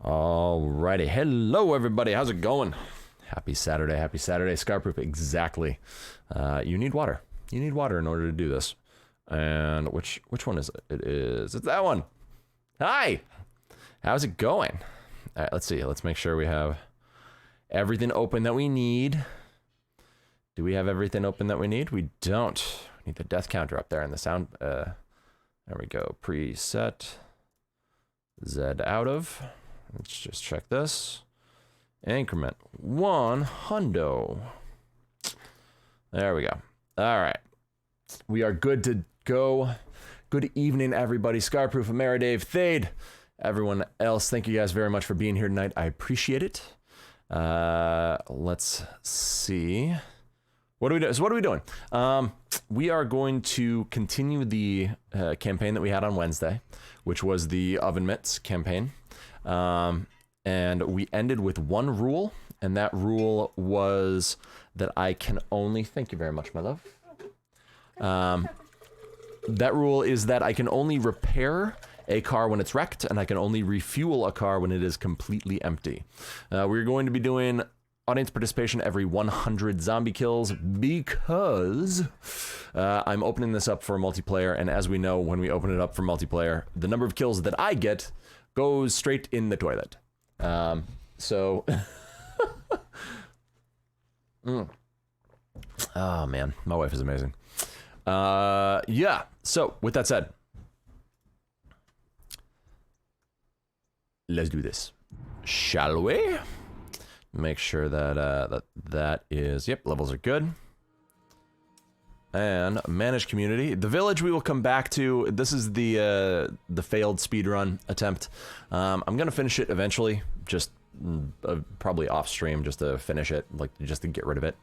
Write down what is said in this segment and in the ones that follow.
Alrighty, hello everybody, how's it going? Happy Saturday, Scarproof, exactly. You need water. You need water in order to do this. And which one is it? It's that one. Hi! How's it going? Alright, let's see, let's make sure we have everything open that we need. Do we have everything open that we need? We don't. We need the death counter up there and the sound, there we go, preset. Z out of. Let's just check this. Increment 1 hundo. There we go. All right. We are good to go. Good evening, everybody. Scarproof, Ameridave, Thade, everyone else. Thank you guys very much for being here tonight. I appreciate it. Let's see. What are we doing? So what are we doing? We are going to continue the campaign that we had on Wednesday, which was the Oven Mitts campaign. And we ended with one rule, and that rule was that I can only, thank you very much, my love. That rule is that I can only repair a car when it's wrecked, and I can only refuel a car when it is completely empty. We're going to be doing audience participation every 100 zombie kills because I'm opening this up for multiplayer, and as we know, when we open it up for multiplayer, the number of kills that I get goes straight in the toilet. So... Oh man, my wife is amazing. Yeah, so with that said, let's do this, shall we? Make sure that that is, yep, levels are good. And manage community. The village we will come back to. This is the failed speedrun attempt. I'm gonna finish it eventually, just probably off stream, just to finish it, like just to get rid of it.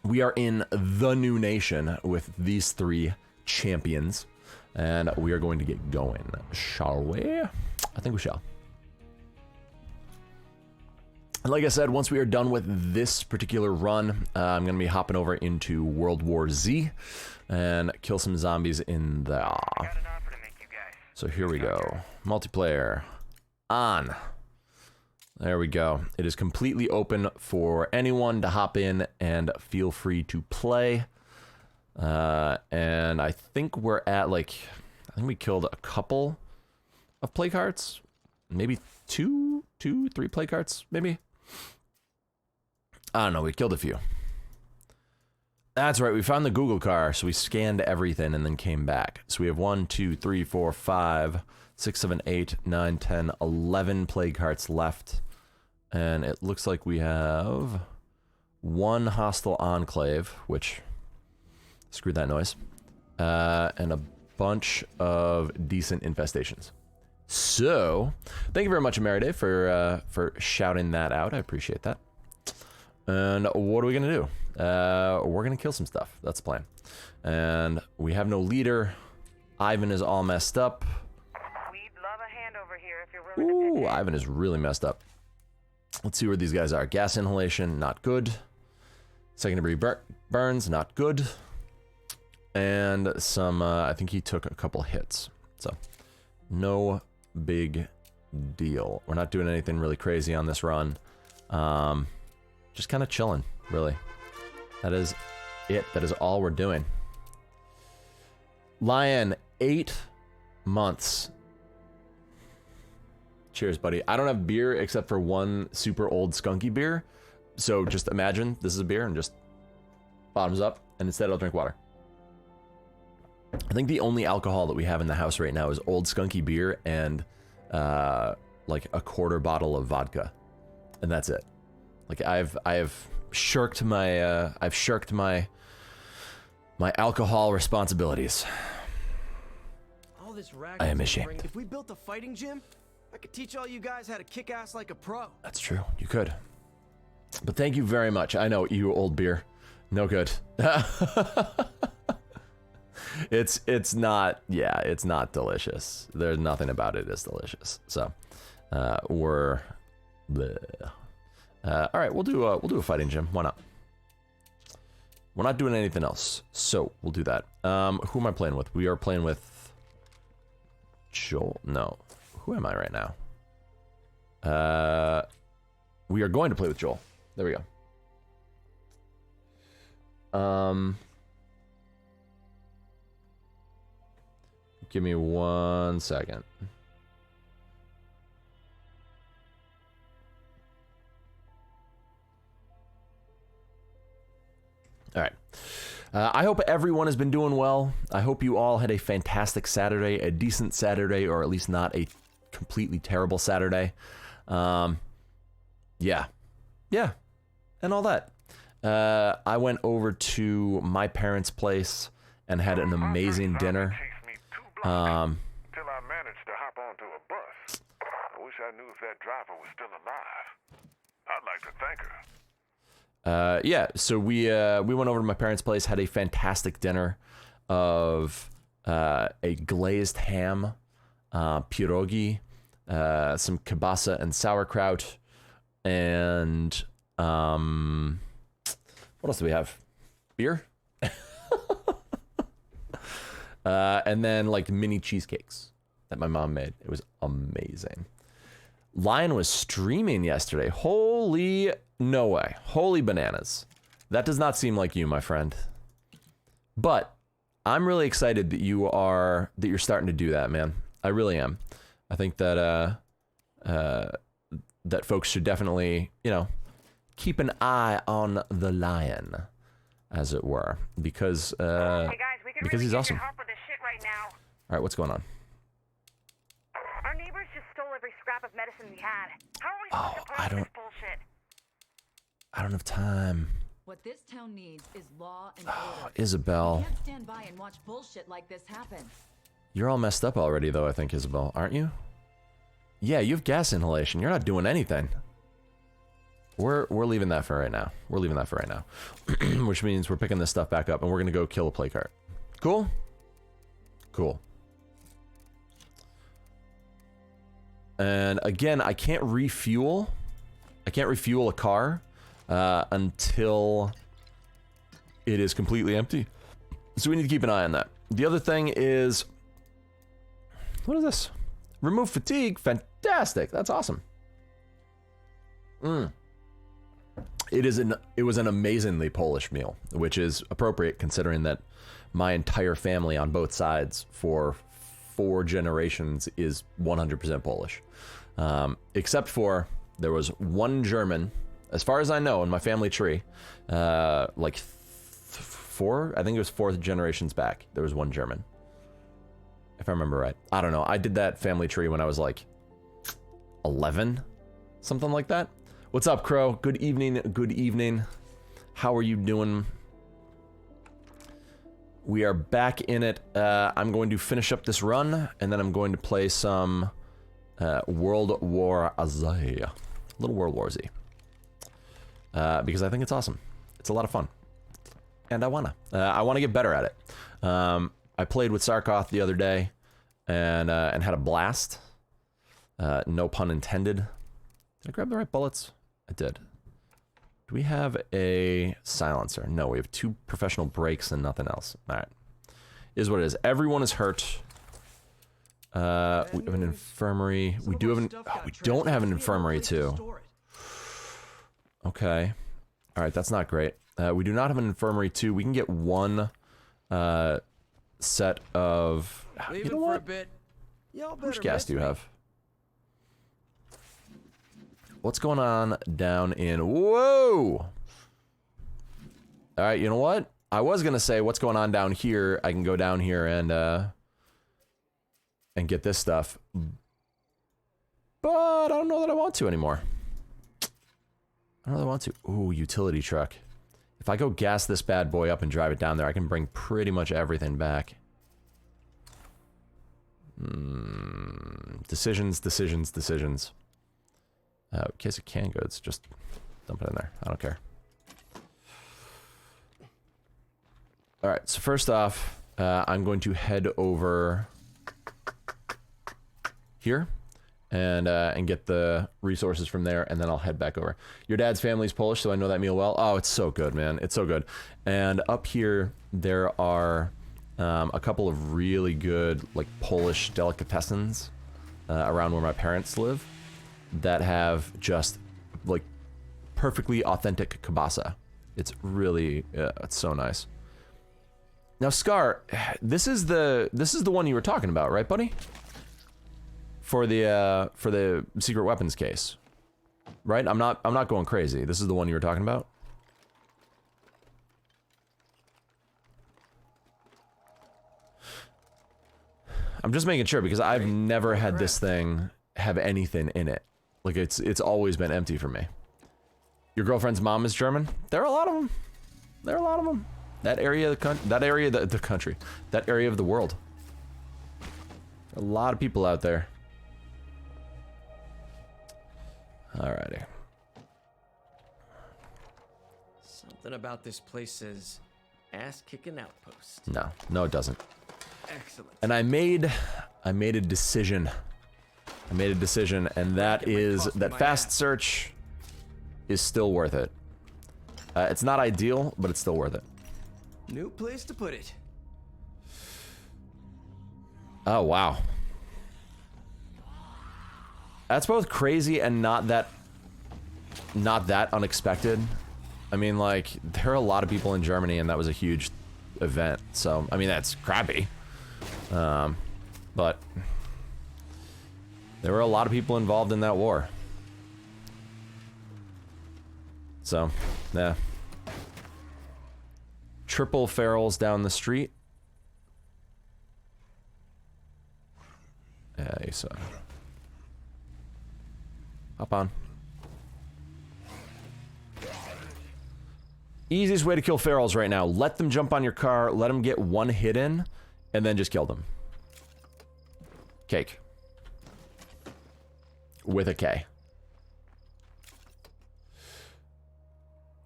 We are in the new nation with these 3 champions, and we are going to get going, shall we? I think we shall. Like I said, once we are done with this particular run, I'm going to be hopping over into World War Z and kill some zombies in there. So here we go. Multiplayer on. There we go. It is completely open for anyone to hop in and feel free to play. And I think we're at like, I think we killed a couple of play cards. Maybe 3 play cards, maybe. I don't know, we killed a few. That's right, we found the Google car, so we scanned everything and then came back. So we have 1, 2, 3, 4, 5, 6, 7, 8, 9, 10, 11 plague hearts left. And it looks like we have 1 hostile enclave, which, screw that noise, and a bunch of decent infestations. So, thank you very much, Ameriday, for shouting that out. I appreciate that. And what are we gonna do? We're gonna kill some stuff. That's the plan. And we have no leader. Ivan is all messed up. We'd love a hand over here if you're willing to pitch in. Ivan is really messed up. Let's see where these guys are. Gas inhalation, not good. Second degree burns, not good. And some, I think he took a couple hits. So, no big deal. We're not doing anything really crazy on this run. Just kind of chilling, really. That is it. That is all we're doing. Lion, 8 months. Cheers, buddy. I don't have beer except for 1 super old skunky beer. So just imagine this is a beer and just bottoms up, and instead I'll drink water. I think the only alcohol that we have in the house right now is old skunky beer and like a quarter bottle of vodka, and that's it. Like I've shirked my my alcohol responsibilities. All this I am ashamed. If we built a fighting gym, I could teach all you guys how to kick ass like a pro. That's true. You could. But thank you very much. I know, you old beer. No good. It's not, yeah, it's not delicious. There's nothing about it is delicious. So, we're bleh. All right, we'll do a fighting gym. Why not? We're not doing anything else, so we'll do that. Who am I playing with? We are playing with Joel. No, who am I right now? We are going to play with Joel. There we go. Give me 1 second. All right. I hope everyone has been doing well. I hope you all had a fantastic Saturday, a decent Saturday, or at least not a completely terrible Saturday. Yeah, and all that. I went over to my parents' place and had an amazing dinner. Till I managed to hop onto a bus. I wish I knew if that driver was still alive. I'd like to thank her. Yeah, so we went over to my parents' place, had a fantastic dinner of a glazed ham, pierogi, some kielbasa and sauerkraut, and what else do we have? Beer? And then like mini cheesecakes that my mom made. It was amazing. Lion was streaming yesterday. Holy no way. Holy bananas. That does not seem like you, my friend. But I'm really excited that you're starting to do that, man. I really am. I think that that folks should definitely, keep an eye on the Lion, as it were, because Hey guys, we could because really he's use awesome. your help with this shit right now. All right, what's going on? Our neighbors just stole every scrap of medicine we had. How are we supposed to put up this bullshit? I don't have time. What this town needs is law and order. Isabel, You can't stand by and watch bullshit like this happen. you're all messed up already, though, I think, Isabel, aren't you? Yeah, you have gas inhalation. You're not doing anything. We're leaving that for right now. We're leaving that for right now. Which means we're picking this stuff back up, and we're going to go kill a play cart. Cool? Cool. And again, I can't refuel a car until it is completely empty. So we need to keep an eye on that. The other thing is, what is this? Remove fatigue. Fantastic. That's awesome. It was an amazingly Polish meal, which is appropriate considering that my entire family on both sides for 4 generations is 100% Polish. Except for there was one German, as far as I know, in my family tree, like 4, I think it was 4 generations back, there was one German. If I remember right. I don't know. I did that family tree when I was like 11, something like that. What's up, Crow? Good evening. Good evening. How are you doing? We are back in it. I'm going to finish up this run, and then I'm going to play some World War Z. Little World War Z. Because I think it's awesome. It's a lot of fun. And I wanna get better at it. I played with Sarkoth the other day, and had a blast. No pun intended. Did I grab the right bullets? I did. Do we have a silencer? No, we have 2 professional brakes and nothing else. All right. Is what it is. Everyone is hurt. We have an infirmary. We do have an... Oh, we don't have an infirmary, too. Okay. All right, that's not great. We do not have an infirmary, too. We can get 1 set of... Leave You know it for a what? bit. Y'all How better much gas miss do you me. have? What's going on down in... Whoa! Alright, you know what? I was gonna say, what's going on down here? I can go down here and get this stuff. But I don't know that I want to anymore. I don't really want to. Ooh, utility truck. If I go gas this bad boy up and drive it down there, I can bring pretty much everything back. Decisions, decisions, decisions. Case of canned goods, just dump it in there. I don't care. Alright, so first off, I'm going to head over here and get the resources from there, and then I'll head back over. Your dad's family's Polish, so I know that meal well. Oh, it's so good, man. It's so good. And up here, there are a couple of really good, like, Polish delicatessens around where my parents live. that have just like perfectly authentic kielbasa. It's really, it's so nice. Now, Scar, this is the one you were talking about, right, buddy? For the secret weapons case, right? I'm not going crazy. This is the one you were talking about. I'm just making sure because I've never had this thing have anything in it. Like it's always been empty for me. Your girlfriend's mom is German? There are a lot of them. There are a lot of them. That area of the country. That area of the world. A lot of people out there. Alrighty. Something about this place says ass-kicking outpost. No, it doesn't. Excellent. And I made a decision. I made a decision, and that is that fast search is still worth it. It's not ideal, but it's still worth it. New place to put it. Oh, wow. That's both crazy and not that unexpected. I mean, like, there are a lot of people in Germany, and that was a huge event. So, I mean, that's crappy. But there were a lot of people involved in that war. So, yeah. Triple ferals down the street. Yeah, you saw. Hop on. Easiest way to kill ferals right now. Let them jump on your car, let them get one hit in, and then just kill them. Cake. With a K.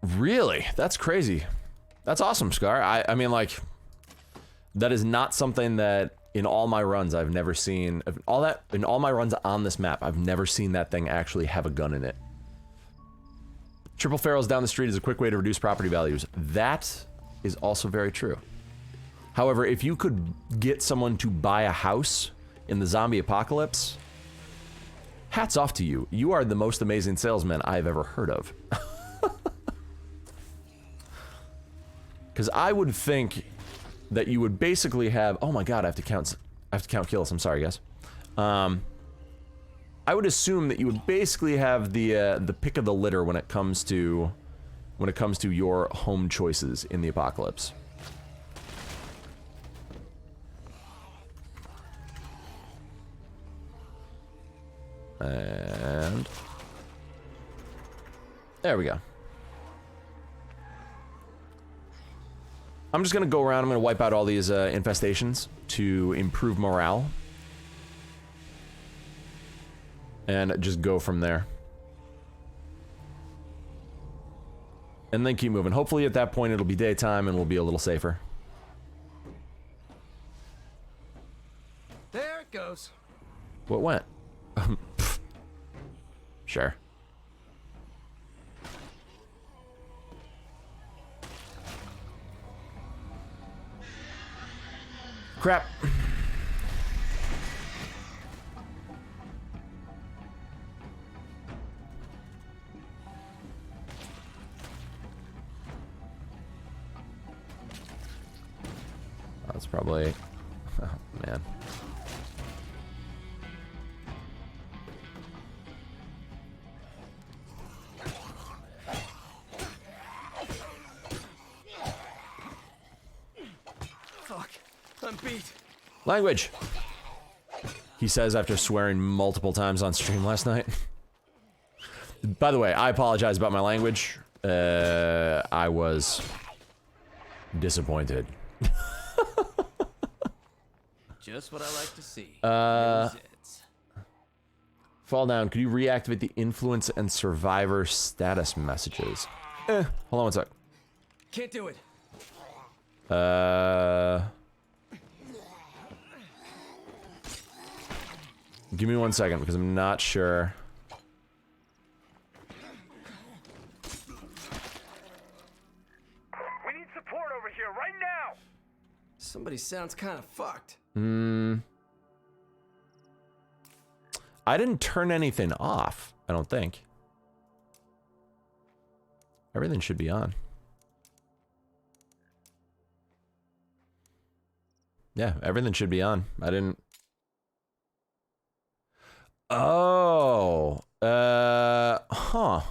Really? That's crazy. That's awesome, Scar. I mean, like, that is not something that in all my runs I've never seen. In all my runs on this map, I've never seen that thing actually have a gun in it. Triple ferals down the street is a quick way to reduce property values. That is also very true. However, if you could get someone to buy a house in the zombie apocalypse, hats off to you. You are the most amazing salesman I've ever heard of. Because I would think that you would basically have... Oh my god, I have to count kills. I'm sorry, guys. I would assume that you would basically have the pick of the litter when it comes to your home choices in the apocalypse. And there we go. I'm just gonna go around. I'm gonna wipe out all these infestations to improve morale. And just go from there. And then keep moving. Hopefully at that point it'll be daytime and we'll be a little safer. There it goes. What went? Sure. Crap. That's probably... Oh, man. Fuck. I'm beat. Language! He says after swearing multiple times on stream last night. By the way, I apologize about my language. I was disappointed. Just what I like to see. Fall down. Could you reactivate the influence and survivor status messages? Hold on one sec. Can't do it. Give me 1 second because I'm not sure. We need support over here right now! Somebody sounds kind of fucked. I didn't turn anything off, I don't think. Everything should be on. Yeah, everything should be on. I didn't... Oh, huh.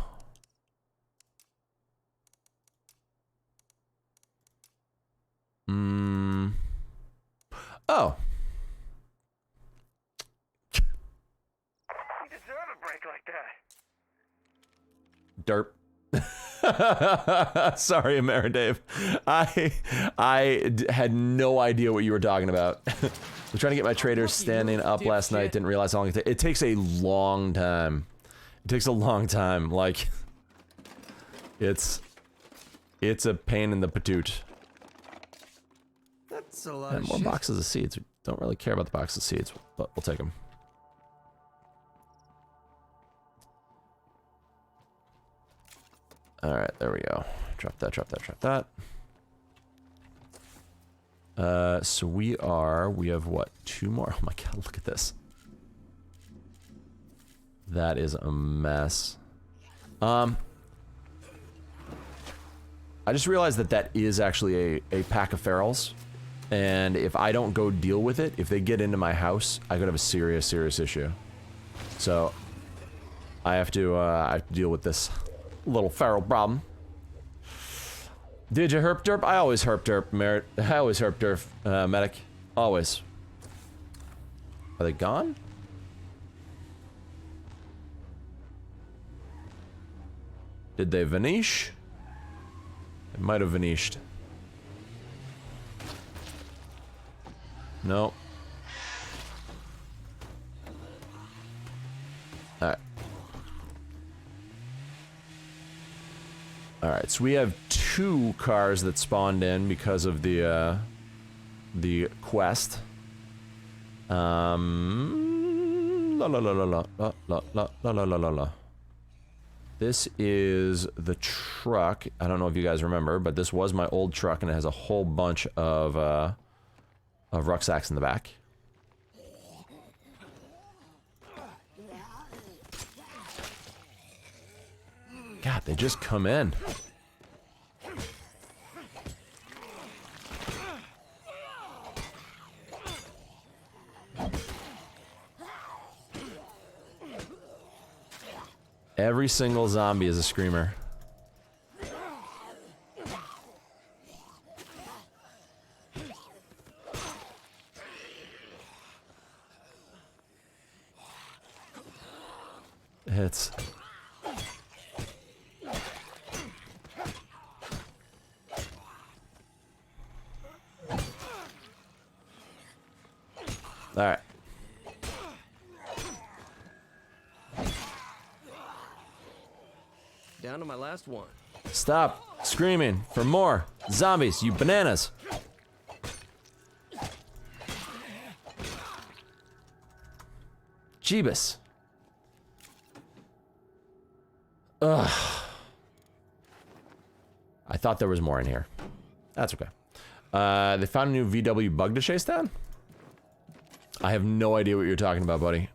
Oh. You deserve a break like that. Derp. Sorry, Ameridave. I had no idea what you were talking about. I'm trying to get my traders standing up last night. Didn't realize how long it takes a long time. It takes a long time. Like, it's a pain in the patoot. That's a lot And of more shit. boxes of seeds. We don't really care about the boxes of seeds, but we'll take them. Alright, there we go. Drop that, drop that, drop that. So we have what, 2 more? Oh my god, look at this. That is a mess. I just realized that is actually a pack of ferals. And if I don't go deal with it, if they get into my house, I could have a serious, serious issue. So, I have to deal with this little feral problem. Did you herp derp? I always herp derp, Merit. I always herp derp, medic. Always. Are they gone? Did they vanish? They might have vanished. No. Alright. Alright, so we have 2 cars that spawned in because of the quest. La la la la la la la la la la la la. This is the truck. I don't know if you guys remember, but this was my old truck, and it has a whole bunch of rucksacks in the back. God, they just come in. Every single zombie is a screamer. It's... Alright. Down to my last one. Stop screaming for more zombies, you bananas. Jeebus. Ugh. I thought there was more in here. That's okay. They found a new VW bug to chase down? I have no idea what you're talking about, buddy.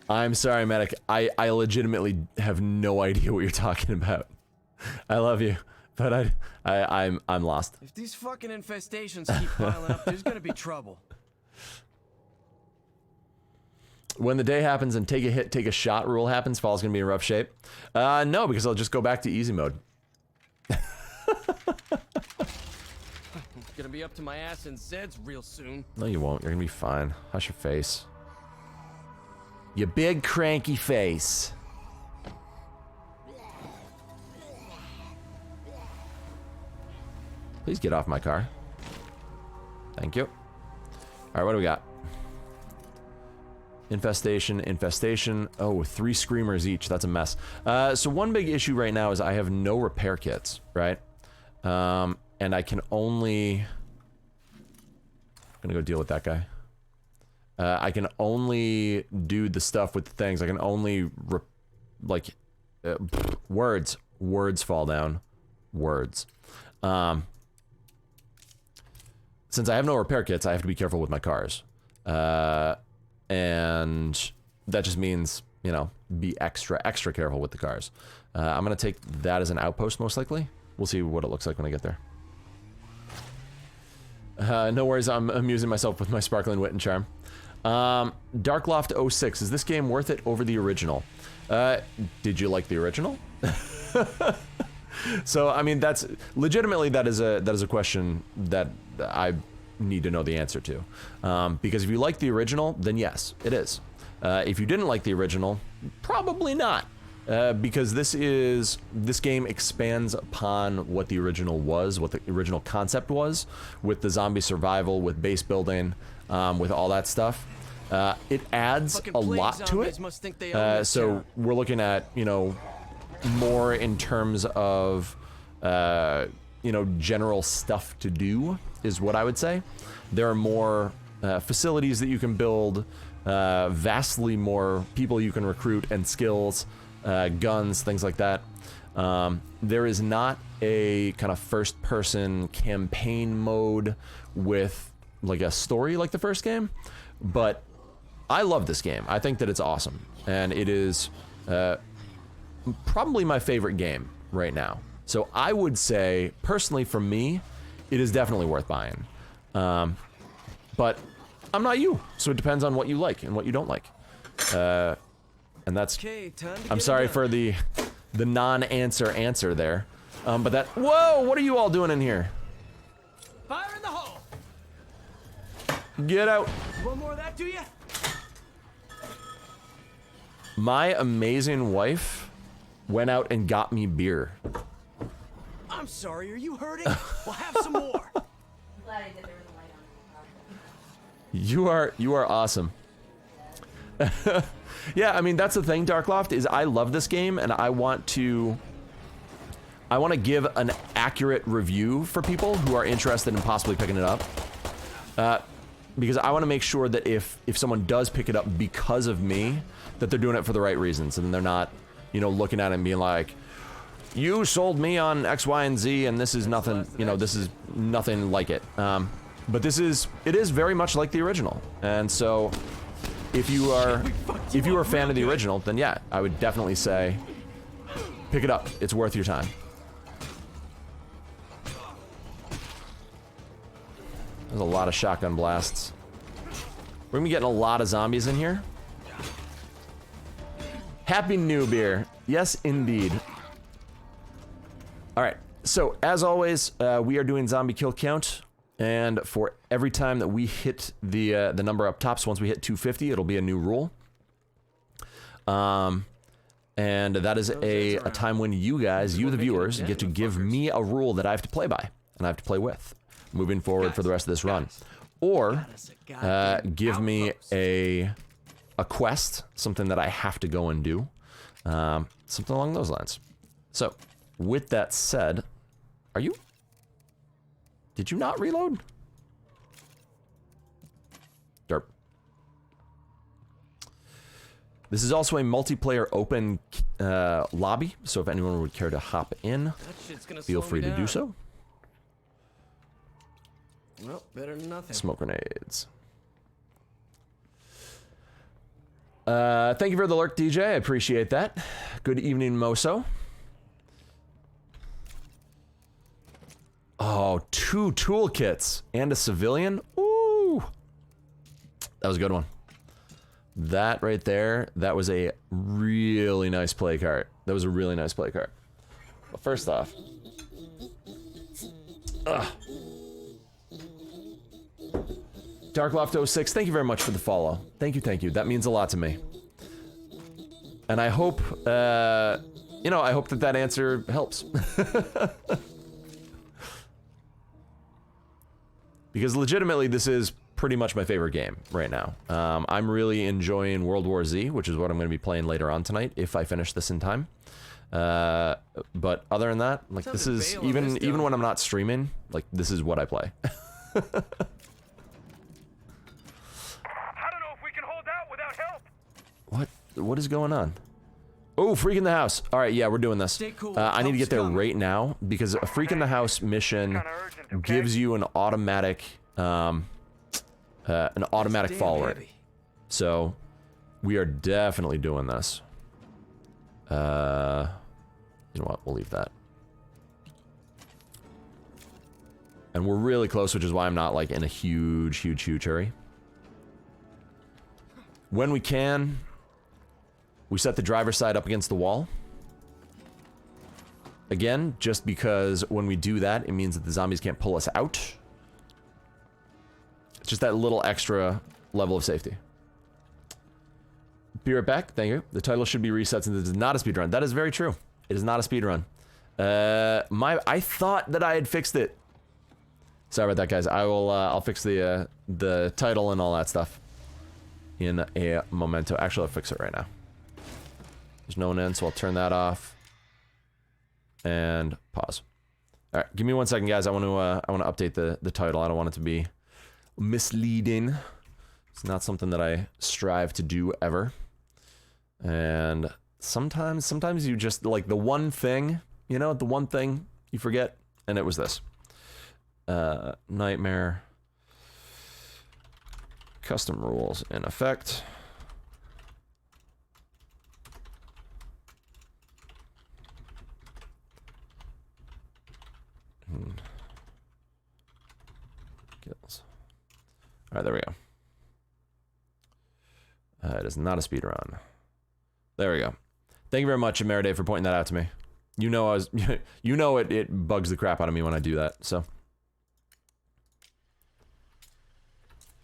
I'm sorry, medic. I legitimately have no idea what you're talking about. I love you, but I'm lost. If these fucking infestations keep piling up, there's gonna be trouble. When the day happens and take a hit, take a shot rule happens, Fall's gonna be in rough shape. No, because I'll just go back to easy mode. It's gonna be up to my ass in Zeds real soon. No, you won't. You're gonna be fine. Hush your face. You big cranky face. Please get off my car. Thank you. Alright, what do we got? Infestation, infestation. Oh, 3 screamers each. That's a mess. So one big issue right now is I have no repair kits, right? And I can only... I'm gonna go deal with that guy. I can only do the stuff with the things. I can only, words. Words fall down. Words. since I have no repair kits, I have to be careful with my cars. And that just means, you know, be extra careful with the cars. I'm gonna take that as an outpost, most likely. We'll see what it looks like when I get there. No worries, I'm amusing myself with my sparkling wit and charm. Darkloft 06, is this game worth it over the original? Did you like the original? So, I mean, that's legitimately that is a question that I need to know the answer to. Because if you like the original, then yes, it is. If you didn't like the original, probably not. Because this game expands upon what the original was, what the original concept was, with the zombie survival, with base building, with all that stuff. It adds a lot to it. So we're looking at, you know, more in terms of, you know, general stuff to do, is what I would say. There are more facilities that you can build, vastly more people you can recruit, and skills, guns, things like that. There is not a kind of first-person campaign mode with like a story like the first game, but I love this game. I think that it's awesome, and it is probably my favorite game right now. So I would say, personally for me, it is definitely worth buying. But I'm not you, so it depends on what you like and what you don't like. And that's... I'm sorry for the non-answer there. But that... Whoa! What are you all doing in here? Fire in the hole! Get out. One more of that, do ya? My amazing wife went out and got me beer. I'm sorry, are you hurting? We'll have some more. I'm glad I did there with the light on. You are awesome. Yeah, I mean, that's the thing, Darkloft, is I love this game, and I want to give an accurate review for people who are interested in possibly picking it up. Because I want to make sure that if someone does pick it up because of me, that they're doing it for the right reasons, and they're not, you know, looking at it and being like, you sold me on X, Y, and Z, and this is nothing, you know, this is nothing like it. But it is very much like the original, and so if you are a fan of the original, then yeah, I would definitely say pick it up. It's worth your time. There's a lot of shotgun blasts. We're gonna be getting a lot of zombies in here. Happy New Beer. Yes, indeed. All right, so as always, we are doing zombie kill count, and for every time that we hit the number up top, so once we hit 250, it'll be a new rule. And that is a time when you guys, you the viewers, get to give me a rule that I have to play by, and I have to play with, moving forward for the rest of this run. Or give me a quest, something that I have to go and do, something along those lines. So, with that said, did you not reload? Derp. This is also a multiplayer open lobby, so if anyone would care to hop in, feel free to do so. Well, better than nothing. Smoke grenades. Thank you for the lurk, DJ. I appreciate that. Good evening, Moso. Oh, 2 toolkits and a civilian. Ooh, that was a good one. That right there, that was a really nice play cart. That was a really nice play cart. But first off, Darkloft06, thank you very much for the follow. Thank you. That means a lot to me. And I hope, you know, I hope that answer helps. Because legitimately, this is pretty much my favorite game right now. I'm really enjoying World War Z, which is what I'm going to be playing later on tonight, if I finish this in time. But other than that, like, this is, even when I'm not streaming, like, this is what I play. I don't know if we can hold out without help. What is going on? Oh, Freak in the House. All right, yeah, we're doing this. I need to get there right now, because a Freak in the House mission gives you an automatic an automatic Damn fall rate. heavy. So we are definitely doing this. You know what? We'll leave that. And we're really close, which is why I'm not like in a huge hurry. When we can, we set the driver's side up against the wall. Again, just because when we do that, it means that the zombies can't pull us out. It's just that little extra level of safety. Be right back. Thank you. The title should be reset since it is not a speedrun. That is very true. It is not a speedrun. I thought that I had fixed it. Sorry about that, guys. I'll fix the title and all that stuff in a momento. Actually, I'll fix it right now. There's no one in, so I'll turn that off and pause. All right, give me 1 second, guys. I want to update the title. I don't want it to be misleading. It's not something that I strive to do ever. And sometimes you just like the one thing, you know, the one thing you forget, and it was this. Nightmare. Custom rules in effect. Kills. Alright, there we go. It is not a speed run. There we go. Thank you very much, Ameriday, for pointing that out to me. You know you know it bugs the crap out of me when I do that, so.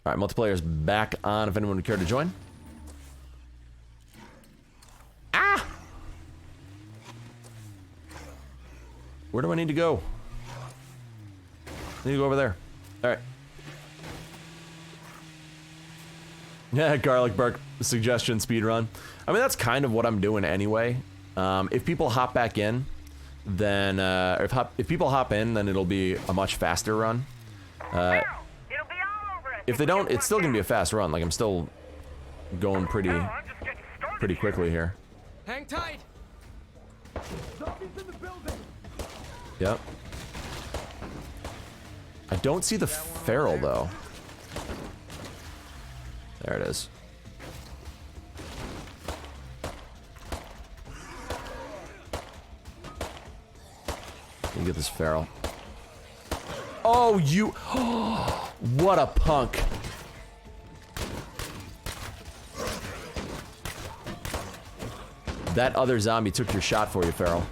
Alright, multiplayer's back on if anyone would care to join. Ah! Where do I need to go? I need to go over there. Alright. Yeah, Garlic Bark suggestion speedrun. I mean, that's kind of what I'm doing anyway. If people hop back in, then, if people hop in, then it'll be a much faster run. If they don't, it's still gonna be a fast run. Like, I'm still going pretty quickly here. Hang tight. Yep. I don't see the feral though. There it is. Let me get this feral. Oh, you. What a punk. That other zombie took your shot for you, feral.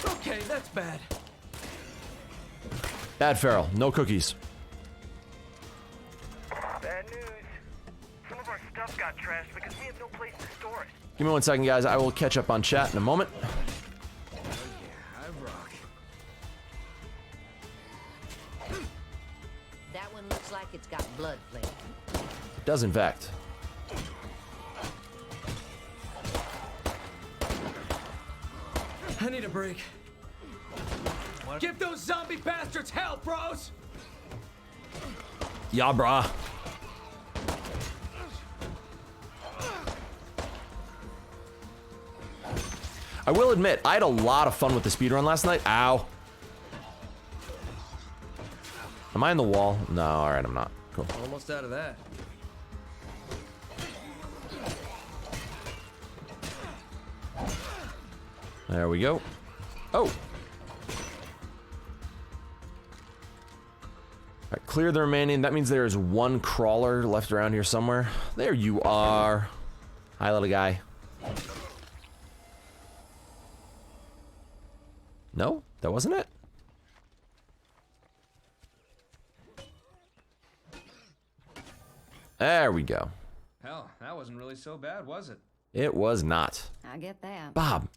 Okay, that's bad. Bad feral. No cookies. Bad news. Some of our stuff got trashed because we have no place to store it. Give me 1 second, guys. I will catch up on chat in a moment. That one looks like it's got blood flavour. It does, in fact. I need a break. Give those zombie bastards hell, bros! Yeah, brah. I will admit, I had a lot of fun with the speedrun last night. Ow. Am I in the wall? No, alright, I'm not. Cool. Almost out of that. There we go. Oh. Alright, clear the remaining. That means there's one crawler left around here somewhere. There you are. Hi, little guy. No, that wasn't it. There we go. Hell, that wasn't really so bad, was it? It was not. I get that. Bob.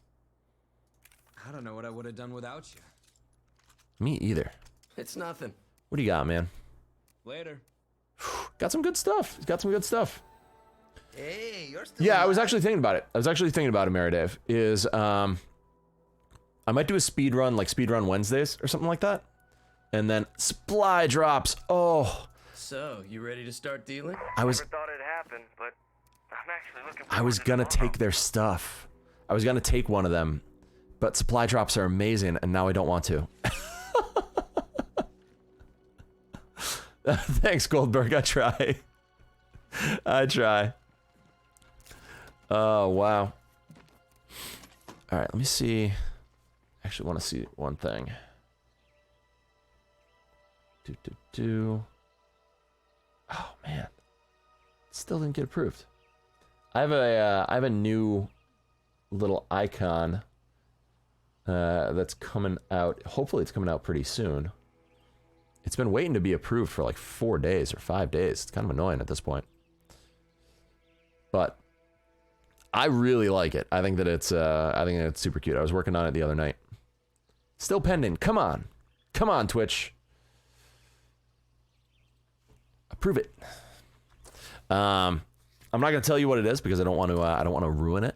I don't know what I would have done without you. Me either. It's nothing. What do you got, man? Later. Got some good stuff. He's got some good stuff. Hey, you're still Yeah, I alive. was actually thinking about it. I was actually thinking about it, Meredith. Is I might do a speed run, like speed run Wednesdays or something like that, and then supply drops. Oh, So, you ready to start dealing? I was Never thought it'd happen, but I'm actually looking I was forward to gonna tomorrow. take their stuff. I was gonna take one of them But supply drops are amazing, and now I don't want to. Thanks, Goldberg. I try. I try. Oh, wow. Alright, let me see. Actually, want to see one thing. Oh, man. Still didn't get approved. I have a new little icon that's coming out. Hopefully it's coming out pretty soon. It's been waiting to be approved for like 4 days or 5 days. It's kind of annoying at this point. But I really like it. I think that it's super cute. I was working on it the other night. Still pending. Come on. Come on, Twitch. Approve it. I'm not gonna tell you what it is because I don't want to ruin it.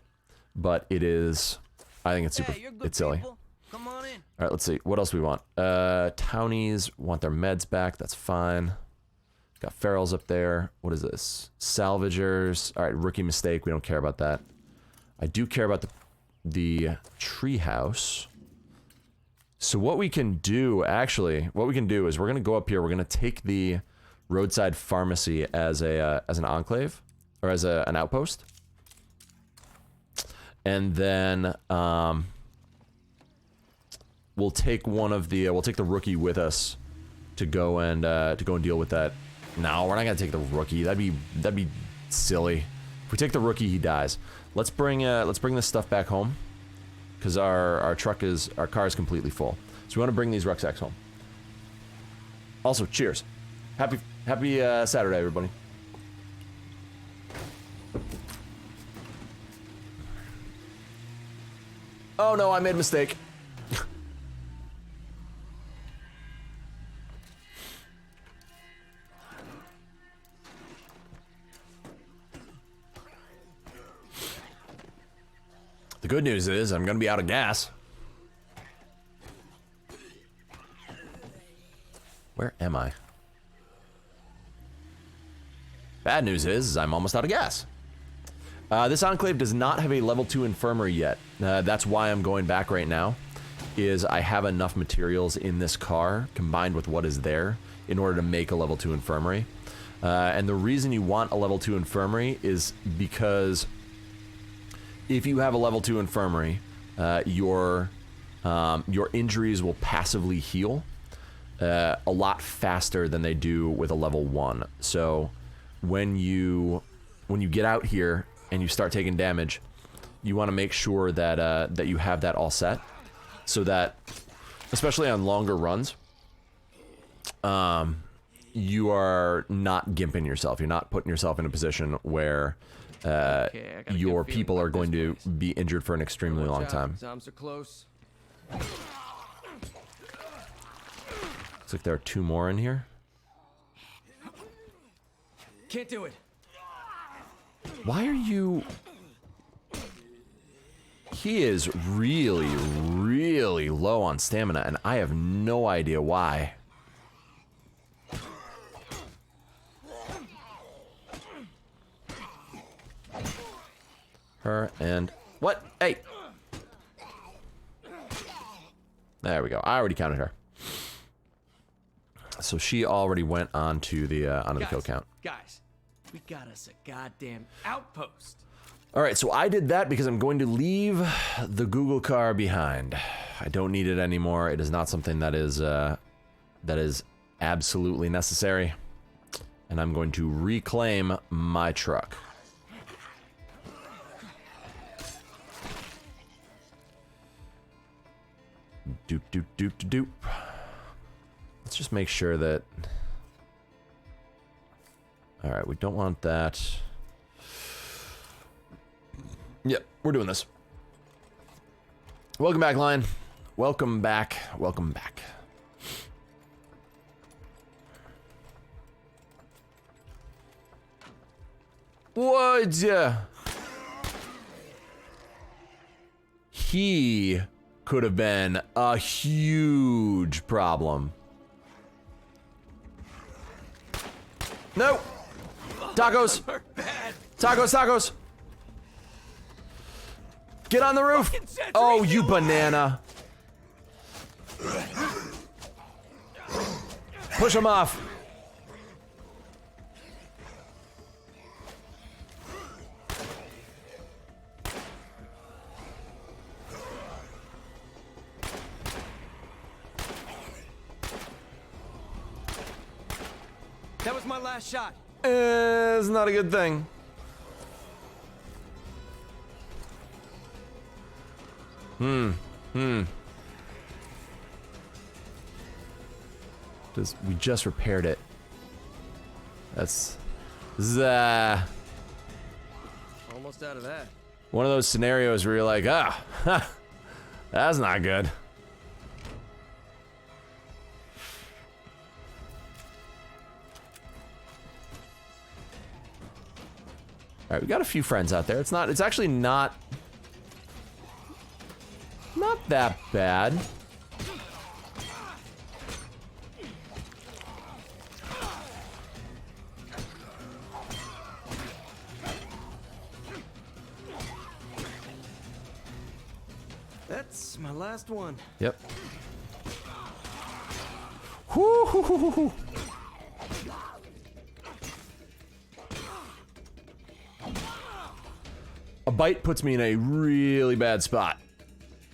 But it is. I think it's super. It's silly. People. Come on in. All right, let's see. What else do we want? Townies want their meds back. That's fine. Got ferals up there. What is this? Salvagers. All right, rookie mistake. We don't care about that. I do care about the treehouse. So what we can do, actually, what we can do is we're gonna go up here. We're gonna take the roadside pharmacy as an enclave or as an outpost, and then we'll take the rookie with us to go and deal with that. No, we're not gonna take the rookie. That'd be silly. If we take the rookie, he dies. Let's bring this stuff back home because our car is completely full. So we want to bring these rucksacks home. Also, cheers. Happy Saturday, everybody. Oh no, I made a mistake. The good news is I'm gonna be out of gas. Where am I? Bad news is I'm almost out of gas. This enclave does not have a level 2 infirmary yet. That's why I'm going back right now, is I have enough materials in this car combined with what is there in order to make a level 2 infirmary. And the reason you want a level 2 infirmary is because if you have a level 2 infirmary, your injuries will passively heal a lot faster than they do with a level 1. So when you get out here and you start taking damage, you want to make sure that that you have that all set, so that, especially on longer runs, you are not gimping yourself. You're not putting yourself in a position where your people are going to be injured for an extremely long time. Zombs are close. Looks like there are 2 more in here. Can't do it. Why are you... He is really, really low on stamina, and I have no idea why. Her and... What? Hey! There we go. I already counted her. So she already went onto the kill count. Guys, we got us a goddamn outpost. All right, so I did that because I'm going to leave the Google car behind. I don't need it anymore. It is not something that is absolutely necessary, and I'm going to reclaim my truck. Doop doop doop doop. Let's just make sure that... Alright, we don't want that. Yep, we're doing this. Welcome back, Lion. Welcome back. Welcome back. What? He could have been a huge problem. No! Tacos! Tacos, tacos! Get on the roof! Oh, you banana! Push him off! That was my last shot. It's not a good thing. We just repaired it. This is Almost out of that. one of those scenarios where you're like, that's not good. All right, we got a few friends out there. It's actually not that bad. That's my last one. Yep. Whoo, hoo, hoo, hoo, hoo. A bite puts me in a really bad spot.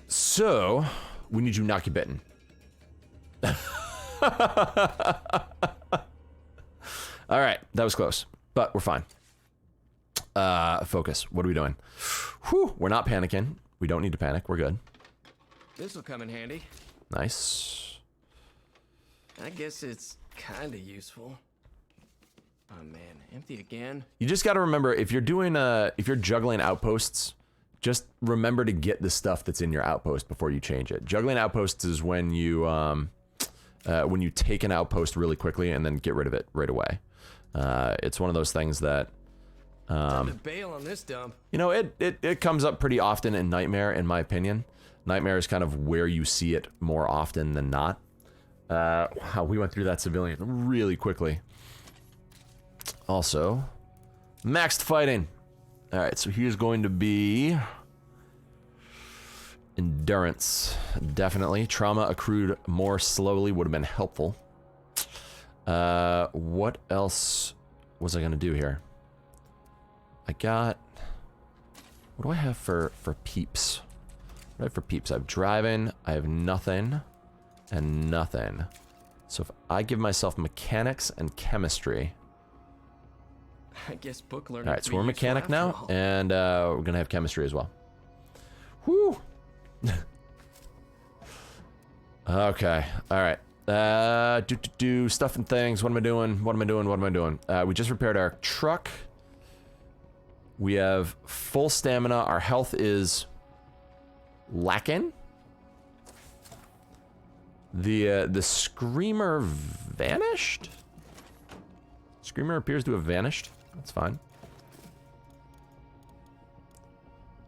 So, we need you not get bitten. Alright, that was close. But we're fine. Focus. What are we doing? Whew, we're not panicking. We don't need to panic. We're good. This'll come in handy. Nice. I guess it's kinda useful. Oh man, empty again. You just gotta remember, if you're juggling outposts, just remember to get the stuff that's in your outpost before you change it. Juggling outposts is when you take an outpost really quickly and then get rid of it right away. It's one of those things that, Time to bail on this dump. you know, it comes up pretty often in Nightmare, in my opinion. Nightmare is kind of where you see it more often than not. Wow, we went through that civilian really quickly. Also, maxed fighting. Alright, so here's going to be endurance. Definitely. Trauma accrued more slowly would have been helpful. What else was I gonna do here? I got... What do I have for peeps? What do I have for peeps? I have driving, I have nothing, and nothing. So if I give myself mechanics and chemistry... I guess book learning. Alright, so we're mechanic now, and we're gonna have chemistry as well. Whoo! Okay, alright. Do stuff and things. What am I doing? We just repaired our truck. We have full stamina. Our health is lacking. The Screamer vanished? Screamer appears to have vanished. That's fine.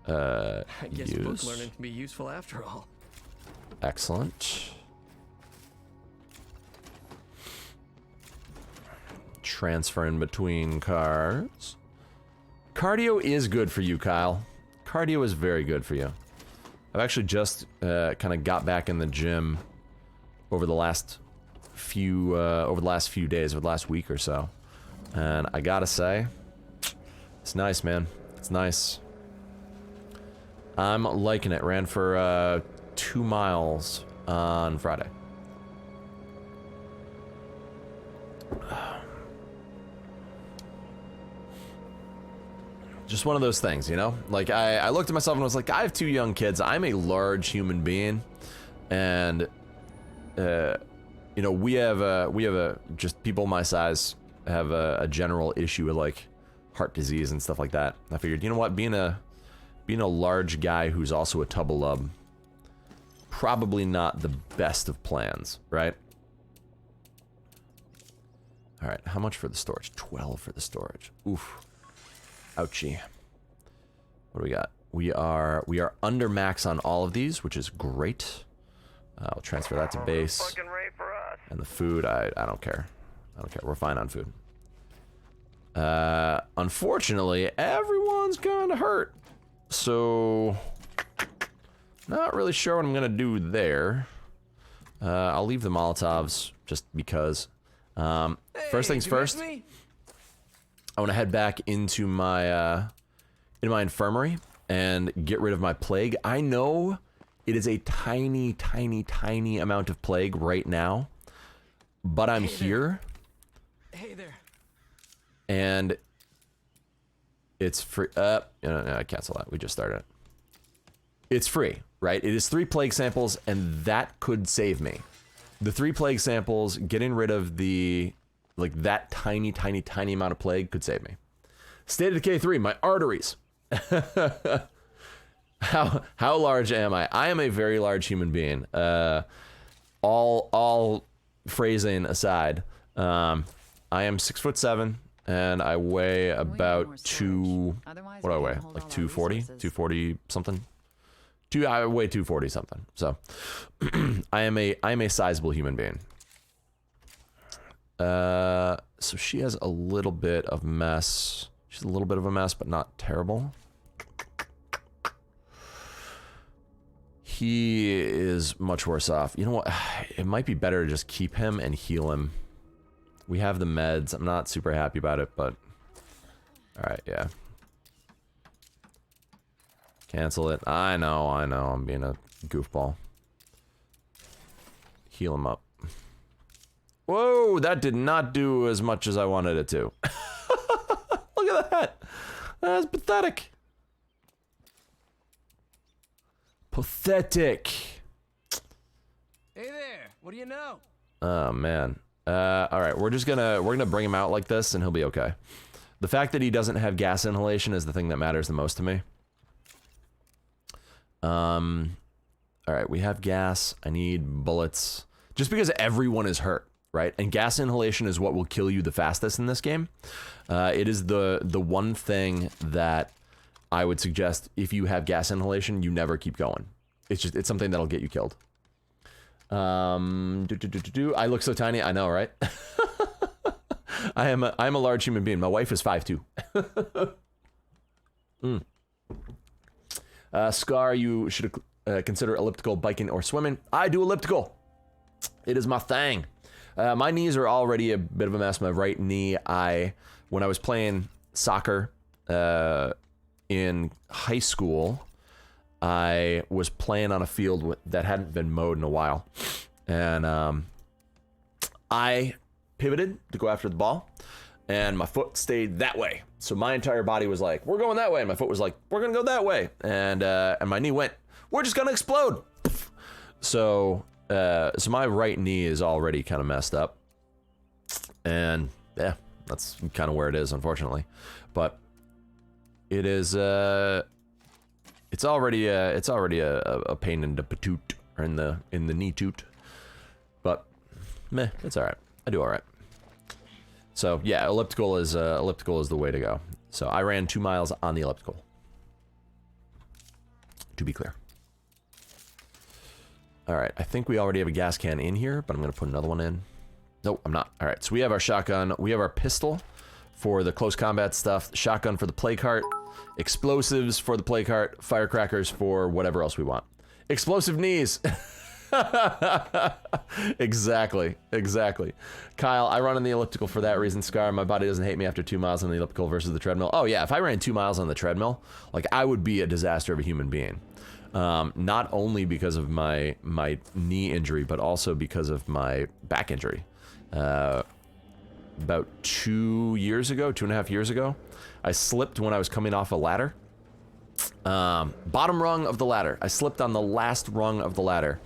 I guess book Use. learning can be useful after all. Excellent. Transferring between cars. Cardio is good for you, Kyle. Cardio is very good for you. I've actually just kind of got back in the gym over the last few days, over the last week or so. And I gotta say, it's nice, man. It's nice. I'm liking it. Ran for 2 miles on Friday. Just one of those things, you know? Like, I looked at myself and was like, I have 2 young kids. I'm a large human being. And, you know, we have just people my size have a general issue with, like, heart disease and stuff like that. I figured, you know what? Being a large guy who's also a tubble-lub, probably not the best of plans, right? All right, how much for the storage? 12 for the storage. Oof. Ouchie. What do we got? We are under max on all of these, which is great. I'll transfer that to base. Fucking Ray for us. And the food, I don't care. I don't care. We're fine on food. Unfortunately, everyone's kind of hurt. So, Not really sure what I'm gonna do there. I'll leave the Molotovs just because. First things first, I want to head back into my infirmary and get rid of my plague. I know it is a tiny, tiny, tiny amount of plague right now, but I'm here. Hey there. And it's free. No, I cancel that. We just started it. It's free, right? It is 3 plague samples, and that could save me. The 3 plague samples, getting rid of the, like, that tiny, tiny, tiny amount of plague could save me. State of Decay 3, my arteries. How large am I? I am a very large human being. All phrasing aside, I am 6'7", and I weigh about what do I weigh? Like 240, 240 something. I weigh 240 something. So I am a sizable human being. So she has a little bit of mess. She's a little bit of a mess, but not terrible. He is much worse off. You know what? It might be better to just keep him and heal him. We have the meds. I'm not super happy about it, but... Alright, yeah. Cancel it. I know. I'm being a goofball. Heal him up. Whoa, that did not do as much as I wanted it to. Look at that. That's pathetic. Pathetic. Hey there. What do you know? Oh man. All right, we're gonna bring him out like this, and he'll be okay. The fact that he doesn't have gas inhalation is the thing that matters the most to me. All right, we have gas. I need bullets. Just because everyone is hurt, right? And gas inhalation is what will kill you the fastest in this game. It is the one thing that I would suggest if you have gas inhalation, you never keep going. It's something that'll get you killed. I look so tiny. I know, right? I'm a large human being. My wife is 5'2". Scar, you should consider elliptical, biking, or swimming. I do elliptical. It is my thing. My knees are already a bit of a mess. My right knee, when I was playing soccer in high school, I was playing on a field that hadn't been mowed in a while. And I pivoted to go after the ball, and my foot stayed that way. So my entire body was like, we're going that way. And my foot was like, we're going to go that way. And my knee went, we're just going to explode. So my right knee is already kind of messed up. And yeah, that's kind of where it is, unfortunately. But it is, it's already a pain in the patoot, or in the knee toot. But meh, it's all right. I do all right. So yeah, elliptical is the way to go. So I ran 2 miles on the elliptical. To be clear. All right, I think we already have a gas can in here, but I'm gonna put another one in. Nope, I'm not. All right, so we have our shotgun. We have our pistol for the close combat stuff. Shotgun for the plague heart. Explosives for the plague heart. Firecrackers for whatever else we want. Explosive knees. Exactly. Kyle, I run on the elliptical for that reason. Scar, my body doesn't hate me after 2 miles on the elliptical versus the treadmill. Oh yeah, if I ran 2 miles on the treadmill, like, I would be a disaster of a human being. Not only because of my knee injury, but also because of my back injury. About 2 years ago, 2.5 years ago, I slipped when I was coming off a ladder. Bottom rung of the ladder. I slipped on the last rung of the ladder,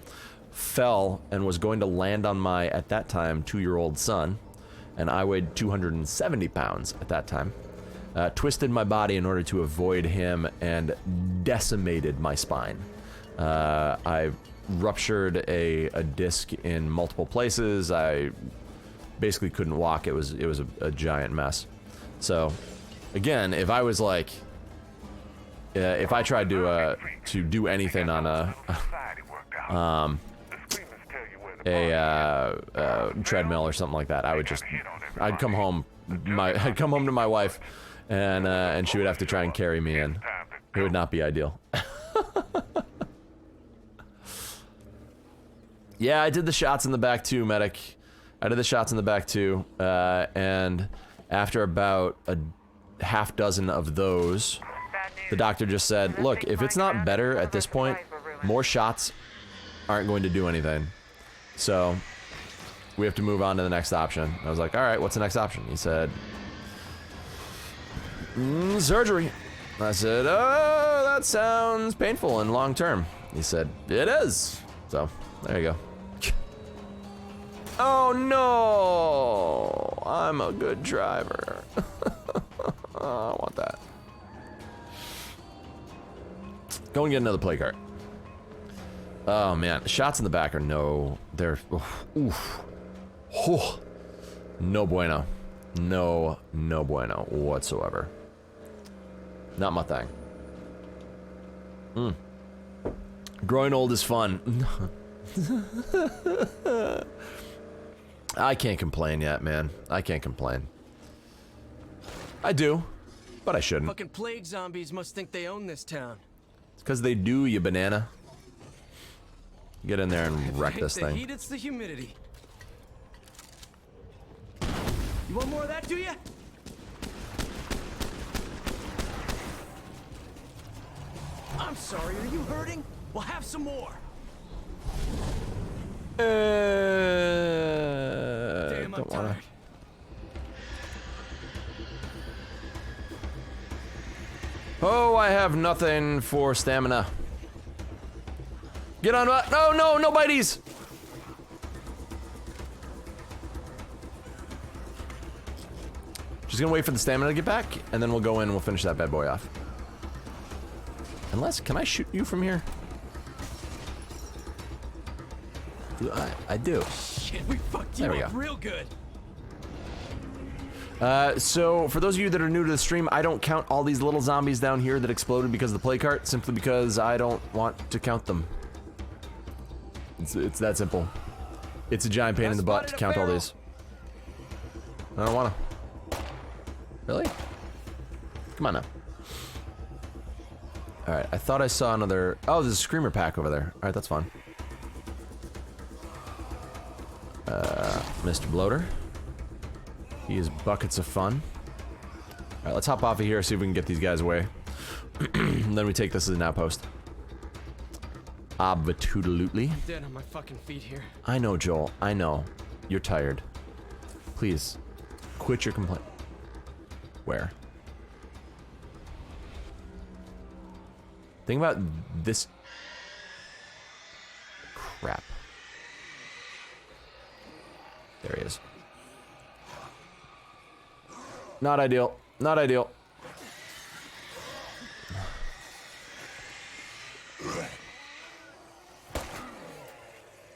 fell, and was going to land on my, at that time, 2-year-old son, and I weighed 270 pounds at that time. Twisted my body in order to avoid him and decimated my spine. I ruptured a disc in multiple places. I basically couldn't walk. It was a giant mess. So, again, if I was like, if I tried to do anything on a treadmill or something like that, I'd come home to my wife, and she would have to try and carry me in. It would not be ideal. Yeah, I did the shots in the back too, medic. I did the shots in the back too, and after about a half dozen of those, the doctor just said, look, if it's not better at this point, more shots aren't going to do anything. So, we have to move on to the next option. I was like, alright, what's the next option? He said, surgery. I said, oh, that sounds painful and long term. He said, it is. So, there you go. Oh no! I'm a good driver. I want that. Go and get another play cart. Oh man, shots in the back are no. They're. Oof. Oh, no bueno. No bueno whatsoever. Not my thing. Growing old is fun. I can't complain yet, man. I can't complain. I do, but I shouldn't. Fucking plague zombies must think they own this town. It's because they do, you banana. Get in there and wreck this The thing. heat, it's the humidity. You want more of that, do you? I'm sorry, are you hurting? We'll have some more. Damn, I'm Don't wanna. tired. Oh, I have nothing for stamina. Get on. No biteys. Just gonna wait for the stamina to get back, and then we'll go in and we'll finish that bad boy off. Unless, can I shoot you from here? I do. Shit, we fucked you There we up go. real good. So, for those of you that are new to the stream, I don't count all these little zombies down here that exploded because of the play cart, simply because I don't want to count them. It's that simple. It's a giant pain in the butt to count all these. I don't wanna. Really? Come on now. Alright, I thought I saw another... Oh, there's a screamer pack over there. Alright, that's fine. Mr. Bloater. He is buckets of fun. Alright, let's hop off of here, see if we can get these guys away. Then we take this as an outpost. Absolutely. I'm dead on my fucking feet here. I know, Joel. I know. You're tired. Please, quit your complaint. Where? Think about this. Crap. There he is. Not ideal. Not ideal.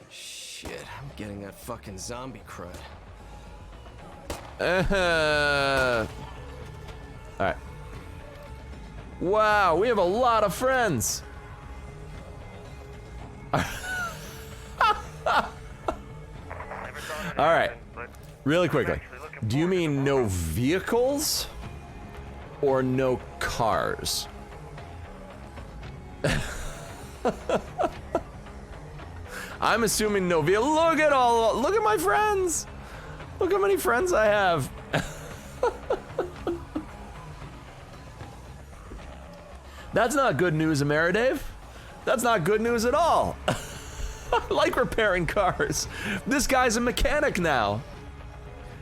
Shit, I'm getting that fucking zombie crud. Alright. Wow, we have a lot of friends. Alright. Really quickly. Do you mean no vehicles? Or no cars? I'm assuming no vehicle. Look at my friends. Look how many friends I have. That's not good news, Ameridave. That's not good news at all. I like repairing cars. This guy's a mechanic now.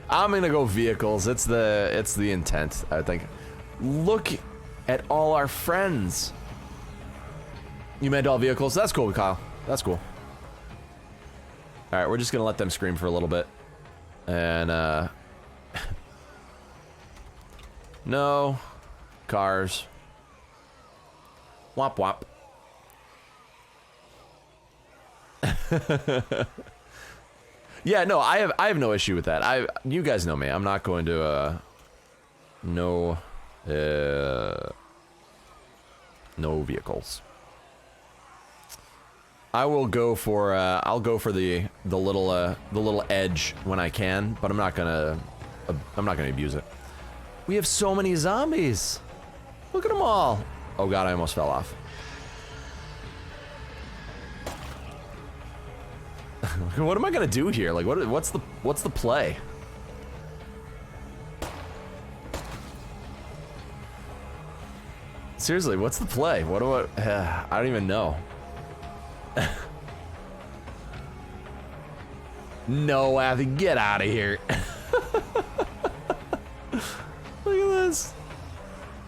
I'm gonna go vehicles. It's the intent, I think. Look at all our friends. You meant all vehicles? That's cool, Kyle. That's cool. Alright, we're just gonna let them scream for a little bit. And, no. Cars. Womp womp. Yeah, no, I have no issue with that. You guys know me. I'm not going to no vehicles. I will go for I'll go for the little edge when I can, but I'm not gonna abuse it. We have so many zombies. Look at them all. Oh god, I almost fell off. What am I gonna do here? Like, what's the play? Seriously, what's the play? What do I don't even know. No, Abby, get out of here. Look at this.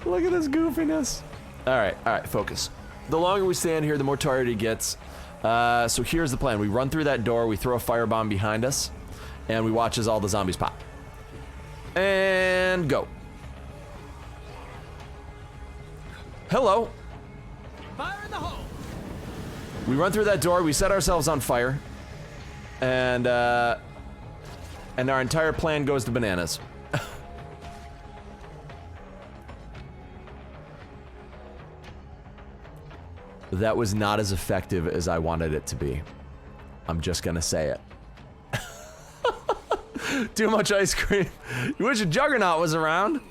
Look at this goofiness. All right, focus. The longer we stand here, the more tired he gets. So here's the plan. We run through that door, we throw a firebomb behind us, and we watch as all the zombies pop. And go. Hello. Fire in the hole! We run through that door, we set ourselves on fire, and our entire plan goes to bananas. That was not as effective as I wanted it to be. I'm just gonna say it. Too much ice cream. You wish a Juggernaut was around.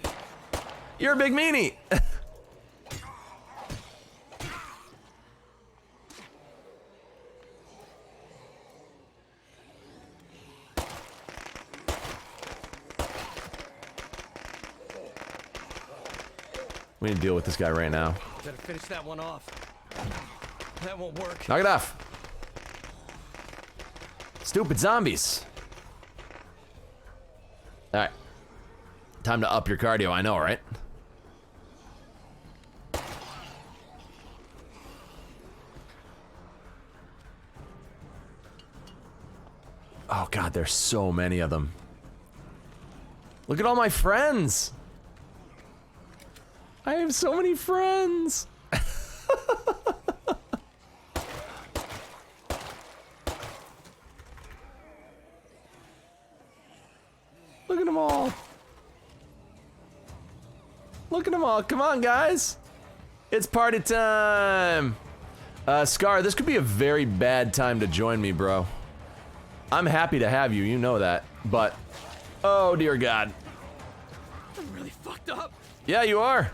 You're a big meanie. We need to deal with this guy right now. Better finish that one off. That won't work. Knock it off. Stupid zombies. Alright. Time to up your cardio, I know, right? Oh god, there's so many of them. Look at all my friends! I have so many friends! Look at them all. Look at them all. Come on, guys. It's party time. Scar, this could be a very bad time to join me, bro. I'm happy to have you, you know that. But, oh dear God. I'm really fucked up. Yeah, you are.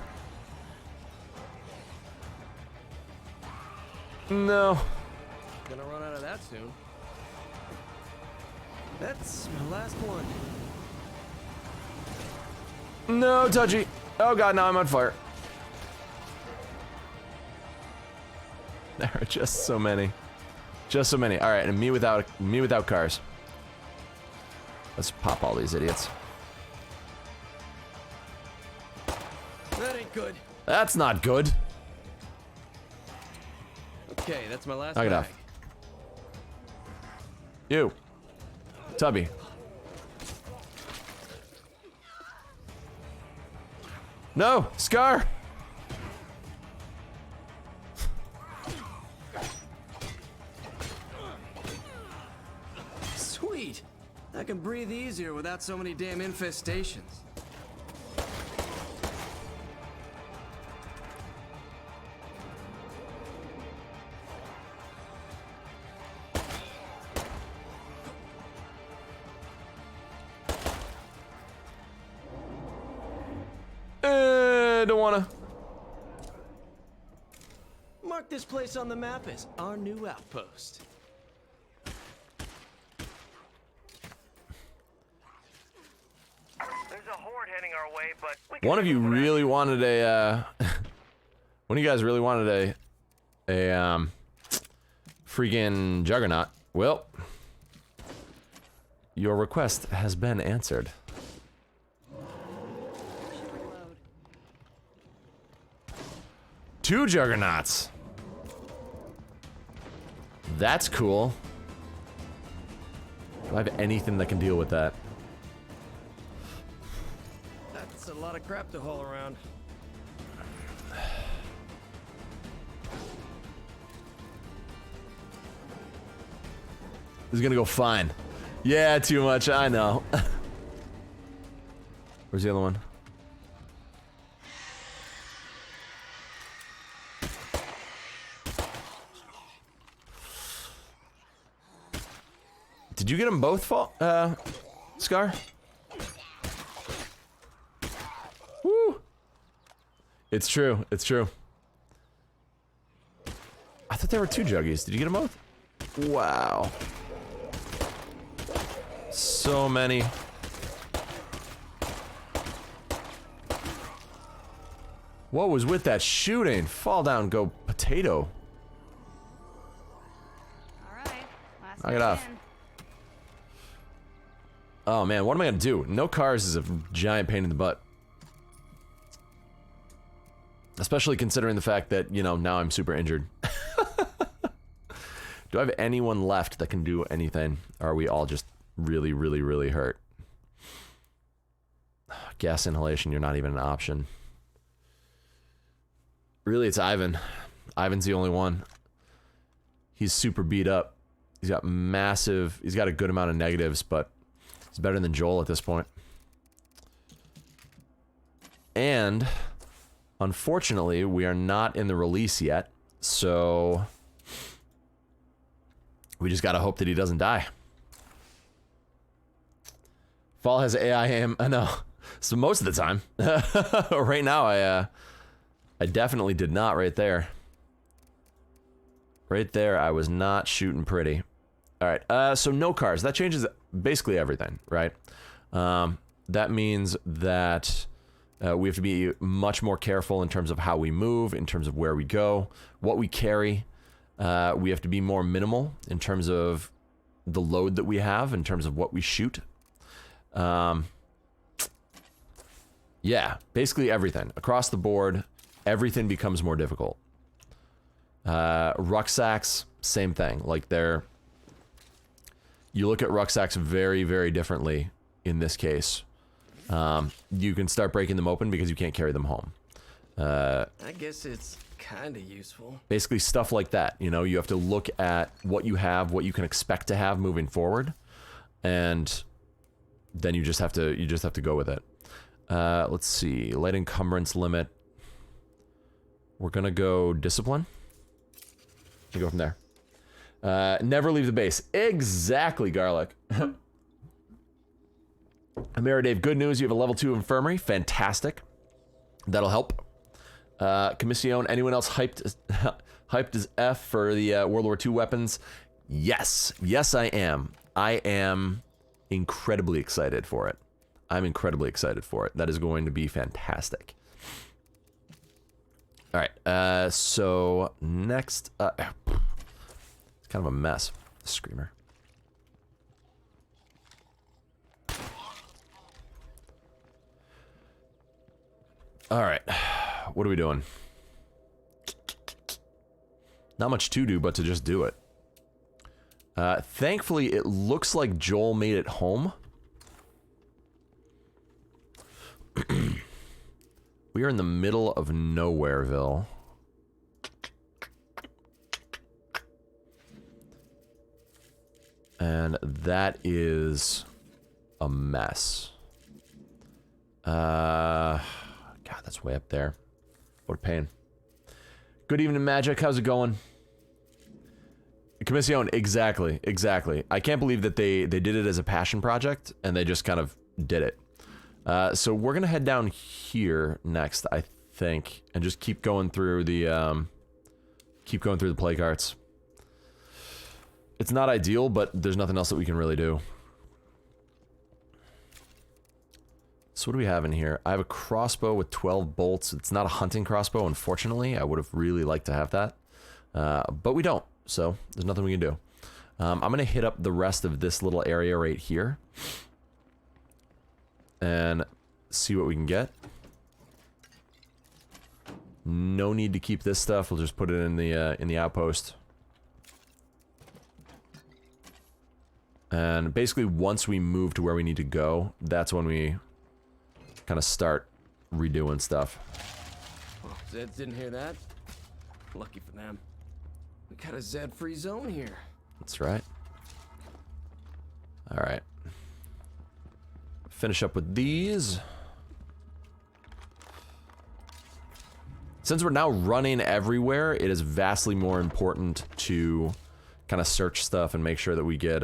No. Gonna run out of that soon. That's my last one. No, touchy. Oh god, now I'm on fire. There are just so many. Just so many. Alright, and me without cars. Let's pop all these idiots. That ain't good. That's not good. Okay, that's my last Knock it bag. off. You. Tubby. No! Scar! Sweet. I can breathe easier without so many damn infestations. Don't wanna. Mark this place on the map as our new outpost. There's a horde heading our way, but we can One of you handle that. really wanted a, one of you guys really wanted a freaking Juggernaut. Well, your request has been answered. Two Juggernauts. That's cool. Do I have anything that can deal with that? That's a lot of crap to haul around. This is gonna go fine. Yeah, too much, I know. Where's the other one? Did you get them both, Scar? Woo! It's true, it's true. I thought there were two Juggies. Did you get them both? Wow. So many. What was with that shooting? Fall down, go potato. Alright, last Knock it man off. in. Oh man, what am I gonna do? No cars is a giant pain in the butt. Especially considering the fact that, you know, now I'm super injured. Do I have anyone left that can do anything? Or are we all just really, really, really hurt? Gas inhalation, you're not even an option. Really, it's Ivan. Ivan's the only one. He's super beat up. He's got a good amount of negatives, but he's better than Joel at this point. And unfortunately, we are not in the release yet, so we just gotta hope that he doesn't die. Fall has AI aim. I know. So most of the time. Right now, I definitely did not right there. Right there, I was not shooting pretty. Alright, so no cars. That changes basically everything, right? That means that we have to be much more careful in terms of how we move, in terms of where we go, what we carry. We have to be more minimal in terms of the load that we have, in terms of what we shoot. Yeah, basically everything. Across the board, everything becomes more difficult. Rucksacks, same thing. Like you look at rucksacks very, very differently in this case. You can start breaking them open because you can't carry them home. I guess it's kind of useful. Basically stuff like that, you know, you have to look at what you have, what you can expect to have moving forward, and then you just have to go with it. Let's see, light encumbrance limit. We're gonna go discipline. You go from there. Never leave the base. Exactly, Garlic. Amira Dave, good news. You have a level 2 infirmary. Fantastic. That'll help. Commission, anyone else hyped as F for the World War II weapons? Yes. Yes, I am. I am incredibly excited for it. I'm incredibly excited for it. That is going to be fantastic. Alright, so next... it's kind of a mess. Screamer. Alright, what are we doing? Not much to do, but to just do it. Thankfully, it looks like Joel made it home. We are in the middle of Nowhereville. And that is a mess. God, that's way up there. What a pain. Good evening, Magic. How's it going? Commission, exactly. I can't believe that they did it as a passion project, and they just kind of did it. So we're gonna head down here next, I think, and just keep going through the plague carts. It's not ideal, but there's nothing else that we can really do. So what do we have in here? I have a crossbow with 12 bolts. It's not a hunting crossbow, unfortunately. I would have really liked to have that, but we don't. So there's nothing we can do. I'm gonna hit up the rest of this little area right here and see what we can get. No need to keep this stuff. We'll just put it in the outpost. And basically, once we move to where we need to go, that's when we kind of start redoing stuff. Well, Zeds didn't hear that. Lucky for them. We got a Zed-free zone here. That's right. All right. Finish up with these. Since we're now running everywhere, it is vastly more important to kind of search stuff and make sure that we get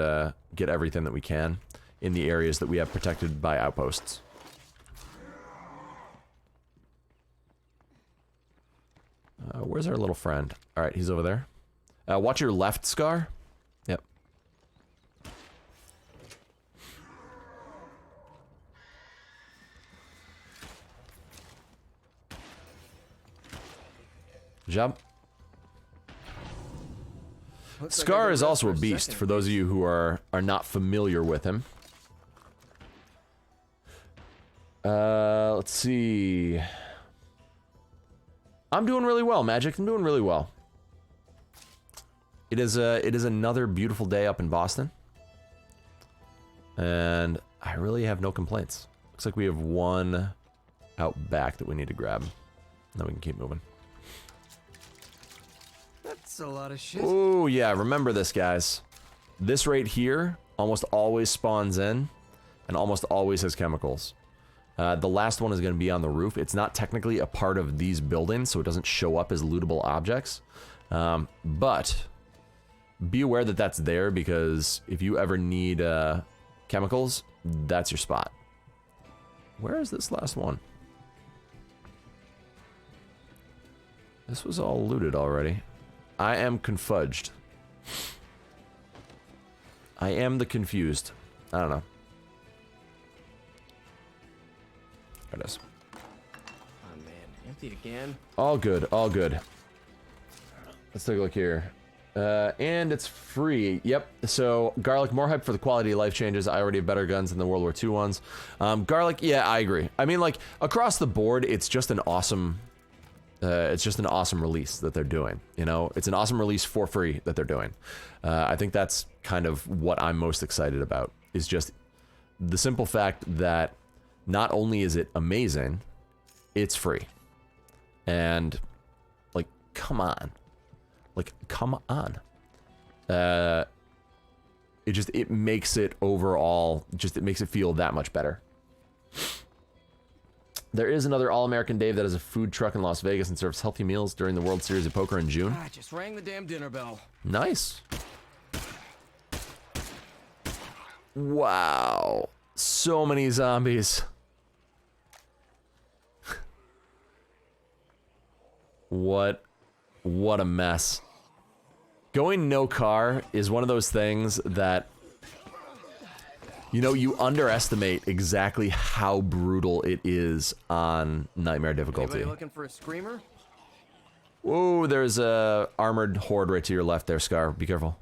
everything that we can in the areas that we have protected by outposts. Where's our little friend? All right, he's over there. Watch your left, Scar. Yep. Good job. Looks like I Scar can is rest also a for beast, second. for those of you who are not familiar with him. Let's see. I'm doing really well, Magic. I'm doing really well. It is another beautiful day up in Boston. And I really have no complaints. Looks like we have one out back that we need to grab. Then we can keep moving. That's a lot of shit. Oh, yeah, remember this, guys. This right here almost always spawns in and almost always has chemicals. The last one is going to be on the roof. It's not technically a part of these buildings, so it doesn't show up as lootable objects. But be aware that that's there, because if you ever need chemicals, that's your spot. Where is this last one? This was all looted already. I am confudged. I am the confused. I don't know. There it is. Oh man, empty again. All good, all good. Let's take a look here. And it's free. Yep. So, Garlic, more hype for the quality of life changes. I already have better guns than the World War II ones. Garlic, yeah, I agree. I mean, like, across the board, it's just an awesome... it's just an awesome release that they're doing, you know? It's an awesome release for free that they're doing. I think that's kind of what I'm most excited about, is just the simple fact that not only is it amazing, it's free. And, like, come on. Like, come on. It makes it overall, it makes it feel that much better. There is another All-American Dave that has a food truck in Las Vegas and serves healthy meals during the World Series of Poker in June. I just rang the damn dinner bell. Nice. Wow. So many zombies. What a mess. Going no car is one of those things that, you know, you underestimate exactly how brutal it is on Nightmare difficulty. Anybody looking for a screamer? Whoa, there's a armored horde right to your left there, Scar. Be careful.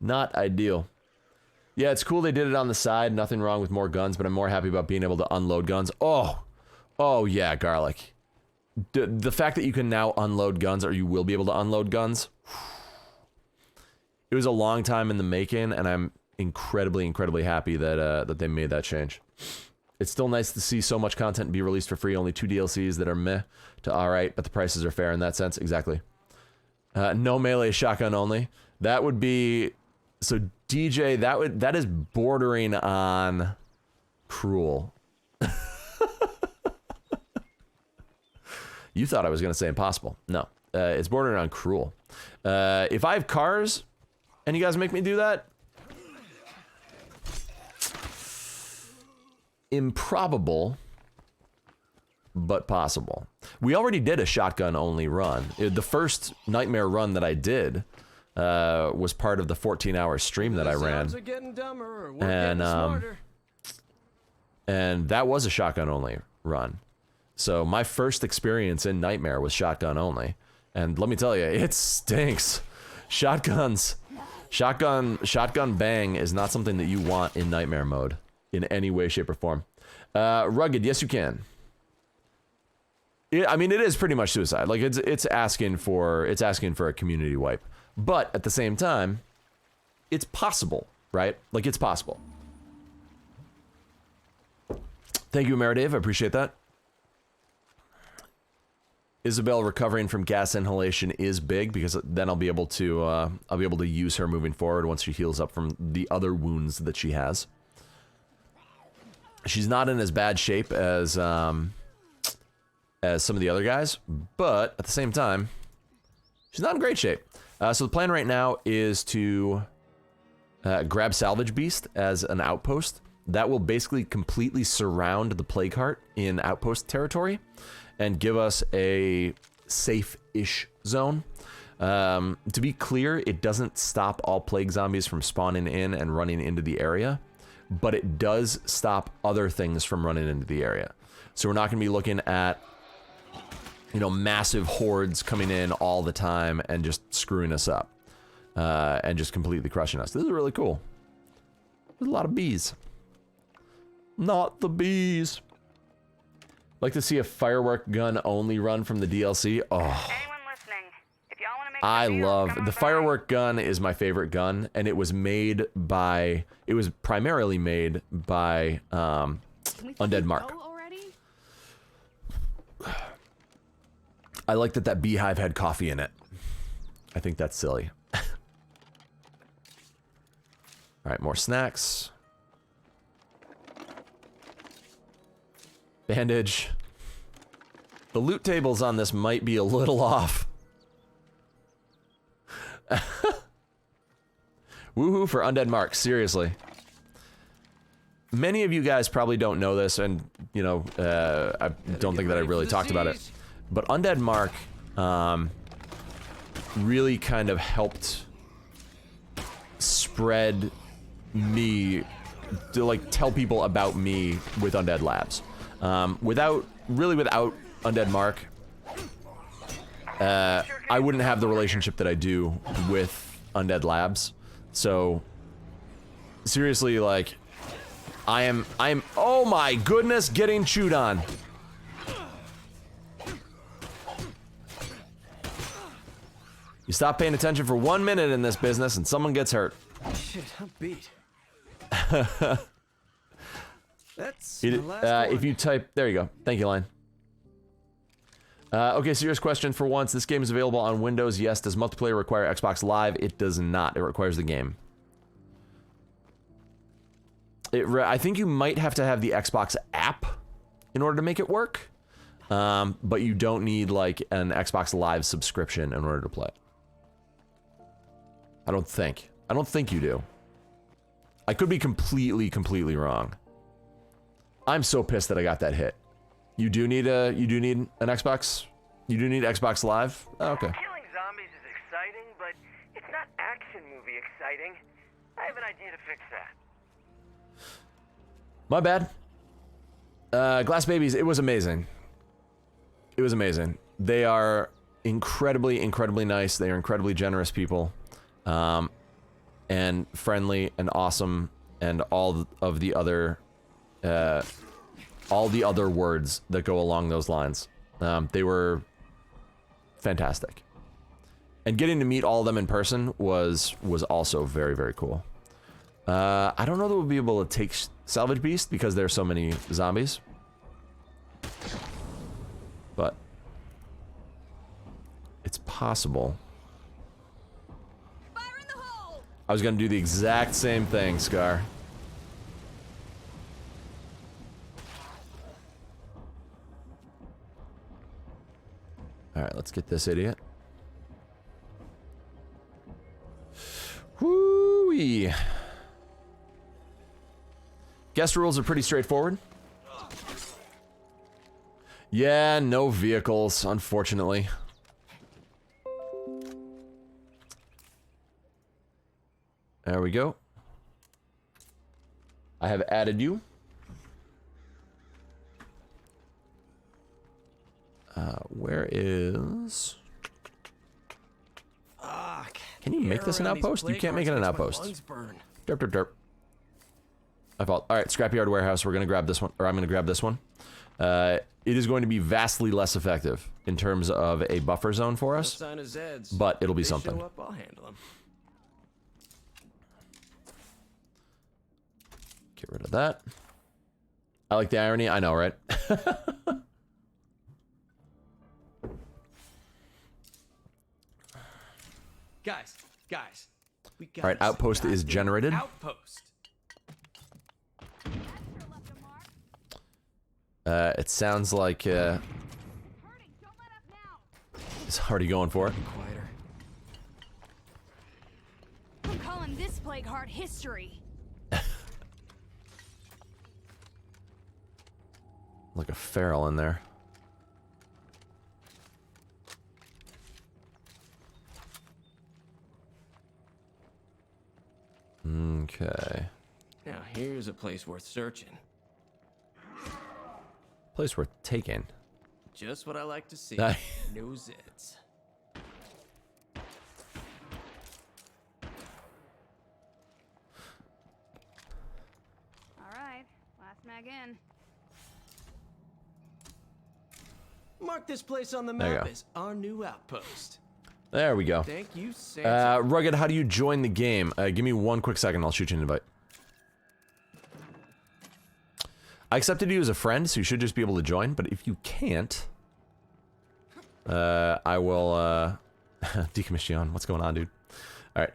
Not ideal. Yeah, it's cool they did it on the side. Nothing wrong with more guns, but I'm more happy about being able to unload guns. Oh yeah, Garlic. The fact that you can now unload guns, or you will be able to unload guns, it was a long time in the making, and I'm incredibly, incredibly happy that that they made that change. It's still nice to see so much content be released for free. Only 2 DLCs that are meh to alright, but the prices are fair in that sense. Exactly. No melee shotgun only. That would be... So, DJ, that is bordering on cruel. You thought I was going to say impossible. No. It's bordering on cruel. If I have cars, and you guys make me do that... Improbable, but possible. We already did a shotgun-only run. The first Nightmare run that I did was part of the 14-hour stream that I ran. Sounds are getting dumber, or we're getting smarter. And that was a shotgun-only run. So my first experience in Nightmare was shotgun-only. And let me tell you, it stinks. Shotgun bang is not something that you want in Nightmare mode. In any way, shape, or form. Rugged, yes you can. I mean, it is pretty much suicide. Like, it's asking for a community wipe. But at the same time, it's possible, right? Like, it's possible. Thank you, Meredave. I appreciate that. Isabel recovering from gas inhalation is big, because then I'll be able to use her moving forward once she heals up from the other wounds that she has. She's not in as bad shape as some of the other guys, but at the same time, she's not in great shape. So the plan right now is to grab Salvage Beast as an outpost. That will basically completely surround the Plague Heart in outpost territory and give us a safe-ish zone. To be clear, it doesn't stop all Plague Zombies from spawning in and running into the area. but it does stop other things from running into the area. So we're not going to be looking at, you know, massive hordes coming in all the time and just screwing us up. And just completely crushing us. This is really cool. There's a lot of bees. Not the bees. Like to see a firework gun only run from the DLC. Oh. Anyone listening? If y'all want to make I some deals, love come on the by. firework gun is my favorite gun, and it was made by, it was primarily made by Undead Mark. I like that beehive had coffee in it. I think that's silly. All right, more snacks. Bandage. The loot tables on this might be a little off. Woohoo for Undead Mark, seriously. Many of you guys probably don't know this, and, you know, I don't think that I really talked about it. But Undead Mark really kind of helped spread me, to like tell people about me with Undead Labs. Without Undead Mark, I wouldn't have the relationship that I do with Undead Labs. So, seriously, like, I'm, oh my goodness, getting chewed on. You stop paying attention for 1 minute in this business and someone gets hurt. Shit, I'm beat. That's It, my last one. if you type, there you go. Thank you, Line. Okay, serious question for once. This game is available on Windows. Yes. Does multiplayer require Xbox Live? It does not. It requires the game. I think you might have to have the Xbox app in order to make it work. But you don't need like an Xbox Live subscription in order to play it. I don't think. I don't think you do. I could be completely wrong. I'm so pissed that I got that hit. You do need an Xbox? You do need Xbox Live? Oh, okay. Killing zombies is exciting, but it's not action movie exciting. I have an idea to fix that. My bad. Glass Babies, it was amazing. It was amazing. They are incredibly nice. They are incredibly generous people. And friendly and awesome and all of the other words that go along those lines. They were fantastic. And getting to meet all of them in person was also very cool. I don't know that we'll be able to take Salvage Beast because there's so many zombies. But it's possible. Fire in the hole! I was gonna do the exact same thing, Scar. Alright, let's get this idiot. Whoo-wee. Guest rules are pretty straightforward. Yeah, no vehicles, unfortunately. There we go. I have added you. Where is... Fuck. Can you make this an outpost? You can't make it an outpost. Derp, derp, derp. My fault. Alright, Scrapyard Warehouse. We're gonna grab this one. Or I'm gonna grab this one. It is going to be vastly less effective in terms of a buffer zone for us. But it'll be something. Show up, I'll handle them. Get rid of that. I like the irony. I know, right? Guys. We got Alright, outpost is generated. Outpost. It sounds like it's already going for it. Quieter. I'm calling this plague heart history. Like a feral in there. Okay. Now here's a place worth searching. Place worth taking. Just what I like to see. Nice. No zits. All right, last mag in. Mark this place on the There you map go. as our new outpost. There we go. Thank you, Santa. Rugged, how do you join the game? Give me 1 quick second. I'll shoot you an invite. I accepted you as a friend, so you should just be able to join. But if you can't, I will decommission. What's going on, dude? All right.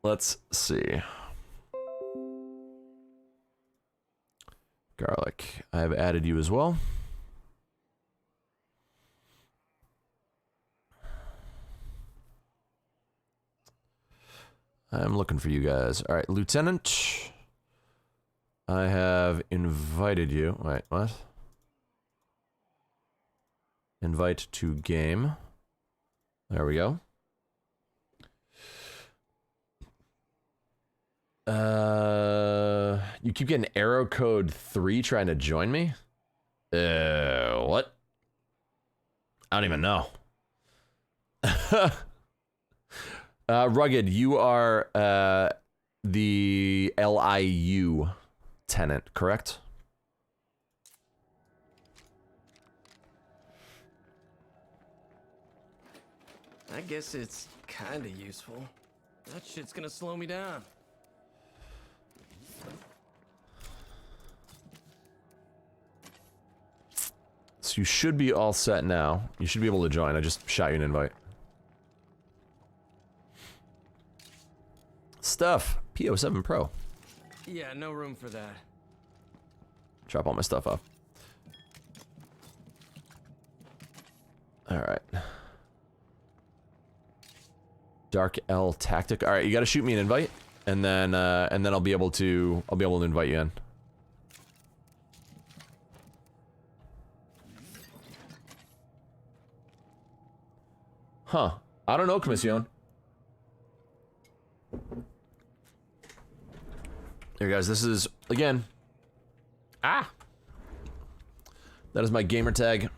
Let's see. Garlic. I have added you as well. I'm looking for you guys. All right, Lieutenant. I have invited you. Wait, what? Invite to game. There we go. You keep getting arrow code 3 trying to join me? What? I don't even know. Rugged, you are the LIU tenant, correct? I guess it's kinda useful. That shit's gonna slow me down. So you should be all set now. You should be able to join. I just shot you an invite. Stuff. PO7 Pro. Yeah, no room for that. Drop all my stuff off. Alright. Dark L Tactic. Alright, you gotta shoot me an invite. And then I'll be able to invite you in. Huh. I don't know, Commission. Here, guys, this is, again... Ah! That is my gamer tag.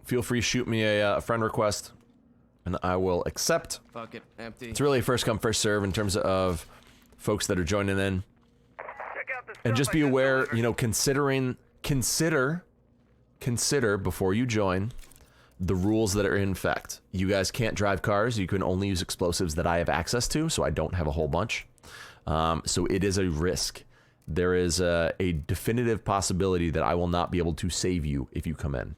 Feel free to shoot me a friend request, and I will accept. Fuck it, empty. It's really a first come, first serve in terms of folks that are joining in. Check out the And stuff just I be aware, delivered. you know, consider before you join the rules that are in effect. You guys can't drive cars. You can only use explosives that I have access to, so I don't have a whole bunch. So it is a risk. There is a definitive possibility that I will not be able to save you if you come in.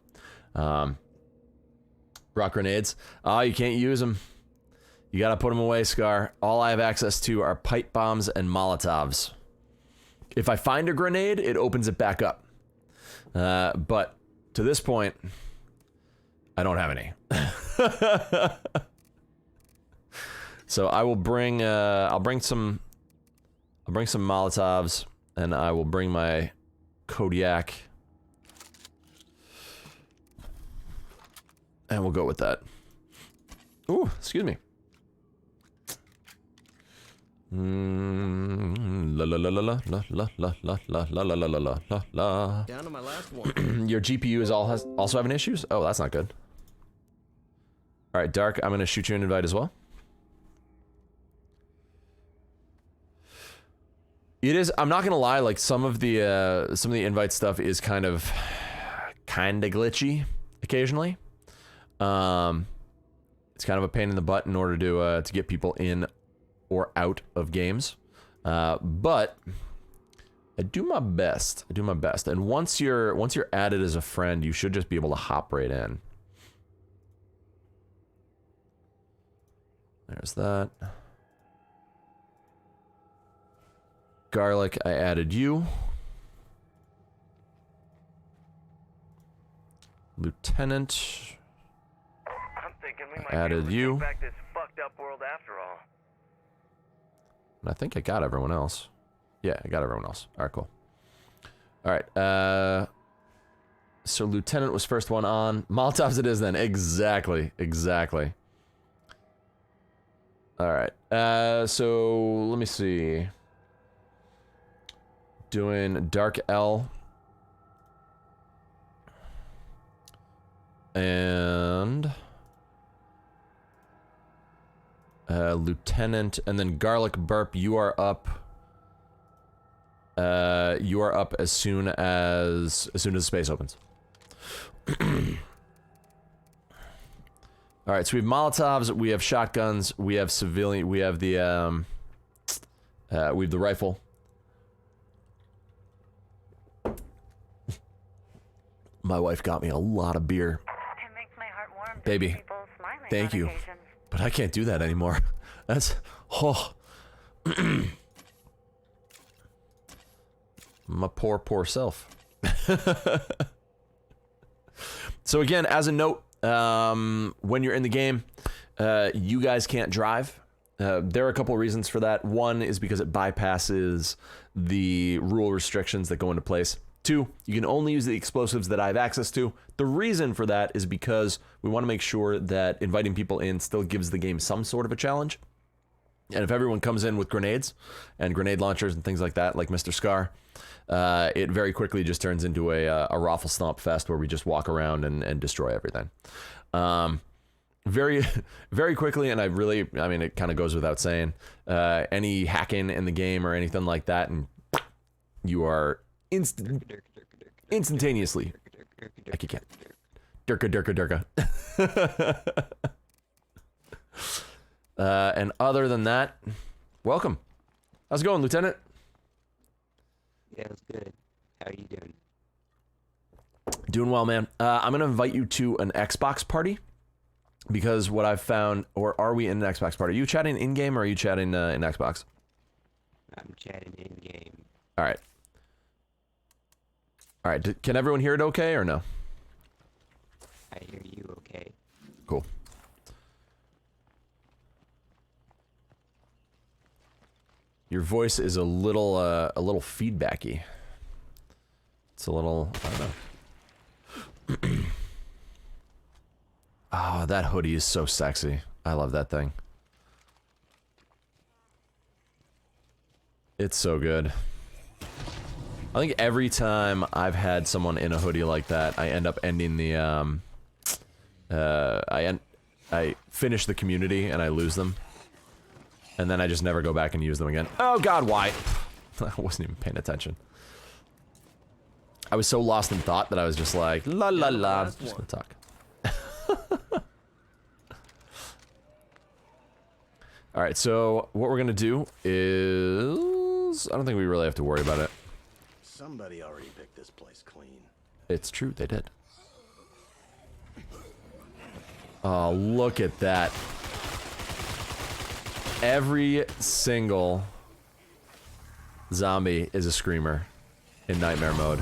Rock grenades. Oh, you can't use them. You gotta put them away, Scar. All I have access to are pipe bombs and Molotovs. If I find a grenade, it opens it back up. But to this point, I don't have any. So I will bring, I'll bring some Molotovs, and I will bring my Kodiak. And we'll go with that. Ooh, excuse me. La la la la la la la la la la la la la la la la. Down to my last one. Your GPU is also having issues? Oh, that's not good. All right, Dark, I'm gonna shoot you an invite as well. It is. I'm not gonna lie. Like some of the invite stuff is kind of glitchy occasionally. It's kind of a pain in the butt in order to get people in or out of games. But I do my best. And once you're added as a friend, you should just be able to hop right in. There's that. Garlic, I added you. Lieutenant, I'm thinking we might added be able you. to take back this fucked up world after all. and I think I got everyone else. Yeah, I got everyone else. All right, cool. All right, So Lieutenant was first one on. Molotovs it is then. Exactly. Exactly. Alright. So let me see. Doing Dark L. And Lieutenant, and then Garlic Burp, you are up. You are up as soon as space opens. All right, so we have Molotovs, we have shotguns, we have civilian, we have the rifle. My wife got me a lot of beer. It makes my heart warm to Baby, see people smiling thank on you. occasion. But I can't do that anymore. That's, oh. My poor self. So again, as a note, when you're in the game, you guys can't drive. There are a couple of reasons for that. One is because it bypasses the rule restrictions that go into place. Two, you can only use the explosives that I have access to. The reason for that is because we want to make sure that inviting people in still gives the game some sort of a challenge. And if everyone comes in with grenades and grenade launchers and things like that, like Mr. Scar, it very quickly just turns into a raffle stomp fest where we just walk around and destroy everything. Very, very quickly, and I mean, it kind of goes without saying, any hacking in the game or anything like that, and you are instantaneously. Like you can't. Durka. And other than that, welcome. How's it going, Lieutenant? Yeah, it's good. How are you doing? Doing well, man. I'm going to invite you to an Xbox party because what I've found, or are we in an Xbox party? Are you chatting in-game or are you chatting in Xbox? I'm chatting in-game. All right. All right. Can everyone hear it okay or no? I hear you okay. Cool. Your voice is a little feedbacky. It's a little, I don't know. Oh, that hoodie is so sexy. I love that thing. It's so good. I think every time I've had someone in a hoodie like that, I end up ending the, I finish the community and I lose them. And then I just never go back and use them again. Oh god, why? I wasn't even paying attention. I was so lost in thought that I was just like, la la la, I'm just gonna talk. Alright, so what we're gonna do is... I don't think we really have to worry about it. Somebody already picked this place clean. It's true, they did. Oh, look at that. Every single zombie is a screamer in Nightmare mode.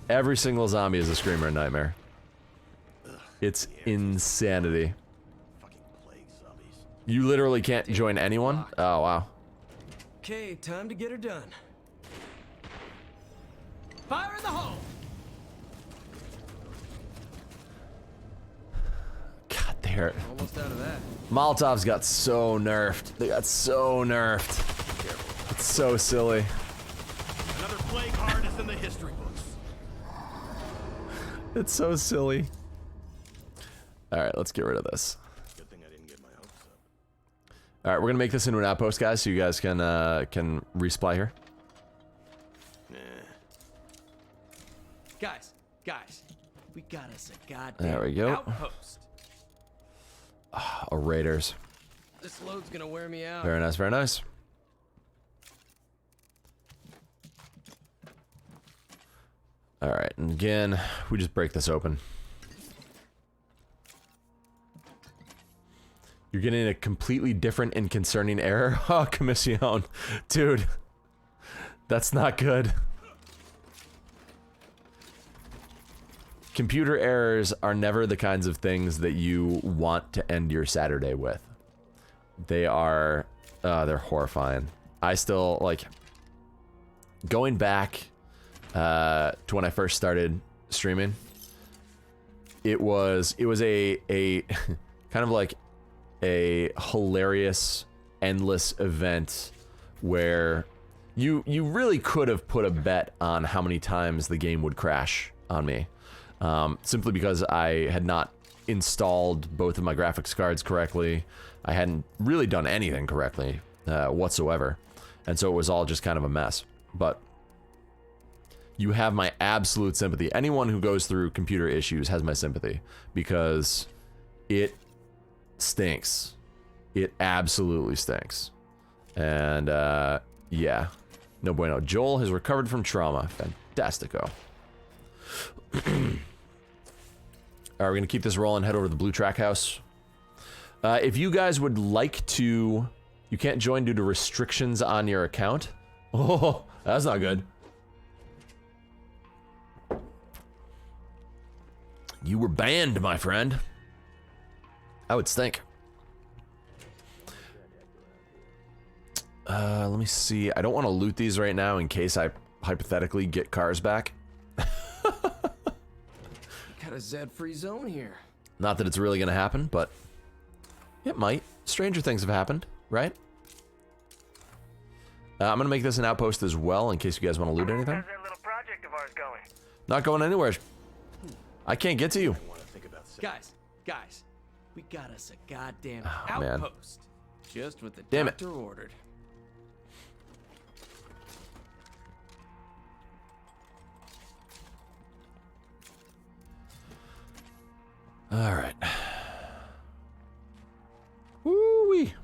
Every single zombie is a screamer in Nightmare. It's insanity. You literally can't join anyone? Oh, wow. Okay, time to get her done. Fire in the hole! God, they're... Almost out of that. Molotovs got so nerfed. They got so nerfed. It's so silly. Another plague heart is in the history books. It's so silly. Alright, let's get rid of this. Good thing I didn't get my hopes up. Alright, we're gonna make this into an outpost, guys, so you guys can resupply here. Guys, we got us a goddamn There we go. outpost. Oh, raiders. This load's gonna wear me out. Very nice, very nice. Alright, and again, we just break this open. You're getting a completely different and concerning error? Oh, Commission. Dude. That's not good. Computer errors are never the kinds of things that you want to end your Saturday with. They are, they're horrifying. I still, like, going back to when I first started streaming, it was a kind of like a hilarious, endless event where you really could have put a bet on how many times the game would crash on me, simply because I had not installed both of my graphics cards correctly. I hadn't really done anything correctly whatsoever, and so it was all just kind of a mess. But you have my absolute sympathy. Anyone who goes through computer issues has my sympathy, because it stinks. It absolutely stinks. And yeah, no bueno. Joel has recovered from trauma. Fantastico. Alright, we're gonna keep this rolling, head over to the Blue Track House. If you guys would like to... You can't join due to restrictions on your account. Oh, that's not good. You were banned, my friend. I would stink. Let me see. I don't want to loot these right now in case I hypothetically get cars back. Got a Z-free zone here. Not that it's really gonna happen, but it might. Stranger things have happened, right? I'm gonna make this an outpost as well in case you guys want to loot anything. How's that little project of ours going? Not going anywhere. I can't get to you. Guys, we got us a goddamn man. outpost. Just what the Damn it. doctor ordered. Alright. Woo-wee.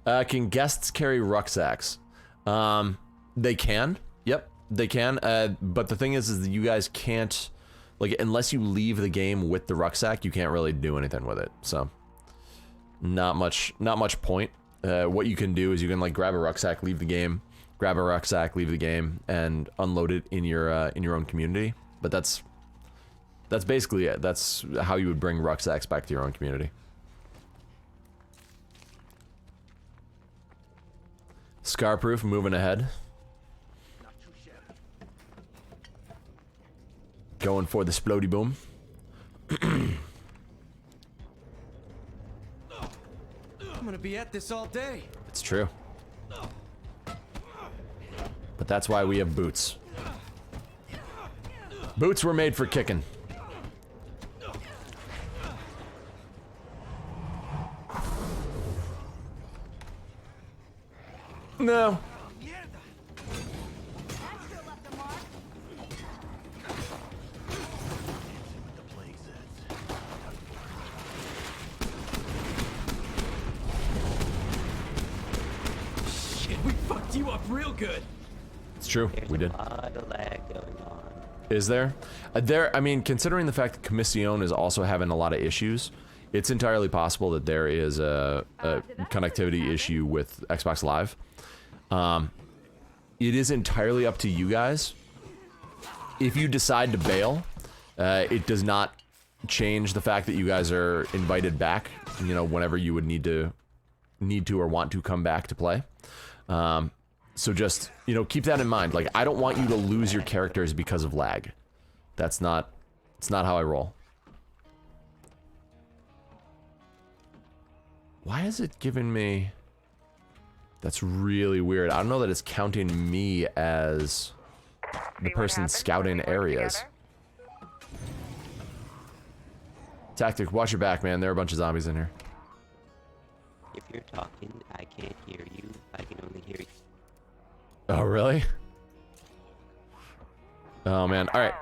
Can guests carry rucksacks? They can. Yep, they can. But the thing is that you guys can't, like, unless you leave the game with the rucksack, you can't really do anything with it. So, not much point. What you can do is you can, like, grab a rucksack, leave the game, grab a rucksack, leave the game, and unload it in your own community. But that's basically it. That's how you would bring rucksacks back to your own community. Scarproof moving ahead. Going for the splody boom. I'm gonna be at this all day. It's true. But that's why we have boots. Boots were made for kicking. No. Shit, we fucked you up real good. It's true. We did. A lot of lag going on. Is there? I mean, considering the fact that Commission is also having a lot of issues, it's entirely possible that there is a connectivity issue with Xbox Live. It is entirely up to you guys. If you decide to bail, it does not change the fact that you guys are invited back, you know, whenever you would need to or want to come back to play. So just, you know, keep that in mind. Like, I don't want you to lose your characters because of lag. It's not how I roll. Why is it giving me... That's really weird. I don't know that it's counting me as the person scouting areas. Tactic, watch your back, man. There are a bunch of zombies in here. If you're talking, I can't hear you. I can only hear you. Oh, really? Oh, man. All right.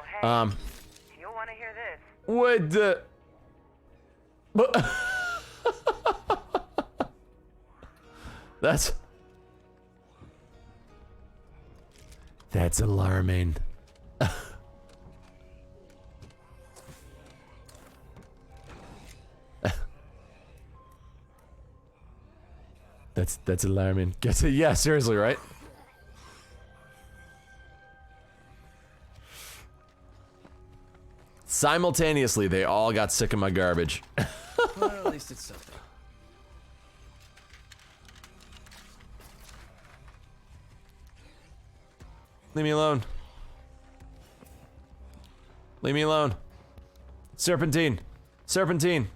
You'll want to hear this. What the... But... That's alarming. That's alarming. Guess it? Yeah, seriously, right? Simultaneously, they all got sick of my garbage. Well, at least it's something. Leave me alone. Leave me alone. Serpentine. Serpentine.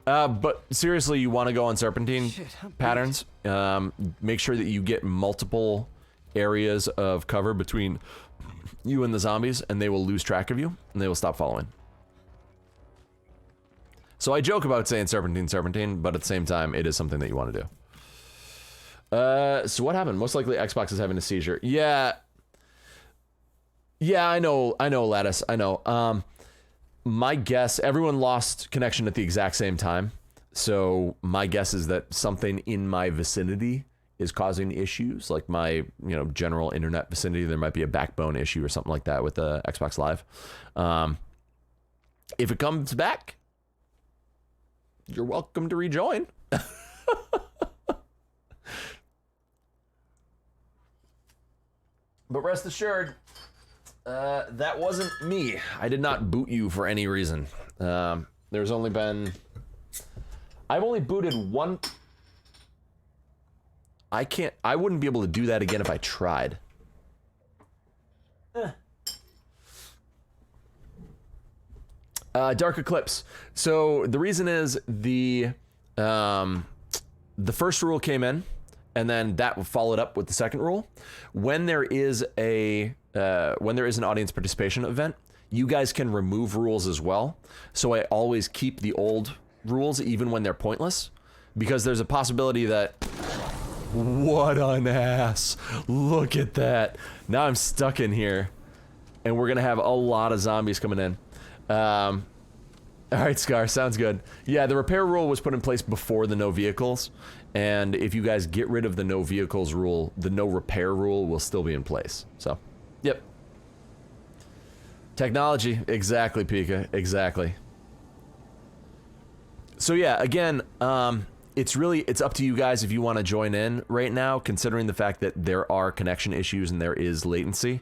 But seriously, you want to go on Serpentine patterns. Make sure that you get multiple areas of cover between you and the zombies, and they will lose track of you, and they will stop following. So I joke about saying Serpentine, Serpentine, but at the same time, it is something that you want to do. So what happened? Most likely Xbox is having a seizure. Yeah. Yeah, I know, Lattice, I know. My guess, everyone lost connection at the exact same time. So my guess is that something in my vicinity is causing issues, like my, general internet vicinity. There might be a backbone issue or something like that with the Xbox Live. If it comes back, you're welcome to rejoin. But rest assured, that wasn't me. I did not boot you for any reason. There's only been... I've only booted one... I wouldn't be able to do that again if I tried. Dark Eclipse. So the reason is the first rule came in, and then that followed up with the second rule. When there is an audience participation event, you guys can remove rules as well. So I always keep the old rules even when they're pointless, because there's a possibility that... What an ass. Look at that. Now I'm stuck in here, and we're gonna have a lot of zombies coming in. All right, Scar, sounds good. Yeah, the repair rule was put in place before the no vehicles, and if you guys get rid of the no vehicles rule, the no repair rule will still be in place. So, yep. Technology, exactly, Pika, exactly. So yeah, again, it's up to you guys if you want to join in right now, considering the fact that there are connection issues and there is latency.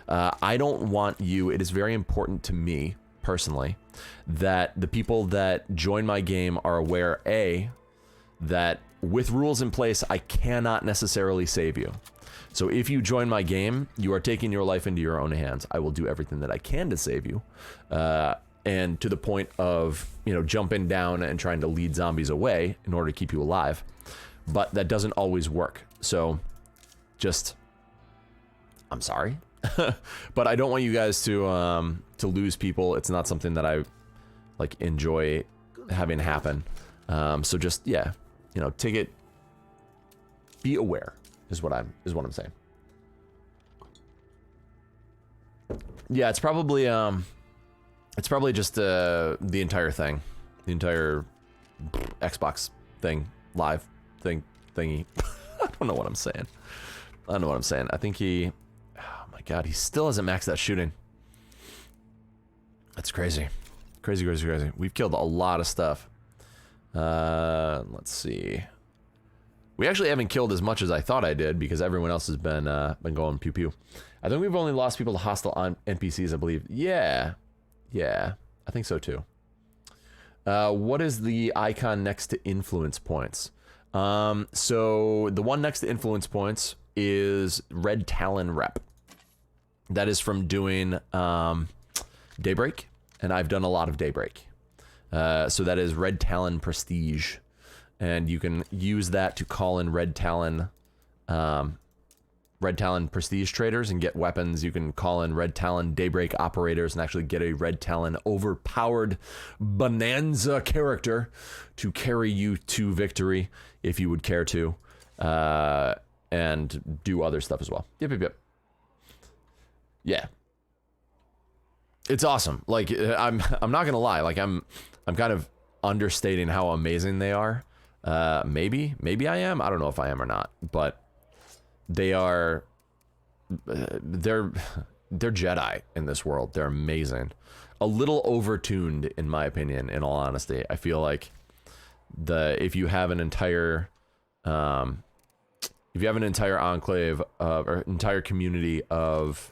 I don't want you, it is very important to me, personally, that the people that join my game are aware, A, that with rules in place, I cannot necessarily save you. So if you join my game, you are taking your life into your own hands. I will do everything that I can to save you. And to the point of, jumping down and trying to lead zombies away in order to keep you alive. But that doesn't always work. So I'm sorry. But I don't want you guys to lose people. It's not something that I enjoy having happen. So just, yeah, take it, be aware is what I'm saying. Yeah, it's probably just the entire thing, the entire Xbox thing, live thing, thingy. I don't know what I'm saying. I think he, oh my God, he still hasn't maxed that shooting. That's crazy. Crazy. We've killed a lot of stuff. Let's see. We actually haven't killed as much as I thought I did because everyone else has been going pew pew. I think we've only lost people to hostile NPCs, I believe. Yeah, I think so too. What is the icon next to influence points? So the one next to influence points is Red Talon Rep. That is from doing Daybreak, and I've done a lot of Daybreak. So that is Red Talon Prestige, and you can use that to call in Red Talon Prestige traders and get weapons. You can call in Red Talon Daybreak operators and actually get a Red Talon overpowered Bonanza character to carry you to victory if you would care to, and do other stuff as well. Yep. Yeah. It's awesome. I'm not gonna lie. I'm kind of understating how amazing they are. Maybe I am. I don't know if I am or not, but they are, they're Jedi in this world. They're amazing. A little overtuned, in my opinion, in all honesty. I feel like if you have an entire enclave or entire community of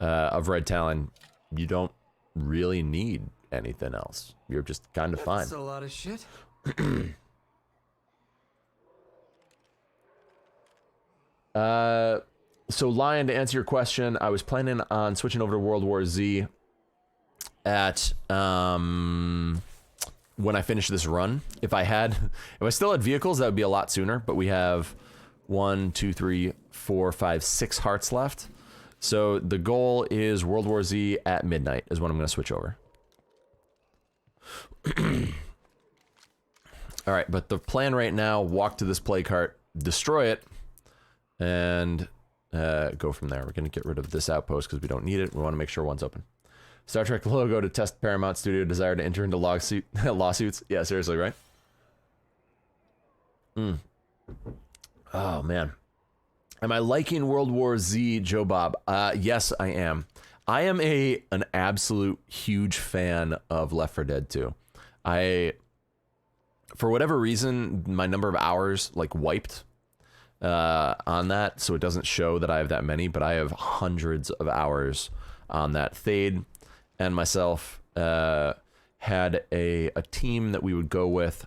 Red Talon, you don't really need anything else. You're just kind of fine. That's a lot of shit. So Lion, to answer your question, I was planning on switching over to World War Z at when I finish this run. If I still had vehicles, that would be a lot sooner, but we have 1, 2, 3, 4, 5, 6 hearts left. So the goal is World War Z at midnight is when I'm going to switch over. All right, but the plan right now, walk to this play cart, destroy it, and go from there. We're going to get rid of this outpost because we don't need it. We want to make sure one's open. Star Trek logo to test Paramount Studio desire to enter into lawsuits. Yeah, seriously, right? Oh, man. Am I liking World War Z, Joe Bob? Yes, I am. I am an absolute huge fan of Left 4 Dead 2. For whatever reason, my number of hours like wiped on that, so it doesn't show that I have that many, but I have hundreds of hours on that. Thade and myself had a team that we would go with,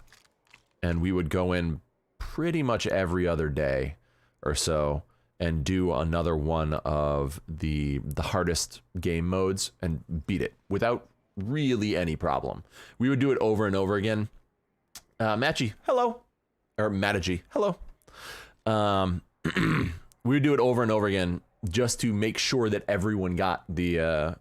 and we would go in pretty much every other day or so and do another one of the hardest game modes and beat it without really any problem. We would do it over and over again. Matchy, hello. Or Matagy, hello. We would do it over and over again just to make sure that everyone got the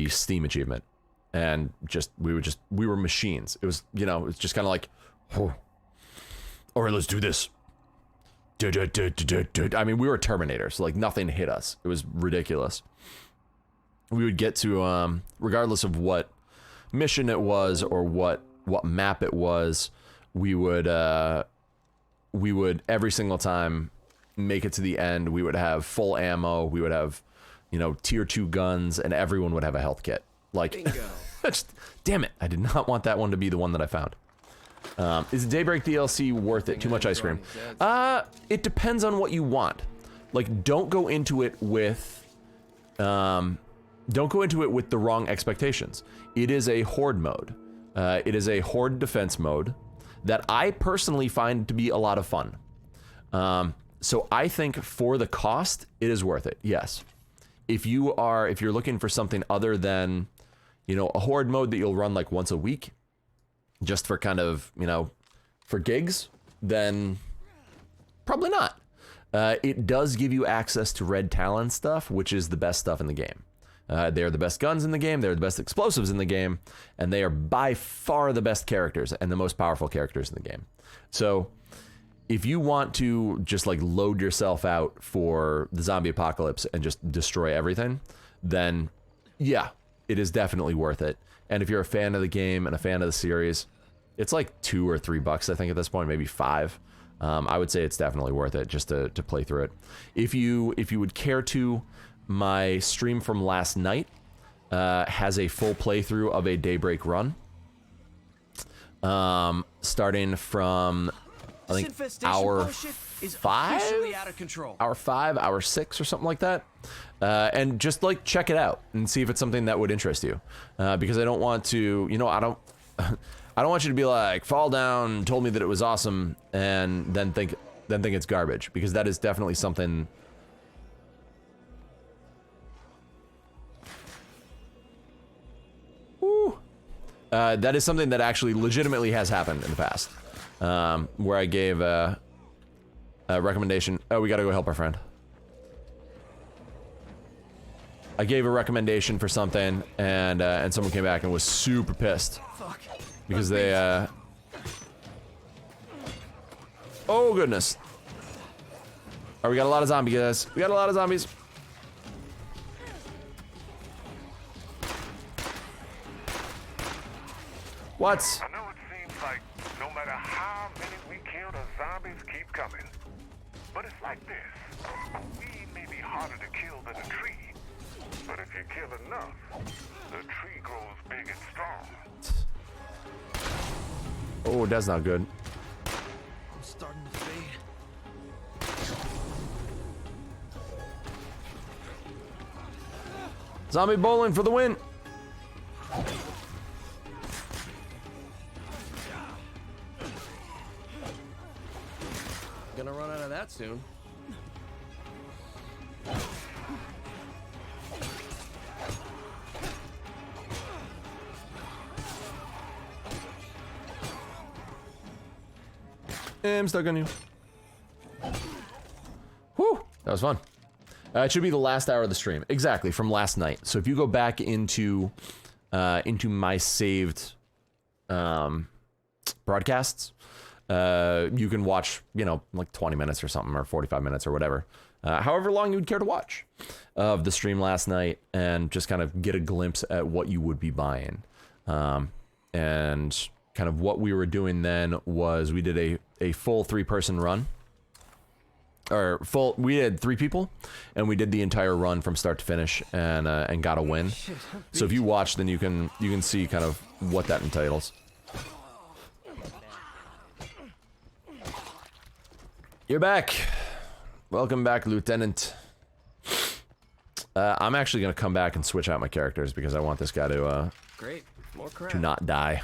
Steam achievement. And we were machines. It was, it's just kind of like, oh, all right, let's do this. I mean, we were Terminators, so like nothing hit us. It was ridiculous. We would get to, regardless of what mission it was or what map it was, we would every single time make it to the end. We would have full ammo. We would have, tier 2 guns, and everyone would have a health kit. Like, just, damn it, I did not want that one to be the one that I found. Is Daybreak DLC worth it? Too much ice cream? It depends on what you want. Like, don't go into it with the wrong expectations. It is a horde mode. It is a horde defense mode that I personally find to be a lot of fun. So I think for the cost, it is worth it. Yes. If you're looking for something other than, a horde mode that you'll run like once a week, just for kind of, for gigs, then probably not. It does give you access to Red Talon stuff, which is the best stuff in the game. They are the best guns in the game, they're the best explosives in the game, and they are by far the best characters and the most powerful characters in the game. So if you want to just like load yourself out for the zombie apocalypse and just destroy everything, then yeah, it is definitely worth it. And if you're a fan of the game and a fan of the series, it's like $2 or $3, I think at this point, maybe $5. I would say it's definitely worth it just to play through it. If you would care to, my stream from last night has a full playthrough of a Daybreak run. Starting from, I think, hour 5? Hour 5, hour 6 or something like that. And just like check it out and see if it's something that would interest you. Because I don't want to, I don't want you to be like, Fall Down told me that it was awesome and then think it's garbage, because that is definitely something. That is something that actually legitimately has happened in the past, where I gave a recommendation. Oh, we gotta go help our friend. I gave a recommendation for something, and someone came back and was super pissed because they. Oh goodness! Oh, we got a lot of zombies, guys. We got a lot of zombies. What? I know it seems like no matter how many we kill, the zombies keep coming. But it's like this. We may be harder to kill than a tree. But if you kill enough, the tree grows big and strong. Oh, that's not good. I'm starting to fade. Zombie bowling for the win. Gonna run out of that soon. I'm stuck on you. Whew, that was fun. It should be the last hour of the stream. Exactly, from last night. So if you go back into my saved broadcasts, you can watch, you know, like 20 minutes or something, or 45 minutes or whatever. However long you would care to watch of the stream last night, and just kind of get a glimpse at what you would be buying. And kind of what we were doing then was we did a full 3-person run. Or we had 3 people, and we did the entire run from start to finish, and got a win. So if you watch, then you can see kind of what that entitles. You're back. Welcome back, Lieutenant. I'm actually gonna come back and switch out my characters because I want this guy to Great. More crap. to not die.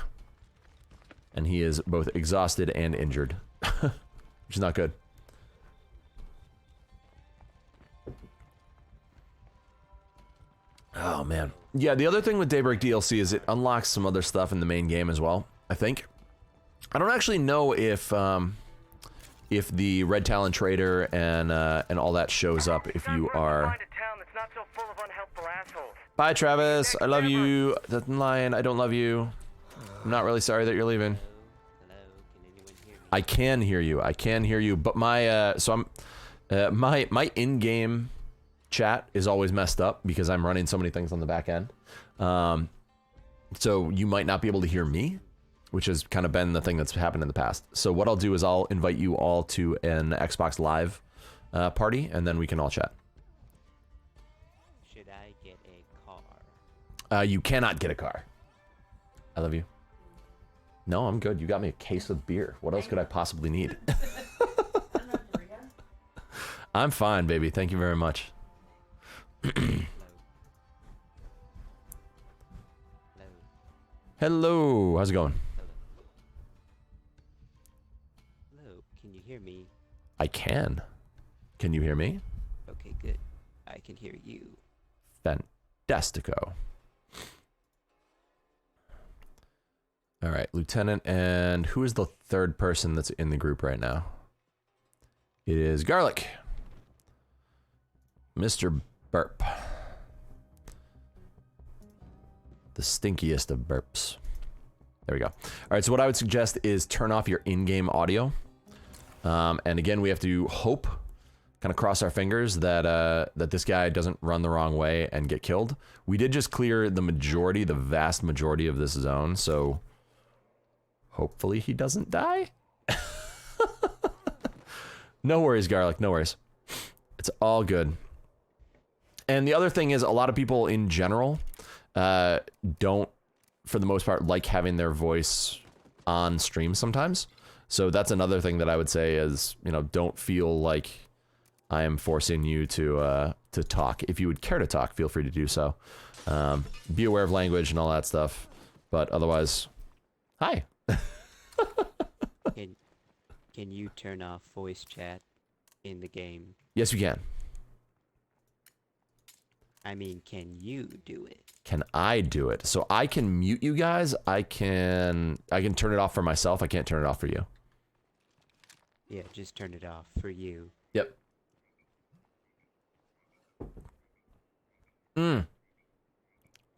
And he is both exhausted and injured, which is not good. Oh man. Yeah, the other thing with Daybreak DLC is it unlocks some other stuff in the main game as well, I think. I don't actually know if the Red Talon Trader and all that shows up if you are... Bye, Travis. I love you. The Lion, I don't love you. I'm not really sorry that you're leaving. I can hear you. I can hear you, but my my in-game chat is always messed up because I'm running so many things on the back end. So you might not be able to hear me, which has kind of been the thing that's happened in the past. So what I'll do is I'll invite you all to an Xbox Live party, and then we can all chat. Should I get a car? You cannot get a car. I love you. No, I'm good. You got me a case of beer. What else could I possibly need? I'm fine, baby. Thank you very much. Hello. How's it going? Hello. Can you hear me? I can. Can you hear me? Okay, good. I can hear you. Fantastico. All right, Lieutenant, and who is the 3rd person that's in the group right now? It is Garlic. Mr. Burp. The stinkiest of burps. There we go. All right, so what I would suggest is turn off your in-game audio. And again, we have to hope, kind of cross our fingers, that this guy doesn't run the wrong way and get killed. We did just clear the vast majority of this zone, so hopefully he doesn't die. No worries, Garlic, no worries. It's all good. And the other thing is, a lot of people in general don't, for the most part, like having their voice on stream sometimes. So that's another thing that I would say is, you know, don't feel like I am forcing you to talk. If you would care to talk, feel free to do so. Be aware of language and all that stuff. But otherwise, hi. Can you turn off voice chat in the game? Yes, you can. I mean, can you do it? Can I do it? So I can mute you guys. I can turn it off for myself. I can't turn it off for you. Yeah, just turn it off for you. Yep.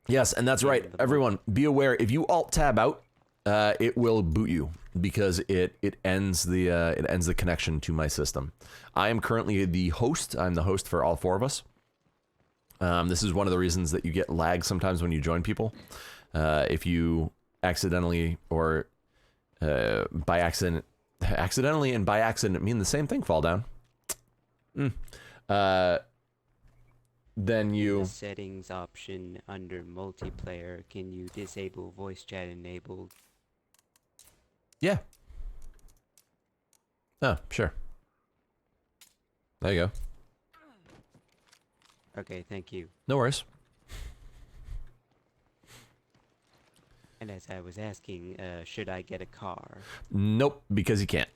Yes, and that's right. Everyone, be aware. If you Alt-Tab out, it will boot you because it ends the connection to my system. I am currently the host. I'm the host for all 4 of us. This is one of the reasons that you get lag sometimes when you join people. If you accidentally or by accident, and by accident mean the same thing, fall down. Then you... In the settings option under multiplayer, can you disable voice chat enabled? Yeah. Oh, sure. There you go. Okay, thank you. No worries. And as I was asking, should I get a car? Nope, because you can't.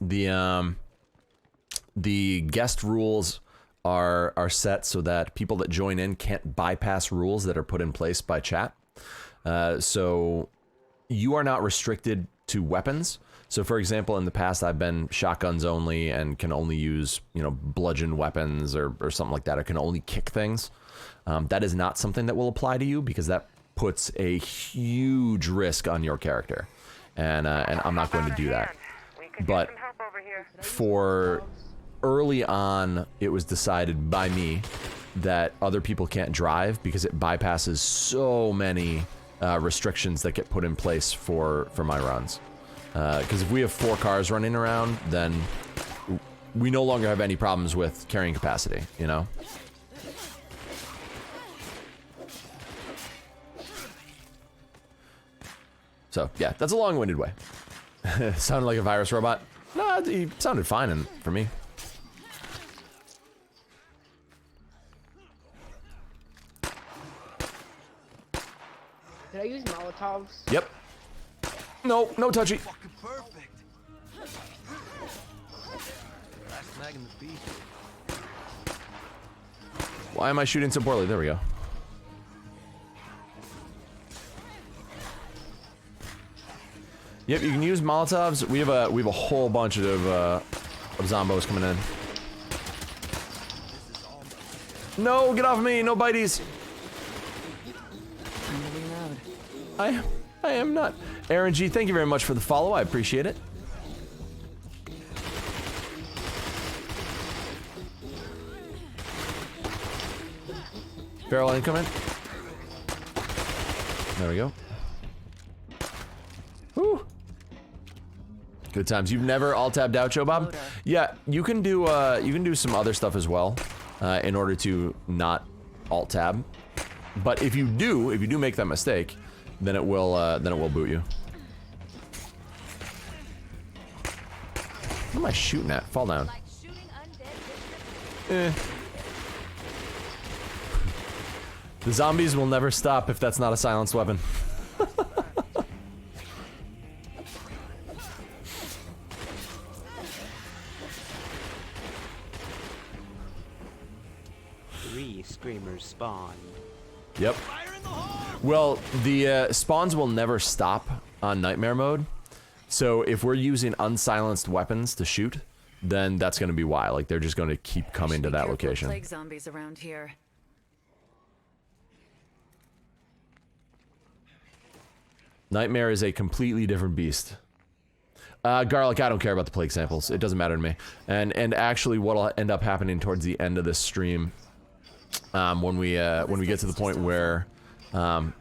The guest rules are set so that people that join in can't bypass rules that are put in place by chat. So you are not restricted to weapons. So for example, in the past, I've been shotguns only and can only use, you know, bludgeon weapons or something like that. I can only kick things. That is not something that will apply to you because that puts a huge risk on your character. And I'm not going to do that. But for early on, it was decided by me that other people can't drive because it bypasses so many restrictions that get put in place for my runs. Because if we have 4 cars running around, then we no longer have any problems with carrying capacity, you know? So, yeah, that's a long-winded way. Sounded like a virus robot? No, he sounded fine for me. Did I use Molotovs? Yep. No, no touchy. Fucking perfect. Last mag in the beat. Why am I shooting so poorly? There we go. Yep, you can use Molotovs. We have a whole bunch of zombos coming in. No, get off of me! No biteys. I am not. Aaron G, thank you very much for the follow. I appreciate it. Barrel incoming. There we go. Whew. Good times. You've never alt-tabbed out, Joe Bob? Yeah, you can do some other stuff as well, in order to not alt-tab. But if you do make that mistake, then it will boot you. What am I shooting at? Fall down. Eh. The zombies will never stop if that's not a silenced weapon. Three screamers spawn. Yep. Well, the spawns will never stop on nightmare mode. So if we're using unsilenced weapons to shoot, then that's going to be why. Like, they're just going to keep coming to that location. Plague zombies around here. Nightmare is a completely different beast. Garlic, I don't care about the plague samples. It doesn't matter to me. And actually, what'll end up happening towards the end of this stream, when we get to the point where I'm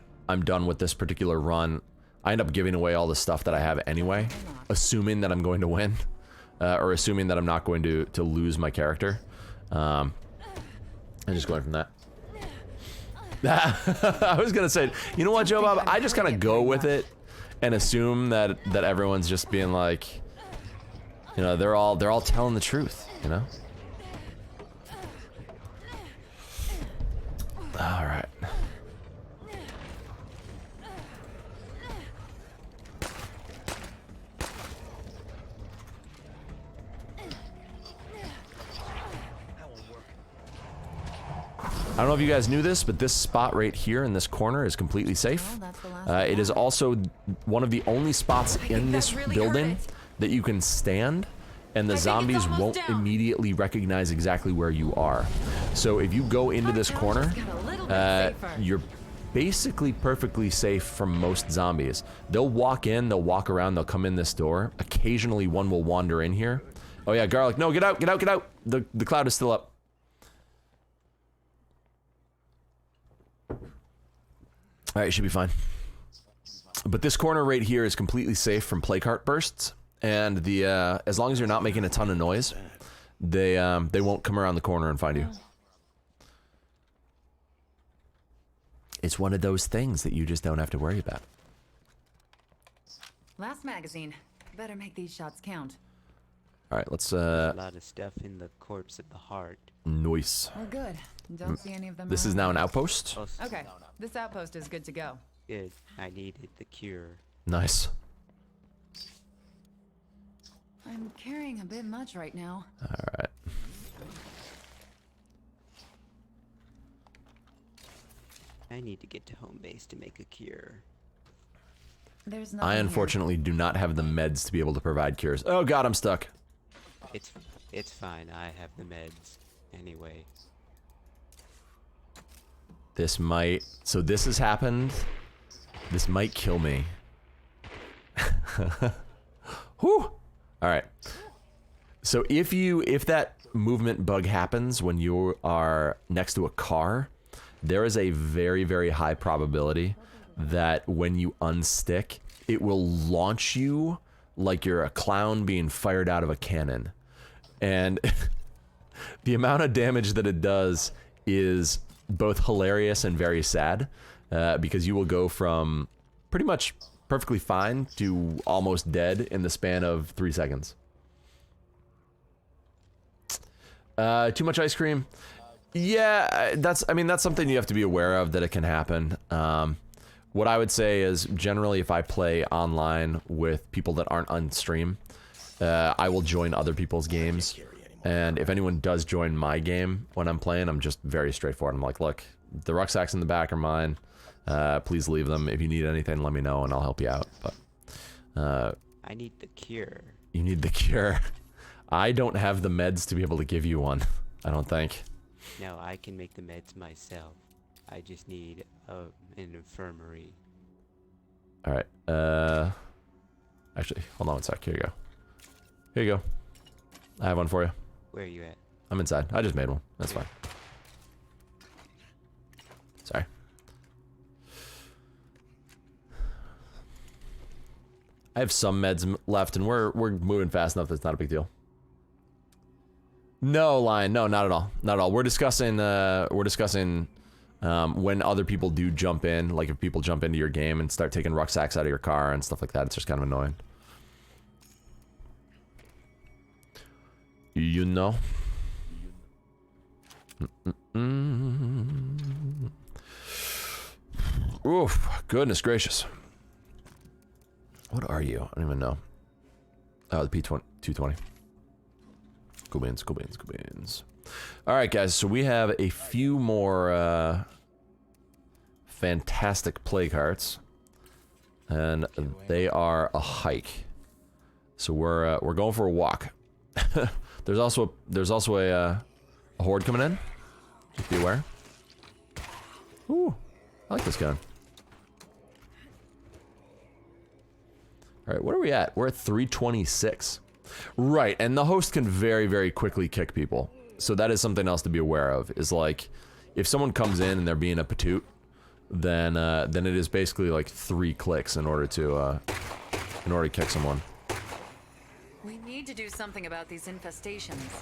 done with this particular run, I end up giving away all the stuff that I have anyway, assuming that I'm going to win, or assuming that I'm not going to lose my character. And just going from that. I was gonna say, you know what, Joe Bob? I just kind of go with it and assume that everyone's just being like, you know, they're all telling the truth, you know. All right. I don't know if you guys knew this, but this spot right here in this corner is completely safe. It is also one of the only spots in this building that you can stand, and the zombies won't immediately recognize exactly where you are. So if you go into this corner, you're basically perfectly safe from most zombies. They'll walk in, they'll walk around, they'll come in this door. Occasionally one will wander in here. Oh yeah, Garlic, no, get out, get out, get out! The cloud is still up. Alright, it should be fine. But this corner right here is completely safe from plague heart bursts, and the as long as you're not making a ton of noise, they won't come around the corner and find you. It's one of those things that you just don't have to worry about. Last magazine. Better make these shots count. Alright, let's A lot of stuff in the corpse of the heart. Noise. Well, good. Don't see any of them. This is now an outpost. Okay, this outpost is good to go. Good. I needed the cure. Nice. I'm carrying a bit much right now. Alright. I need to get to home base to make a cure. There's nothing I here. unfortunately do not have the meds to be able to provide cures. Oh god, I'm stuck. It's fine. I have the meds anyway. This might... So this has happened. This might kill me. Whew! Alright. So if that movement bug happens when you are next to a car, there is a very, very high probability that when you unstick, it will launch you like you're a clown being fired out of a cannon. And the amount of damage that it does is both hilarious and very sad, because you will go from pretty much perfectly fine to almost dead in the span of 3 seconds. Too much ice cream? Yeah, that's something you have to be aware of, that it can happen. What I would say is, generally, if I play online with people that aren't on stream, I will join other people's games. And if anyone does join my game when I'm playing, I'm just very straightforward. I'm like, look, the rucksacks in the back are mine. Please leave them. If you need anything, let me know and I'll help you out. But I need the cure. You need the cure. I don't have the meds to be able to give you one, I don't think. No, I can make the meds myself. I just need an infirmary. Alright, actually, hold on one sec. Here you go. Here you go. I have one for you. Where are you at? I'm inside. I just made one. That's fine. Sorry. I have some meds left, and we're moving fast enough that it's not a big deal. No, Lion. No, not at all. Not at all. We're discussing when other people do jump in, like if people jump into your game and start taking rucksacks out of your car and stuff like that. It's just kind of annoying. You know. Oof, goodness gracious. What are you? I don't even know. Oh, the P220. Cool beans, cool beans, cool beans. Alright, guys, so we have a few more fantastic plague hearts. And they are a hike. So we're going for a walk. There's also a horde coming in. Just be aware. Ooh, I like this gun. All right, what are we at? We're at 326. Right, and the host can very, very quickly kick people. So that is something else to be aware of. Is like, if someone comes in and they're being a patoot, then it is basically like 3 clicks in order to kick someone. We need to do something about these infestations.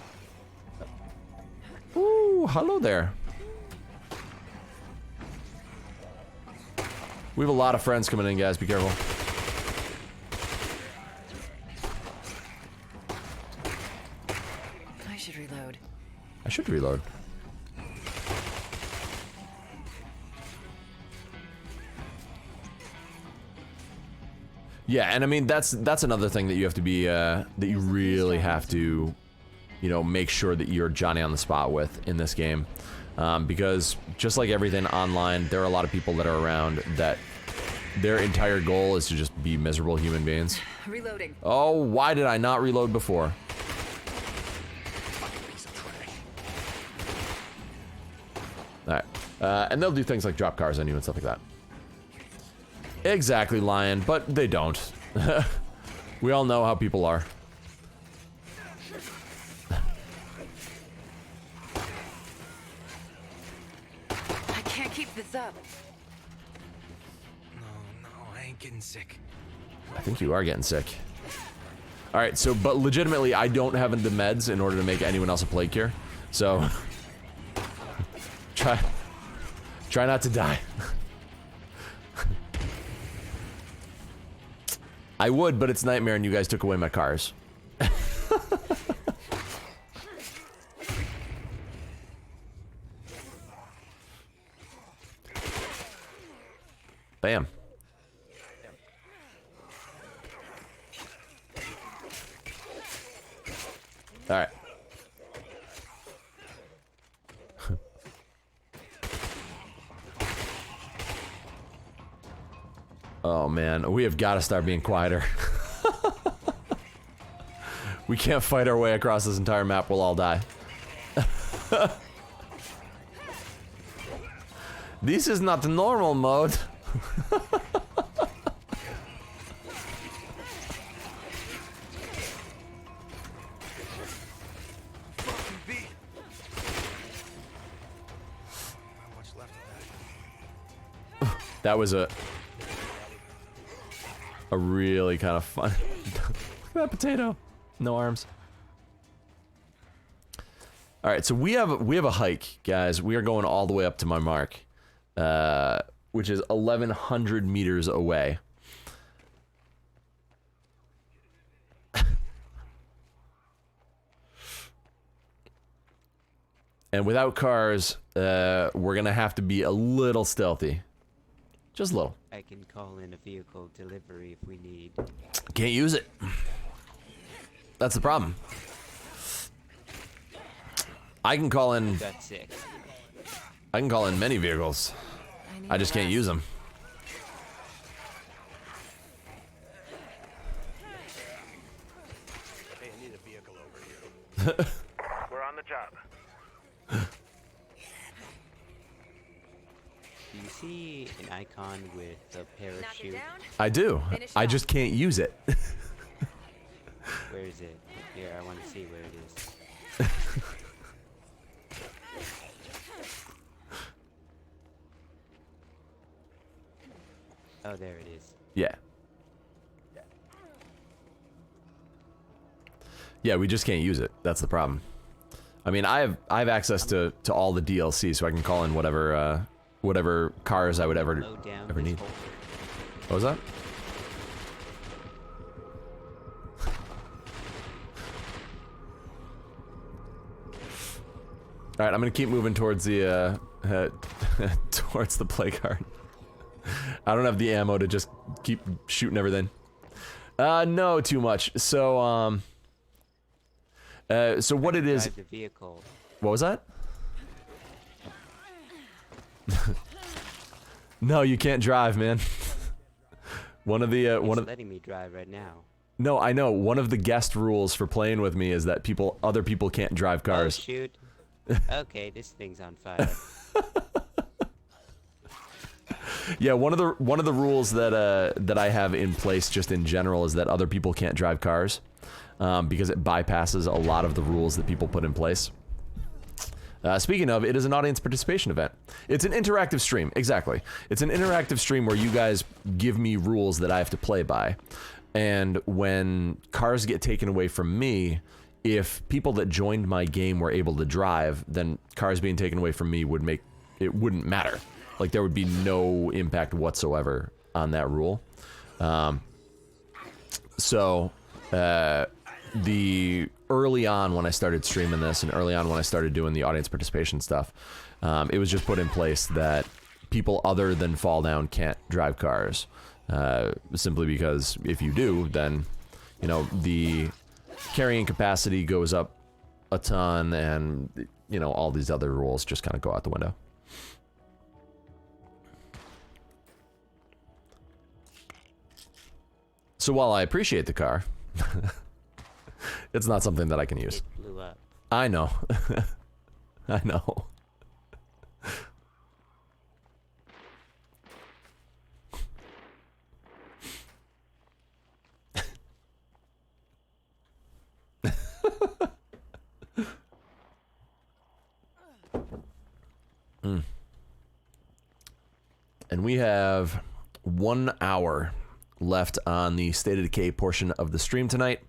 Ooh, hello there. We have a lot of friends coming in, guys. Be careful. I should reload. I should reload. Yeah, and I mean that's another thing that you have to be that you really have to, you know, make sure that you're Johnny on the spot with in this game, because just like everything online, there are a lot of people that are around that their entire goal is to just be miserable human beings. Reloading. Oh, why did I not reload before? Alright, and they'll do things like drop cars on you and stuff like that. Exactly, Lion, but they don't. We all know how people are. I can't keep this up. No, I ain't getting sick. I think you are getting sick. Alright, so, but legitimately, I don't have the meds in order to make anyone else a plague cure. So, try not to die. I would, but it's Nightmare and you guys took away my cars. Bam. All right. Oh man, we have got to start being quieter. We can't fight our way across this entire map, we'll all die. This is not normal mode. That was a really kind of fun. Look at that potato. No arms. All right, so we have a hike, guys. We are going all the way up to my mark, which is 1,100 meters away. And without cars, we're gonna have to be a little stealthy. Just a little. I can call in a vehicle delivery if we need. Can't use it. That's the problem. I can call in. Got 6. I can call in many vehicles. I just can't use them. Hey, I need a vehicle over here. We're on the job. Do you see an icon with a parachute? I do. I just can't use it. Where is it? Here, I want to see where it is. Oh, there it is. Yeah. Yeah, we just can't use it. That's the problem. I mean, I have access to all the DLC, so I can call in whatever whatever cars I would ever need. What was that? All right, I'm gonna keep moving towards the towards the play card. I don't have the ammo to just keep shooting everything. No, too much. So so what it is? Drive the vehicle. What was that? No, you can't drive, man. One of the It's letting me drive right now. No, I know. One of the guest rules for playing with me is that other people can't drive cars. Oh, shoot. Okay, this thing's on fire. Yeah, one of the rules that I have in place just in general is that other people can't drive cars, because it bypasses a lot of the rules that people put in place. Speaking of, it is an audience participation event. It's an interactive stream, exactly. It's an interactive stream where you guys give me rules that I have to play by. And when cars get taken away from me, if people that joined my game were able to drive, then cars being taken away from me wouldn't matter. Like, there would be no impact whatsoever on that rule. Early on when I started streaming this, and early on when I started doing the audience participation stuff, it was just put in place that people other than Fall Down can't drive cars. Simply because if you do, then, you know, the carrying capacity goes up a ton, and, you know, all these other rules just kind of go out the window. So while I appreciate the car, it's not something that I can use. It blew up. I know. I know. And we have 1 hour left on the State of Decay portion of the stream tonight.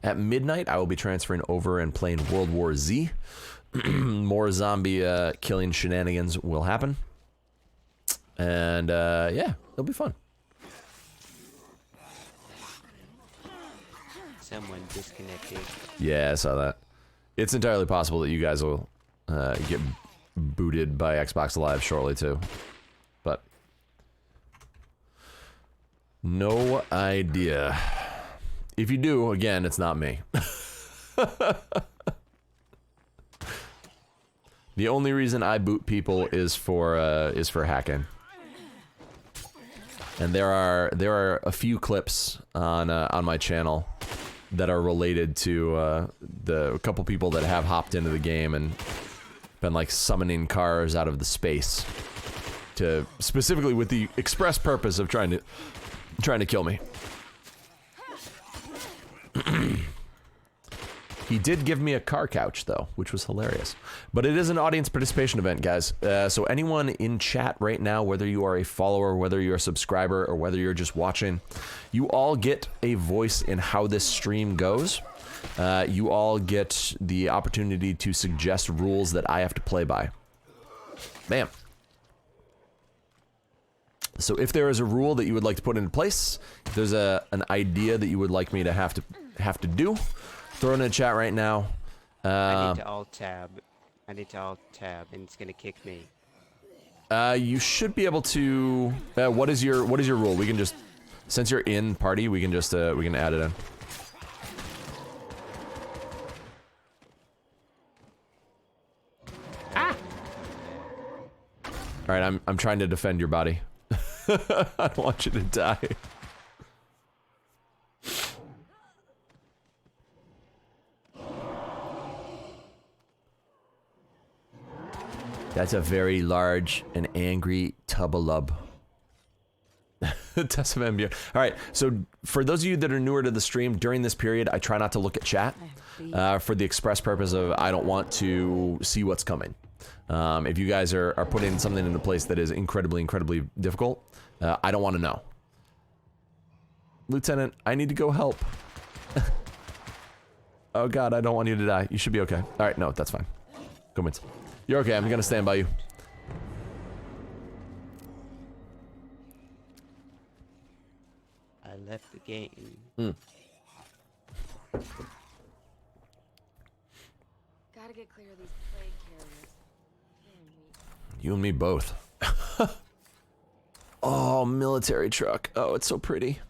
At midnight, I will be transferring over and playing World War Z. More zombie killing shenanigans will happen. And yeah, it'll be fun. Someone disconnected. Yeah, I saw that. It's entirely possible that you guys will get booted by Xbox Live shortly too. But no idea. If you do, again, it's not me. The only reason I boot people is for hacking. and there are a few clips on my channel that are related to a couple people that have hopped into the game and been like summoning cars out of the space to specifically with the express purpose of trying to kill me. He did give me a car couch though, which was hilarious. But it is an audience participation event, guys. So anyone in chat right now, whether you are a follower, whether you're a subscriber, or whether you're just watching, you all get a voice in how this stream goes. You all get the opportunity to suggest rules that I have to play by. Bam. So if there is a rule that you would like to put into place, if there's an idea that you would like me to have to do, throw it in the chat right now. I need to alt tab. And it's gonna kick me. You should be able to. What is your rule? We can just, since you're in party, we can just we can add it in. Ah! All right, I'm trying to defend your body. I don't want you to die. That's a very large and angry tubbalub. Test of MBR. Alright, so for those of you that are newer to the stream, during this period, I try not to look at chat for the express purpose of I don't want to see what's coming. If you guys are putting something into place that is incredibly difficult, I don't want to know. Lieutenant, I need to go help. Oh god, I don't want you to die. You should be okay. Alright, no, that's fine. Go Mints. You're okay, I'm gonna stand by you. I left the game. Gotta get clear of these plague carriers. You and me both. Oh, military truck. Oh, it's so pretty.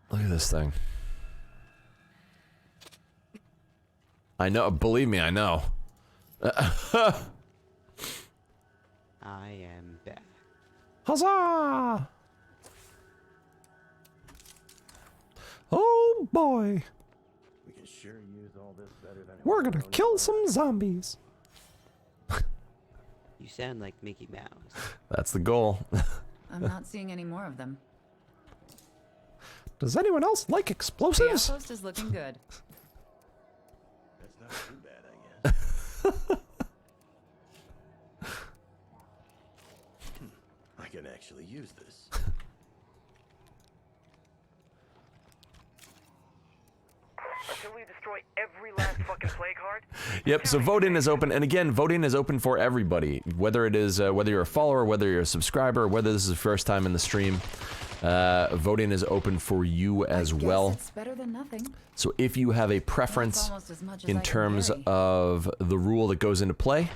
Look at this thing. I know, believe me, I know. I am back. Huzzah! Oh boy. We can sure use all this better than We're gonna kill some zombies. You sound like Mickey Mouse. That's the goal. I'm not seeing any more of them. Does anyone else like The explosives? outpost is looking good. That's not too bad, I guess. I can actually use this. Until we destroy every last fucking plague heart. Yep, so voting is open, and again, voting is open for everybody. Whether it is, whether you're a follower, whether you're a subscriber, whether this is the first time in the stream, voting is open for you as well. It's better than nothing. So if you have a preference almost as much as I in can terms carry. of the rule that goes into play,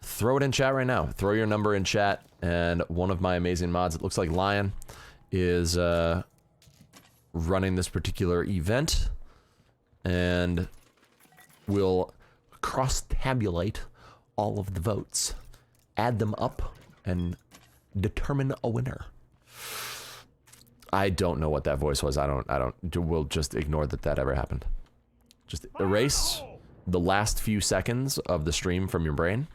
throw it in chat right now. Throw your number in chat, and one of my amazing mods, it looks like Lion, is running this particular event, and will cross-tabulate all of the votes, add them up, and determine a winner. I don't know what that voice was. We'll just ignore that ever happened. Just erase the last few seconds of the stream from your brain,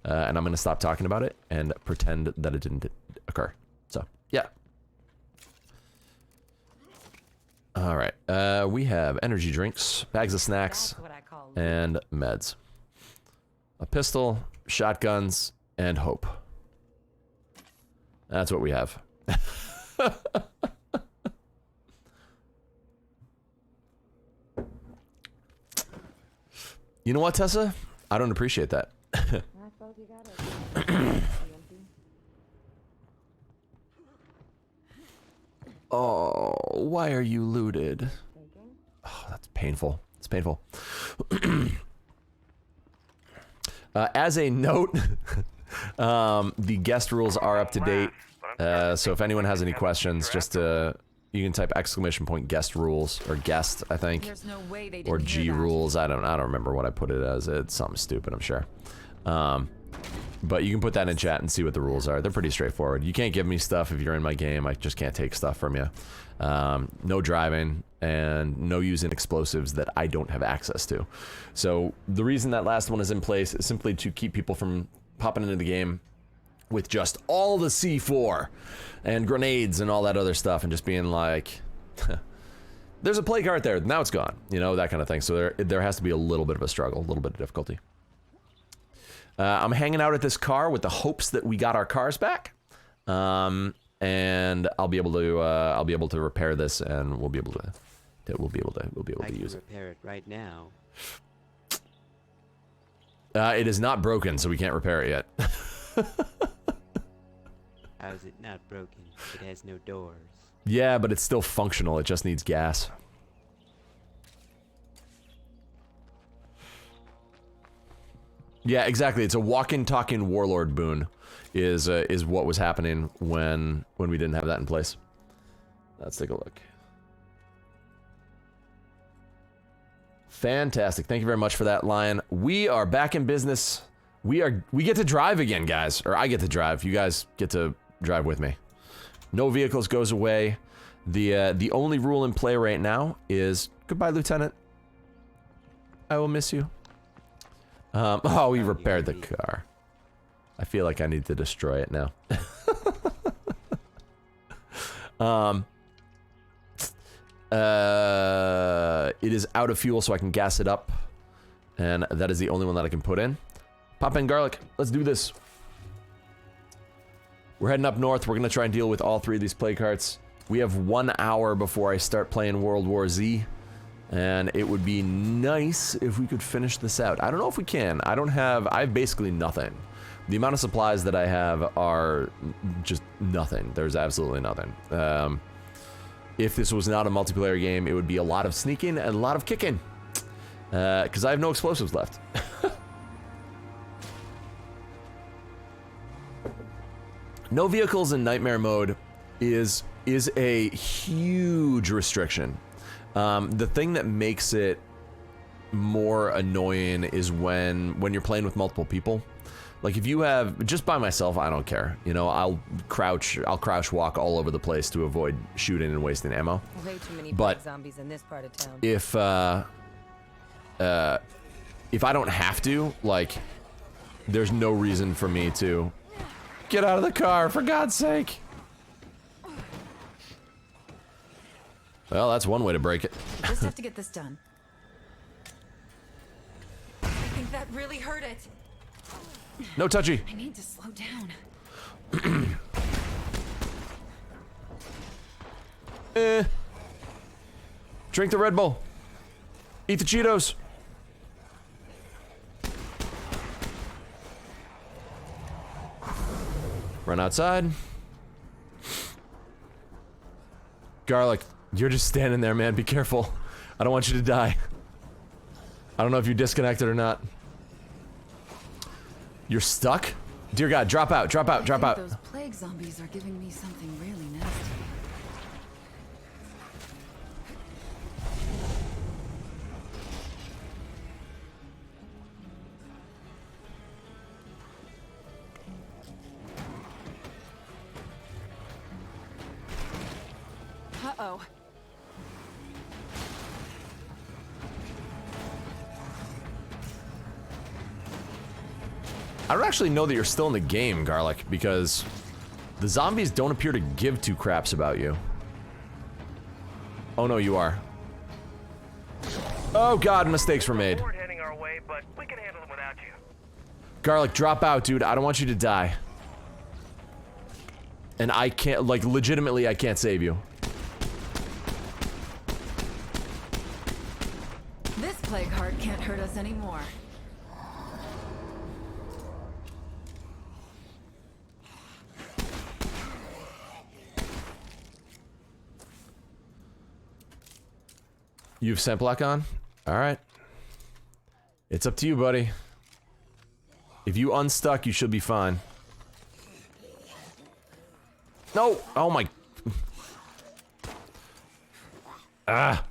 and I'm gonna stop talking about it and pretend that it didn't occur. So, yeah. All right, we have energy drinks, bags of snacks, and meds. A pistol, shotguns, and hope. That's what we have. You know what, Tessa? I don't appreciate that. Oh, why are you looted? Oh, that's painful. It's painful. As a note, the guest rules are up to date. So if anyone has any questions, just you can type !guest rules or guest, I think, There's no way they or didn't G hear that. rules. I don't remember what I put it as. It's something stupid, I'm sure. But you can put that in chat and see what the rules are. They're pretty straightforward. You can't give me stuff if you're in my game. I just can't take stuff from you. No driving, and no using explosives that I don't have access to. So the reason that last one is in place is simply to keep people from popping into the game with just all the C4 and grenades and all that other stuff and just being like, there's a plague heart there, now it's gone. You know, that kind of thing. So there has to be a little bit of a struggle, a little bit of difficulty. I'm hanging out at this car with the hopes that we got our cars back. And I'll be able to repair this, and we'll be able to use it. Repair it right now. It is not broken, so we can't repair it yet. How is it not broken? It has no doors. Yeah, but it's still functional. It just needs gas. Yeah, exactly. It's a walking, talking warlord boon. Is what was happening when we didn't have that in place. Let's take a look. Fantastic. Thank you very much for that, Lion. We are back in business. We get to drive again, guys. Or I get to drive. You guys get to drive with me. No vehicles goes away. The only rule in play right now is goodbye, Lieutenant. I will miss you. Oh, we repaired the car. I feel like I need to destroy it now. It is out of fuel, so I can gas it up. And that is the only one that I can put in. Pop in garlic. Let's do this. We're heading up north. We're going to try and deal with all 3 of these plague hearts. We have 1 hour before I start playing World War Z. And it would be nice if we could finish this out. I don't know if we can. I have basically nothing. The amount of supplies that I have are just nothing. There's absolutely nothing. If this was not a multiplayer game, it would be a lot of sneaking and a lot of kicking. Because I have no explosives left. No vehicles in nightmare mode is a huge restriction. The thing that makes it more annoying is when you're playing with multiple people. Like if you have just by myself, I don't care. You know, I'll crouch walk all over the place to avoid shooting and wasting ammo. Way too many zombies in this part of town. If I don't have to, like, there's no reason for me to get out of the car, for God's sake. Well, that's one way to break it. We just have to get this done. I think that really hurt it. No touchy. I need to slow down. Drink the Red Bull. Eat the Cheetos. Run outside. Garlic, you're just standing there, man. Be careful. I don't want you to die. I don't know if you're disconnected or not. You're stuck? Dear God, drop out, drop out, drop out. Those plague zombies are giving me something really nasty. Uh-oh. I don't actually know that you're still in the game, Garlic, because the zombies don't appear to give 2 craps about you. Oh no, you are. Oh God, mistakes were made. Heading our way, but we can handle them without you. Garlic, drop out, dude. I don't want you to die. And I can't, like, legitimately, I can't save you. This plague heart can't hurt us anymore. You have scent block on? Alright. It's up to you, buddy. If you unstuck, you should be fine. No! Oh my... Ah!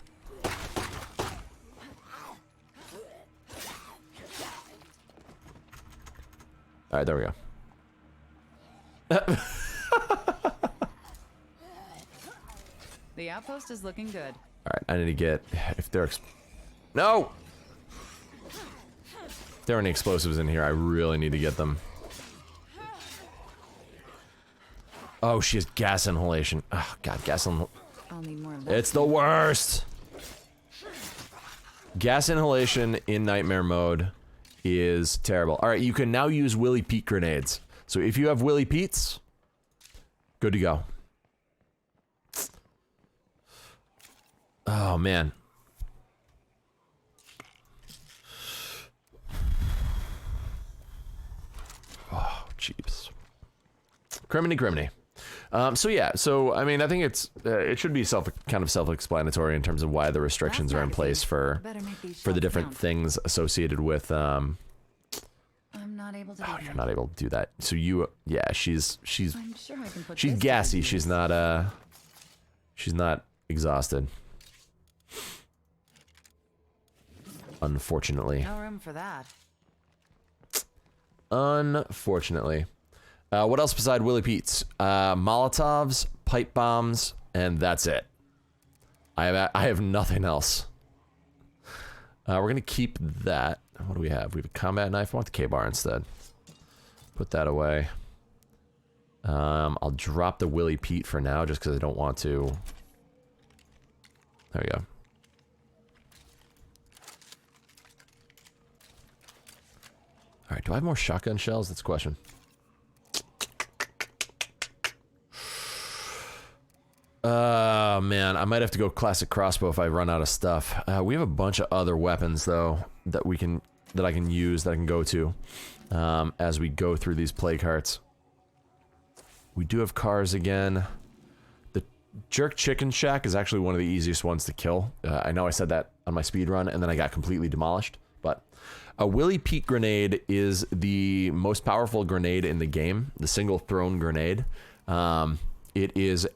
Alright, there we go. The outpost is looking good. Alright, I need to get... If there... No! If there are any explosives in here, I really need to get them. Oh, she has gas inhalation. Oh, God, gas inhalation. I'll need more of that. It's the worst! Gas inhalation in nightmare mode is terrible. Alright, you can now use Willy Pete grenades. So if you have Willy Pete's, good to go. Oh, man. Oh, jeeps. Criminy. So yeah, so I mean, I think it's it should be kind of self-explanatory in terms of why the restrictions are in place for the different things associated with. I'm not able to. Oh, you're not able to do that. So you, yeah, she's I'm sure I can put she's this gassy. to She's not exhausted. Unfortunately. No room for that. Unfortunately. What else beside Willy Pete's? Molotovs, pipe bombs, and that's it. I have nothing else. We're gonna keep that. What do we have? We have a combat knife. I want the K-bar instead. Put that away. I'll drop the Willy Pete for now, just because I don't want to. There we go. All right. Do I have more shotgun shells? That's the question. Man, I might have to go classic crossbow if I run out of stuff. We have a bunch of other weapons though that I can use, that I can go to as we go through these plague hearts. We do have cars again. The jerk chicken shack is actually one of the easiest ones to kill. I know I said that on my speed run and then I got completely demolished, but a Willy Pete grenade is the most powerful grenade in the game, the single thrown grenade. It is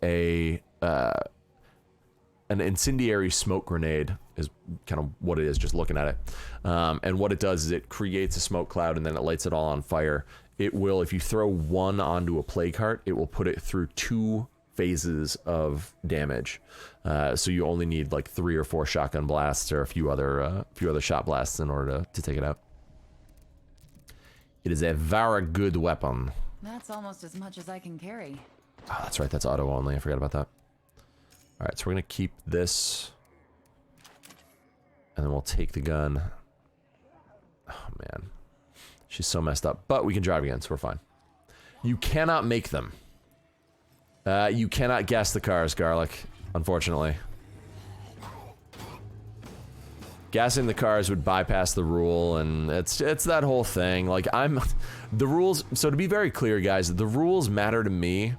an incendiary smoke grenade is kind of what it is, just looking at it. And what it does is it creates a smoke cloud and then it lights it all on fire. It will, if you throw one onto a plague heart, it will put it through 2 phases of damage. So you only need like 3 or 4 shotgun blasts or a few other shot blasts in order to take it out. It is a very good weapon. That's almost as much as I can carry. Oh, that's right. That's auto only. I forgot about that. All right, so we're gonna keep this, and then we'll take the gun. Oh man, she's so messed up. But we can drive again, so we're fine. You cannot make them. You cannot gas the cars, Garlic. Unfortunately, gassing the cars would bypass the rule, and it's that whole thing. Like the rules. So to be very clear, guys, the rules matter to me.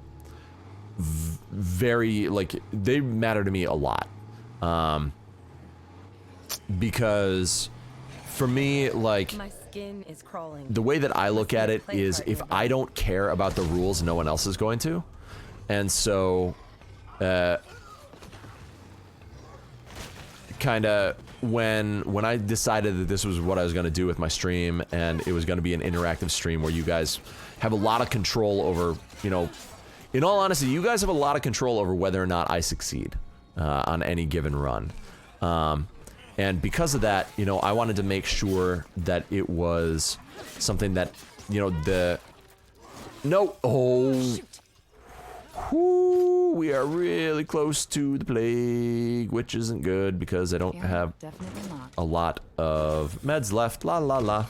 They matter to me a lot, because for me, like, my skin is crawling. The way that I look at it is, if I don't care about the rules, no one else is going to, and so kind of when I decided that this was what I was going to do with my stream, and it was going to be an interactive stream where you guys have a lot of control over, you know. In all honesty, you guys have a lot of control over whether or not I succeed on any given run. And because of that, you know, I wanted to make sure that it was something that, you know, we are really close to the plague, which isn't good because I don't have a lot of meds left. La la la.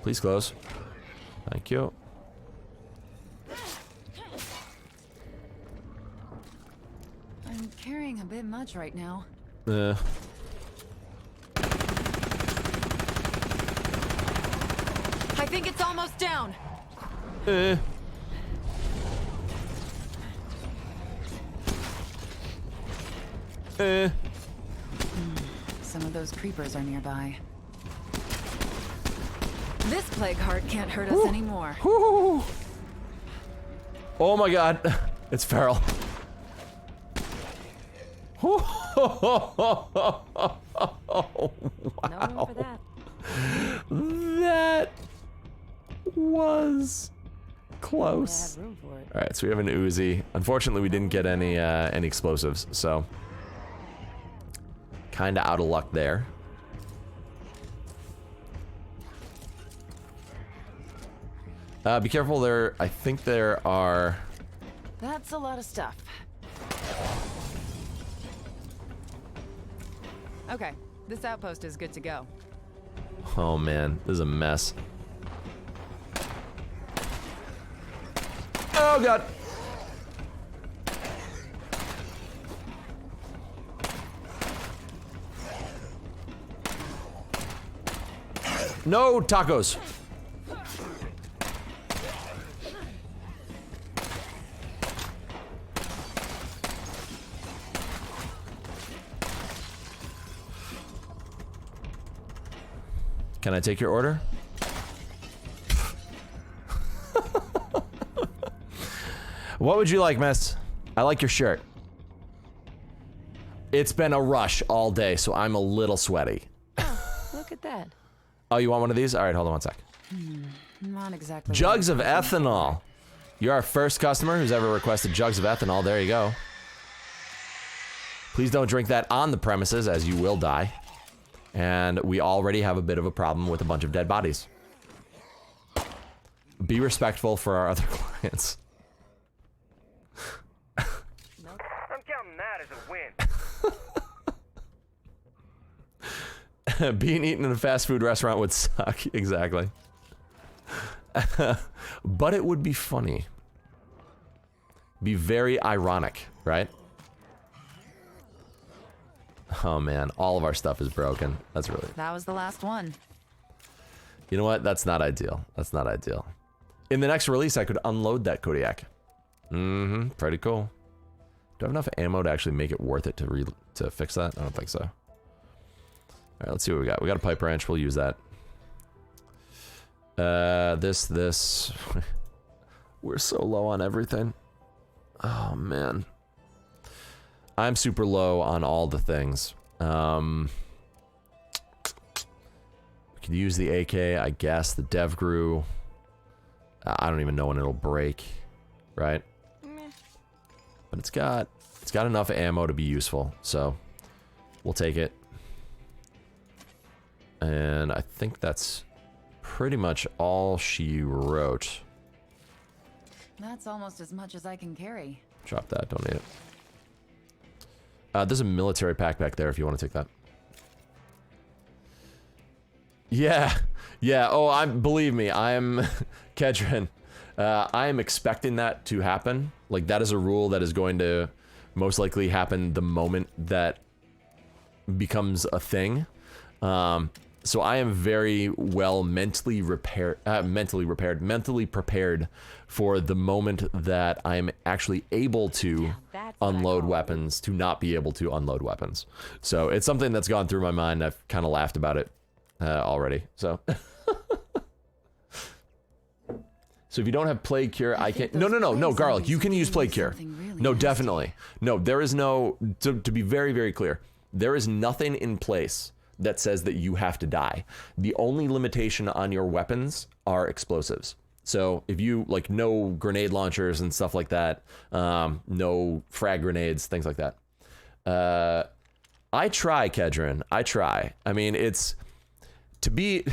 Please close. Thank you. I'm carrying a bit much right now. I think it's almost down. Some of those creepers are nearby. This plague heart can't hurt us anymore. Oh my god, it's feral. Wow. No room for that. was close. Room for it. All right, so we have an Uzi. Unfortunately, we didn't get any explosives, so kind of out of luck there. Be careful there. I think there are. That's a lot of stuff. Okay, this outpost is good to go. Oh man, this is a mess. Oh god. No tacos. Can I take your order? What would you like, miss? I like your shirt. It's been a rush all day, so I'm a little sweaty. Look at that. Oh, you want one of these? All right, hold on one sec. Not exactly. Jugs of ethanol. You're our first customer who's ever requested jugs of ethanol. There you go. Please don't drink that on the premises, as you will die. And we already have a bit of a problem with a bunch of dead bodies. Be respectful for our other clients. I'm counting that as a win. Being eaten in a fast food restaurant would suck. Exactly. But it would be funny. Be very ironic, right? Oh man, all of our stuff is broken. That's really... That was the last one. You know what? That's not ideal. That's not ideal. In the next release, I could unload that Kodiak. Mm-hmm. Pretty cool. Do I have enough ammo to actually make it worth it to fix that? I don't think so. All right, let's see what we got. We got a pipe wrench. We'll use that. This. We're so low on everything. Oh, man. I'm super low on all the things. We could use the AK, I guess. The Dev Grew. I don't even know when it'll break, right? But it's got enough ammo to be useful, so we'll take it. And I think that's pretty much all she wrote. That's almost as much as I can carry. Drop that, don't need it. There's a military pack back there if you want to take that. Yeah. Oh, believe me, I'm Kedron. I am expecting that to happen. Like, that is a rule that is going to most likely happen the moment that becomes a thing. So I am very well mentally prepared for the moment that I'm actually able to unload weapons, to not be able to unload weapons. So it's something that's gone through my mind. I've kind of laughed about it already. So so if you don't have Plague Cure, I can't. No, Garlic. You can use Plague Cure. No, definitely. No, there is no. To be very, very clear, there is nothing in place that says that you have to die. The only limitation on your weapons are explosives. So if you, like, no grenade launchers and stuff like that, no frag grenades, things like that. I try, Kedron. I try. I mean, it's to be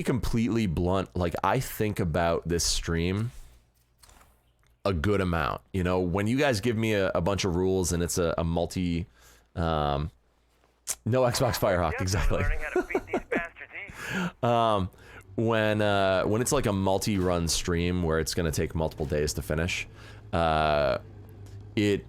completely blunt. Like, I think about this stream a good amount. You know, when you guys give me a bunch of rules and it's a multi, no Xbox Firehawk, exactly. When it's like a multi-run stream where it's gonna take multiple days to finish, it's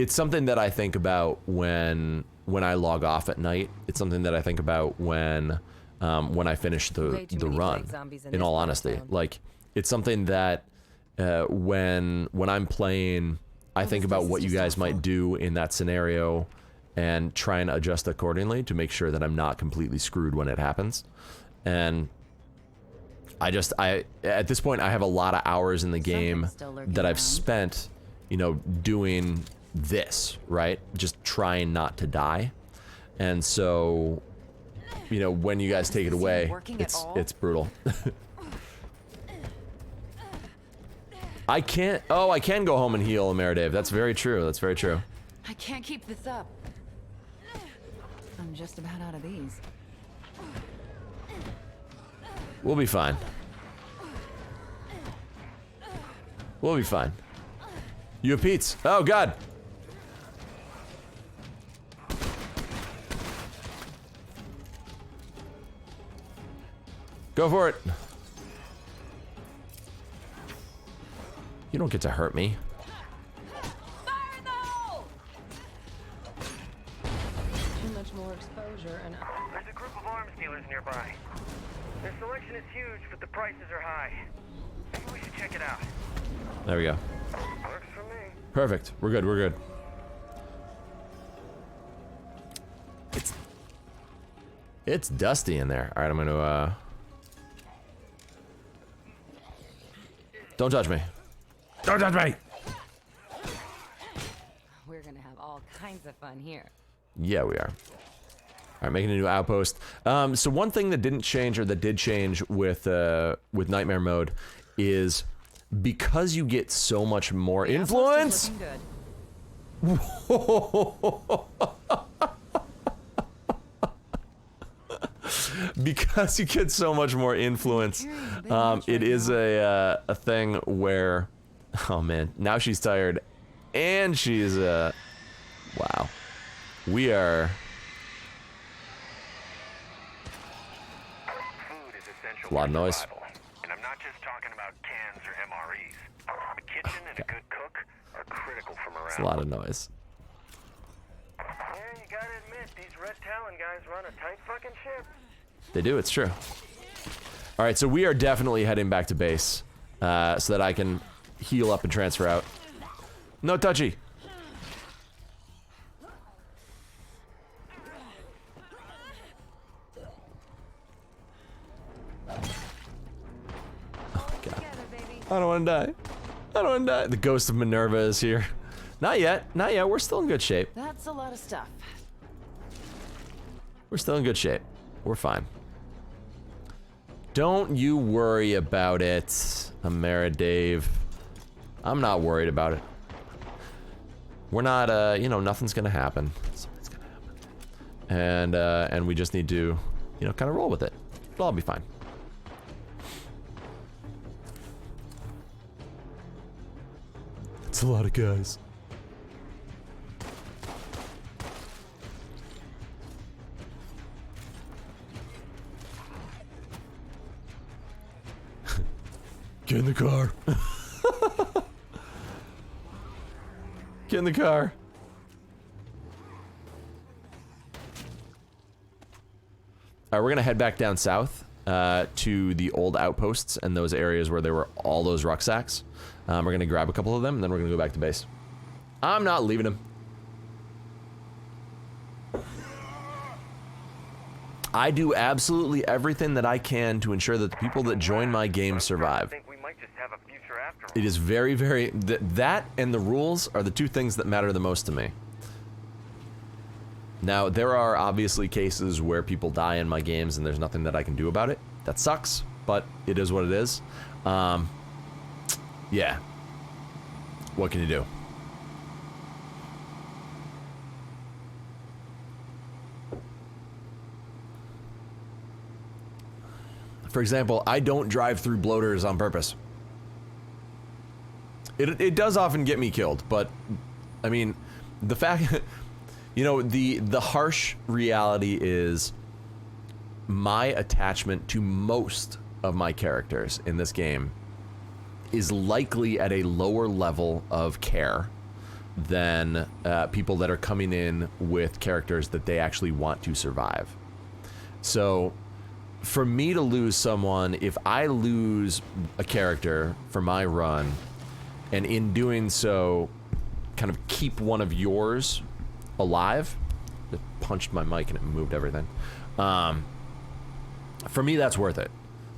something that I think about when I log off at night. It's something that I think about when I finish the run. In all honesty, like, it's something that when I'm playing, I think about what you guys might do in that scenario and try and adjust accordingly to make sure that I'm not completely screwed when it happens. And at this point, I have a lot of hours in the game that I've spent, you know, doing this, right? Just trying not to die. And so, you know, when you guys take it away, it's brutal. I can't. Oh, I can go home and heal Mary Dave. That's very true. That's very true. I can't keep this up. I'm just about out of these. We'll be fine. We'll be fine. You have Pete's. Oh, God. Go for it. You don't get to hurt me. Fire in the hole! Too much more exposure and... There's a group of arms dealers nearby. Their selection is huge, but the prices are high. Maybe we should check it out. There we go. Works for me. Perfect. We're good. We're good. It's dusty in there. All right, I'm gonna don't touch me. Don't touch me. We're gonna have all kinds of fun here. Yeah, we are. All right, making a new outpost. So one thing that didn't change, or that did change with Nightmare mode, is because you get so much more influence. Because you get so much more influence, it is a thing where, oh man, now she's tired, and she's wow, we are. Food is essential A lot of for noise. survival. And I'm not just talking about cans or MREs. A kitchen and a good cook are critical for morale. It's a lot of noise. Yeah, you gotta admit, these Red Talon guys run a tight fucking ship. They do, it's true. All right, so we are definitely heading back to base, so that I can heal up and transfer out. No touchy. Oh, God. I don't want to die. I don't want to die. The ghost of Minerva is here. Not yet. Not yet. We're still in good shape. That's a lot of stuff. We're still in good shape. We're fine. Don't you worry about it, Amara Dave. I'm not worried about it. We're not, you know, nothing's gonna happen. Something's gonna happen. And we just need to, you know, kind of roll with it. It'll all be fine. It's a lot of guys. Get in the car. Get in the car. All right, we're gonna head back down south to the old outposts and those areas where there were all those rucksacks. We're gonna grab a couple of them and then we're gonna go back to base. I'm not leaving him. I do absolutely everything that I can to ensure that the people that join my game survive. It is very, very... that and the rules are the two things that matter the most to me. Now, there are obviously cases where people die in my games and there's nothing that I can do about it. That sucks, but it is what it is. Yeah. What can you do? For example, I don't drive through bloaters on purpose. It does often get me killed, but I mean, the fact, you know, the harsh reality is my attachment to most of my characters in this game is likely at a lower level of care than people that are coming in with characters that they actually want to survive. So for me to lose someone, if I lose a character for my run, and in doing so, kind of keep one of yours alive. It punched my mic and it moved everything. For me, that's worth it.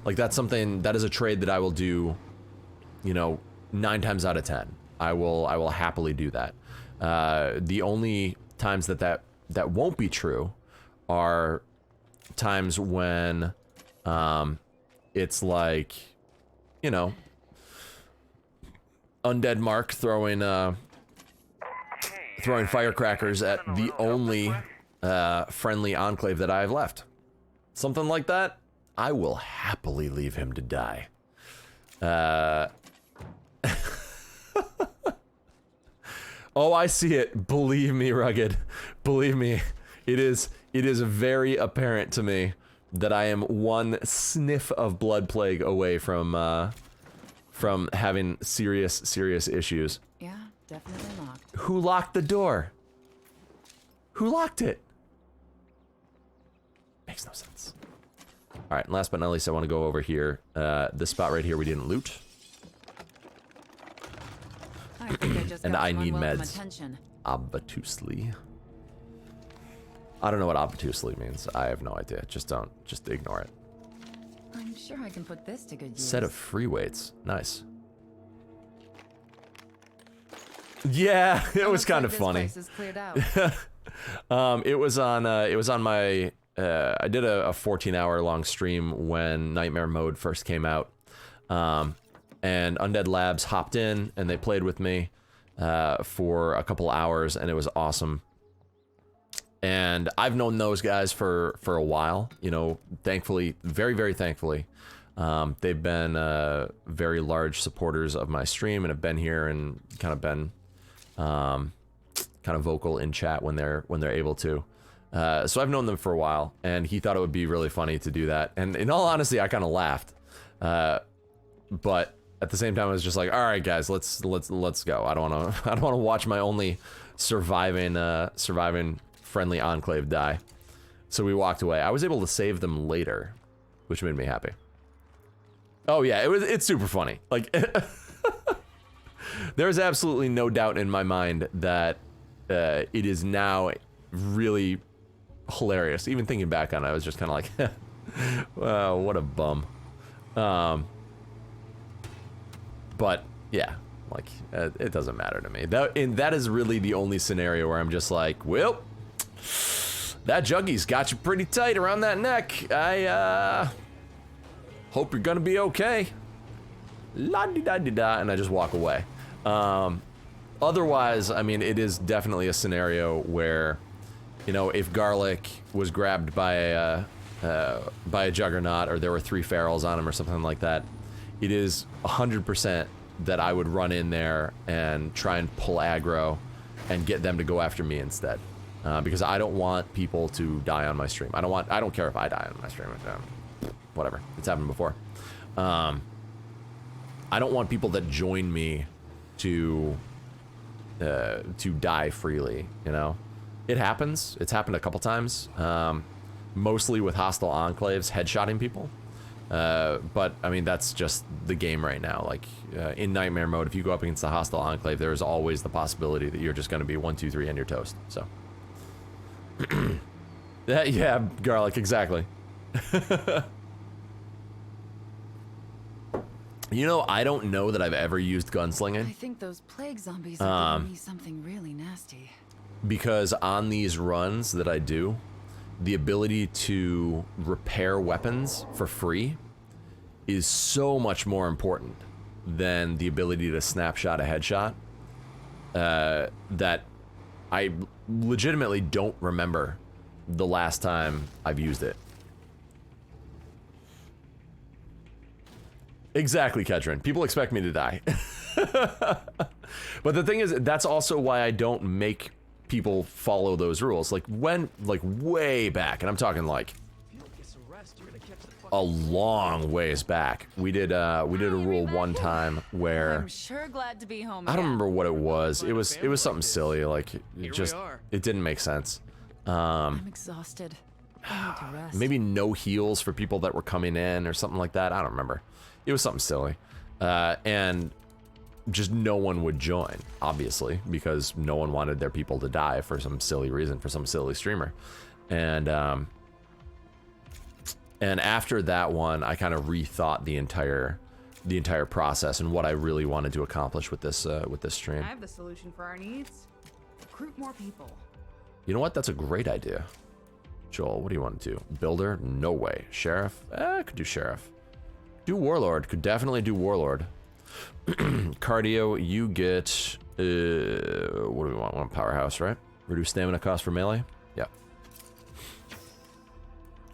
Like, that's something, that is a trade that I will do, you know, 9 times out of 10. I will happily do that. The only times that won't be true are times when it's like, you know, Undead Mark throwing firecrackers at the only friendly enclave that I have left. Something like that, I will happily leave him to die. Oh, I see it. Believe me, Rugged. Believe me, it is very apparent to me that I am one sniff of blood plague away from having serious issues. Yeah, definitely locked. Who locked the door? Who locked it? Makes no sense. All right, and last but not least, I want to go over here. This spot right here we didn't loot. I think I just And got I some need unwelcome meds. attention. Obtusely. I don't know what obtusely means. I have no idea. Just ignore it. I'm sure I can put this to good use. Set of free weights. Nice. Yeah, it was kind of funny. This place is cleared out. It was on my I did a 14-hour long stream when Nightmare Mode first came out. And Undead Labs hopped in and they played with me for a couple hours, and it was awesome. And I've known those guys for a while, you know, thankfully, very thankfully. They've been very large supporters of my stream and have been here and kind of been kind of vocal in chat when they're able to. So I've known them for a while, and he thought it would be really funny to do that. And in all honesty, I kind of laughed. But at the same time, I was just like, all right, guys, let's go. I don't want to watch my only surviving friendly enclave die. So we walked away. I was able to save them later, which made me happy. Oh yeah, it's super funny. Like there's absolutely no doubt in my mind that it is now really hilarious. Even thinking back on it, I was just kind of like, wow, what a bum. But yeah, like it doesn't matter to me. That is really the only scenario where I'm just like, well, that juggy's got you pretty tight around that neck. I hope you're gonna be okay. La-di-da-di-da, and I just walk away. Otherwise, I mean, it is definitely a scenario where, you know, if Garlic was grabbed by a Juggernaut, or there were 3 ferals on him or something like that, it is 100% that I would run in there and try and pull aggro and get them to go after me instead. Because I don't want people to die on my stream. I don't care if I die on my stream. Whatever. It's happened before. I don't want people that join me to die freely, you know? It happens. It's happened a couple times. Mostly with hostile enclaves headshotting people. But I mean, that's just the game right now. Like in Nightmare Mode, if you go up against the hostile enclave, there is always the possibility that you're just going to be 1, 2, 3 and you're toast. So yeah, Garlic, exactly. You know, I don't know that I've ever used gunslinging. I think those plague zombies are giving me something really nasty. Because on these runs that I do, the ability to repair weapons for free is so much more important than the ability to snapshot a headshot, that I legitimately don't remember the last time I've used it. Exactly, Ketrin. People expect me to die. But the thing is, that's also why I don't make people follow those rules. Like way back, and I'm talking like a long ways back, we did a rule one time where I'm sure glad to be home. I don't remember what it was. It was something silly. Like it didn't make sense. I'm exhausted. I need to rest. Maybe no heals for people that were coming in or something like that. I don't remember. It was something silly, and just no one would join, obviously, because no one wanted their people to die for some silly reason, for some silly streamer. And after that one, I kind of rethought the entire process and what I really wanted to accomplish with this stream. I have the solution for our needs. Recruit more people. You know what? That's a great idea. Joel, what do you want to do? Builder? No way. Sheriff? Could do Sheriff. Do Warlord. Could definitely do Warlord. Cardio, you get, what do we want? One powerhouse, right? Reduce stamina cost for melee? Yep.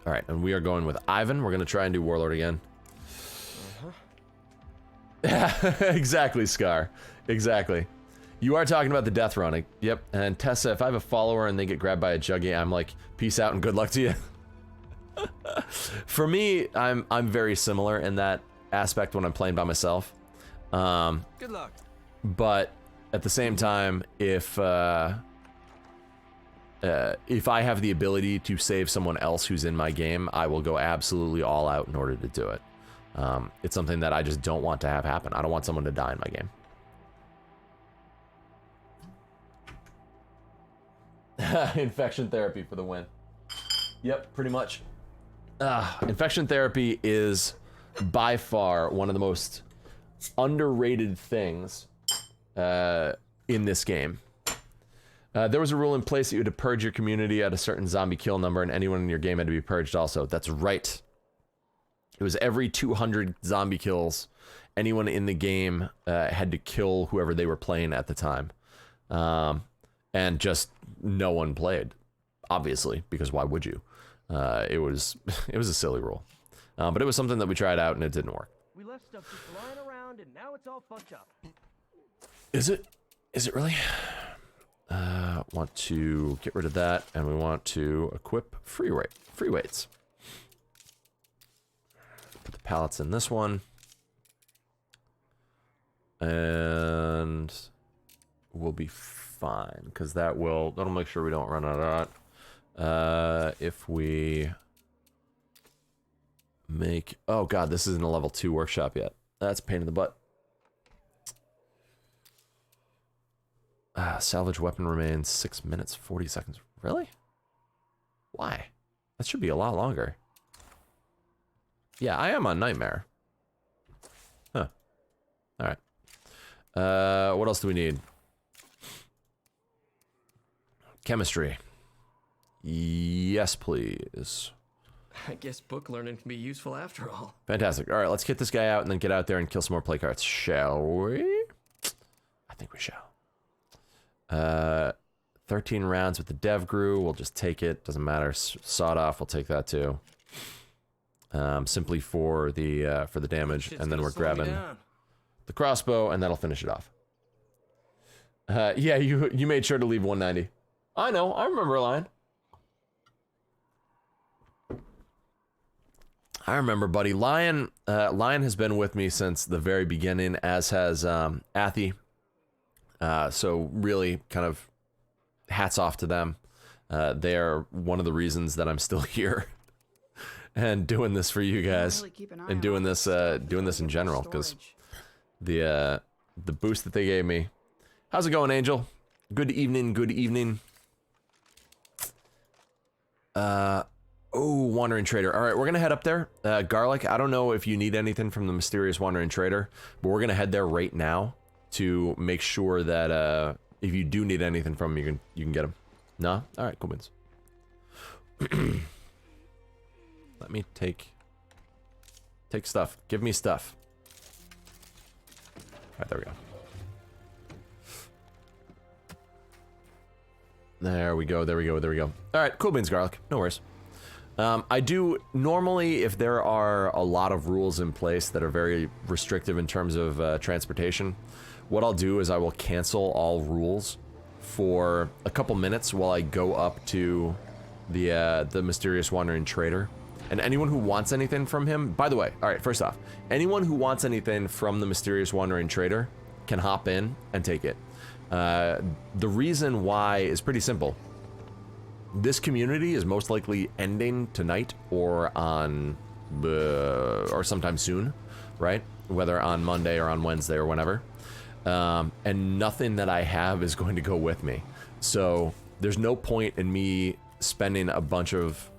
Alright, and we are going with Ivan. We're going to try and do Warlord again. Exactly, Scar. Exactly. You are talking about the death run. Yep. And Tessa, if I have a follower and they get grabbed by a juggy, I'm like, peace out and good luck to you. For me, I'm very similar in that aspect when I'm playing by myself. Good luck. But at the same time, if I have the ability to save someone else who's in my game, I will go absolutely all out in order to do it. It's something that I just don't want to have happen. I don't want someone to die in my game. Infection therapy for the win. Yep, pretty much. Infection therapy is by far one of the most underrated things in this game. There was a rule in place that you had to purge your community at a certain zombie kill number, and anyone in your game had to be purged also. That's right. It was every 200 zombie kills, anyone in the game had to kill whoever they were playing at the time. And just no one played, obviously, because why would you? It was a silly rule. But it was something that we tried out and it didn't work. We left stuff just lying around and now it's all fucked up. Is it? Is it really? Want to get rid of that, and we want to equip free weights. Put the pallets in this one. And we'll be fine, because that'll make sure we don't run out of that. If we make, oh god, this isn't a level 2 workshop yet. That's a pain in the butt. Salvage weapon remains 6 minutes 40 seconds. Really? Why? That should be a lot longer. Yeah, I am on Nightmare. Huh. Alright. What else do we need? Chemistry. Yes, please. I guess book learning can be useful after all. Fantastic. Alright, let's get this guy out and then get out there and kill some more play cards. Shall we? I think we shall. 13 rounds with the dev grew. We'll just take it. Doesn't matter. Sawed off. We'll take that too. Simply for the damage, and then we're grabbing the crossbow, and that'll finish it off. Yeah, you made sure to leave 190. I know. I remember Lion. I remember, buddy. Lion has been with me since the very beginning, as has Athy. So really kind of hats off to them. They are one of the reasons that I'm still here and doing this for you guys, and doing this in general, because the boost that they gave me. How's it going, Angel? Good evening, good evening. Oh, Wandering Trader. All right, we're gonna head up there. Garlic, I don't know if you need anything from the mysterious Wandering Trader, but we're gonna head there right now to make sure that if you do need anything from him, you can get him. No? All right, cool beans. Let me take stuff. Give me stuff. All right, there we go. There we go, there we go, there we go. All right, cool beans, Garlic. No worries. I do, normally, if there are a lot of rules in place that are very restrictive in terms of transportation, what I'll do is I will cancel all rules for a couple minutes while I go up to the mysterious Wandering Trader. And anyone who wants anything from him, by the way, all right, first off, anyone who wants anything from the mysterious Wandering Trader can hop in and take it. The reason why is pretty simple. This community is most likely ending tonight or on or sometime soon, right? Whether on Monday or on Wednesday or whenever. And nothing that I have is going to go with me. So there's no point in me spending a bunch of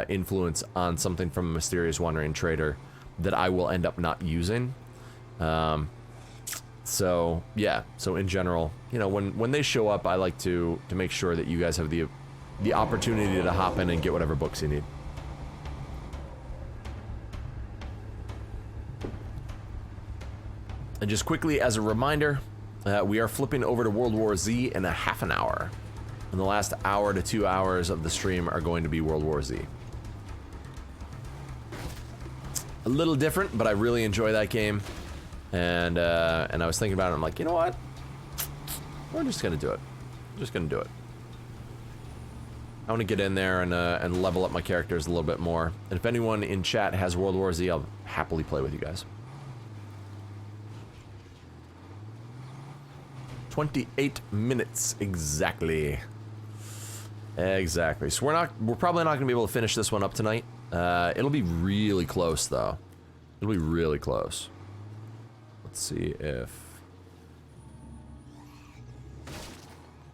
influence on something from a mysterious Wandering Trader that I will end up not using. So yeah, so in general, you know, when they show up, I like to make sure that you guys have the opportunity to hop in and get whatever books you need. And just quickly as a reminder, we are flipping over to World War Z in a half an hour. And the last hour to 2 hours of the stream are going to be World War Z. A little different, but I really enjoy that game. And I was thinking about it, I'm like, you know what? We're just gonna do it. Just gonna do it. I want to get in there and level up my characters a little bit more. And if anyone in chat has World War Z, I'll happily play with you guys. 28 minutes exactly. Exactly. So we're probably not gonna be able to finish this one up tonight. It'll be really close though. It'll be really close. Let's see if.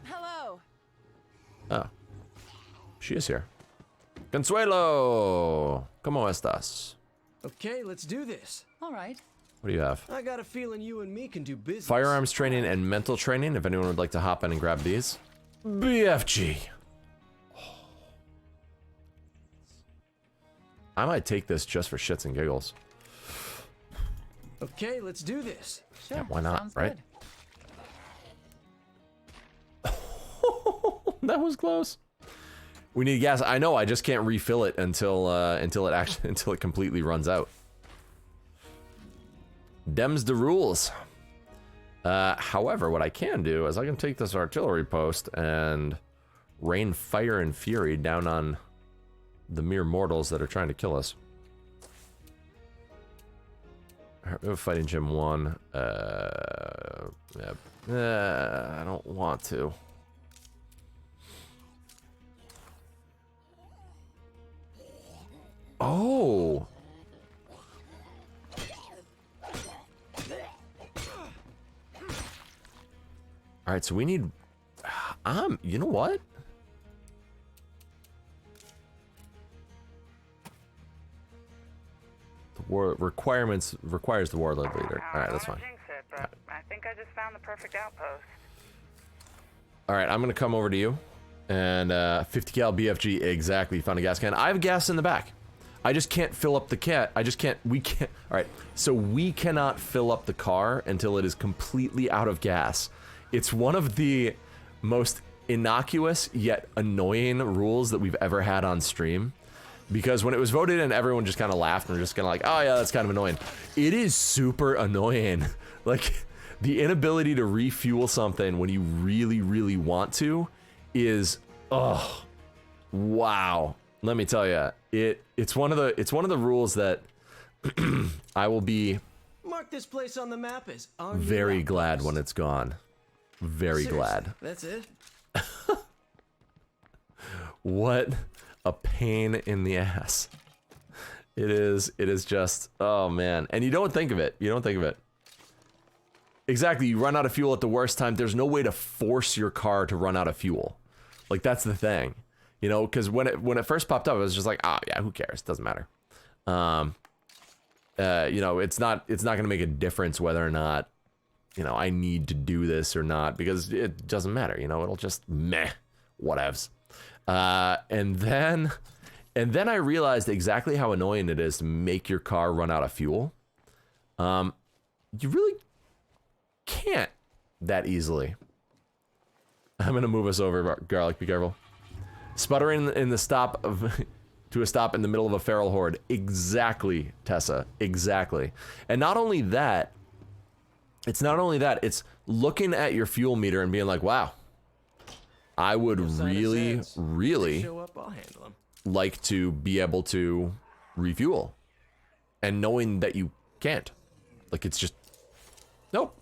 Hello. Oh. She is here. Consuelo! ¿Cómo estás? Okay, let's do this. All right. What do you have? I got a feeling you and me can do business. Firearms training and mental training, if anyone would like to hop in and grab these. BFG. I might take this just for shits and giggles. Okay, let's do this. Sure. Yeah, why not, Sounds right? good. That was close. We need gas. I know. I just can't refill it until it completely runs out. Dems the rules. However, what I can do is I can take this artillery post and rain fire and fury down on the mere mortals that are trying to kill us. Fighting Gym 1. I don't want to. Oh. All right, so we need. You know what? The war requires the warlord leader. All right, that's fine. Jinx it, but I think I just found the perfect outpost. All right, I'm gonna come over to you, and 50 cal BFG exactly. Found a gas can. I have gas in the back. I just can't fill up the cat. We can't. All right, so we cannot fill up the car until it is completely out of gas. It's one of the most innocuous yet annoying rules that we've ever had on stream. Because when it was voted in, everyone just kind of laughed and were just kind of like, oh yeah, that's kind of annoying. It is super annoying. Like, the inability to refuel something when you really, really want to is, oh, wow. Let me tell you, it's one of the rules that I will be Mark this place on the map as our very new glad outpost. when it's gone. Very Seriously, glad. That's it? What a pain in the ass. It is just, oh man. And you don't think of it. You don't think of it. Exactly, you run out of fuel at the worst time. There's no way to force your car to run out of fuel. Like, that's the thing. You know, because when it first popped up, it was just like, oh yeah, who cares? Doesn't matter. You know, it's not gonna make a difference whether or not, you know, I need to do this or not, because it doesn't matter. You know, it'll just meh, whatevs. And then I realized exactly how annoying it is to make your car run out of fuel. You really can't that easily. I'm gonna move us over, Garlic, be careful. Sputtering in the stop of to a stop in the middle of a feral horde. Exactly, Tessa, exactly. And not only that, it's looking at your fuel meter and being like, wow, I would really, really Show up, I'll handle 'em. like to be able to refuel. And knowing that you can't. Like, it's just, nope,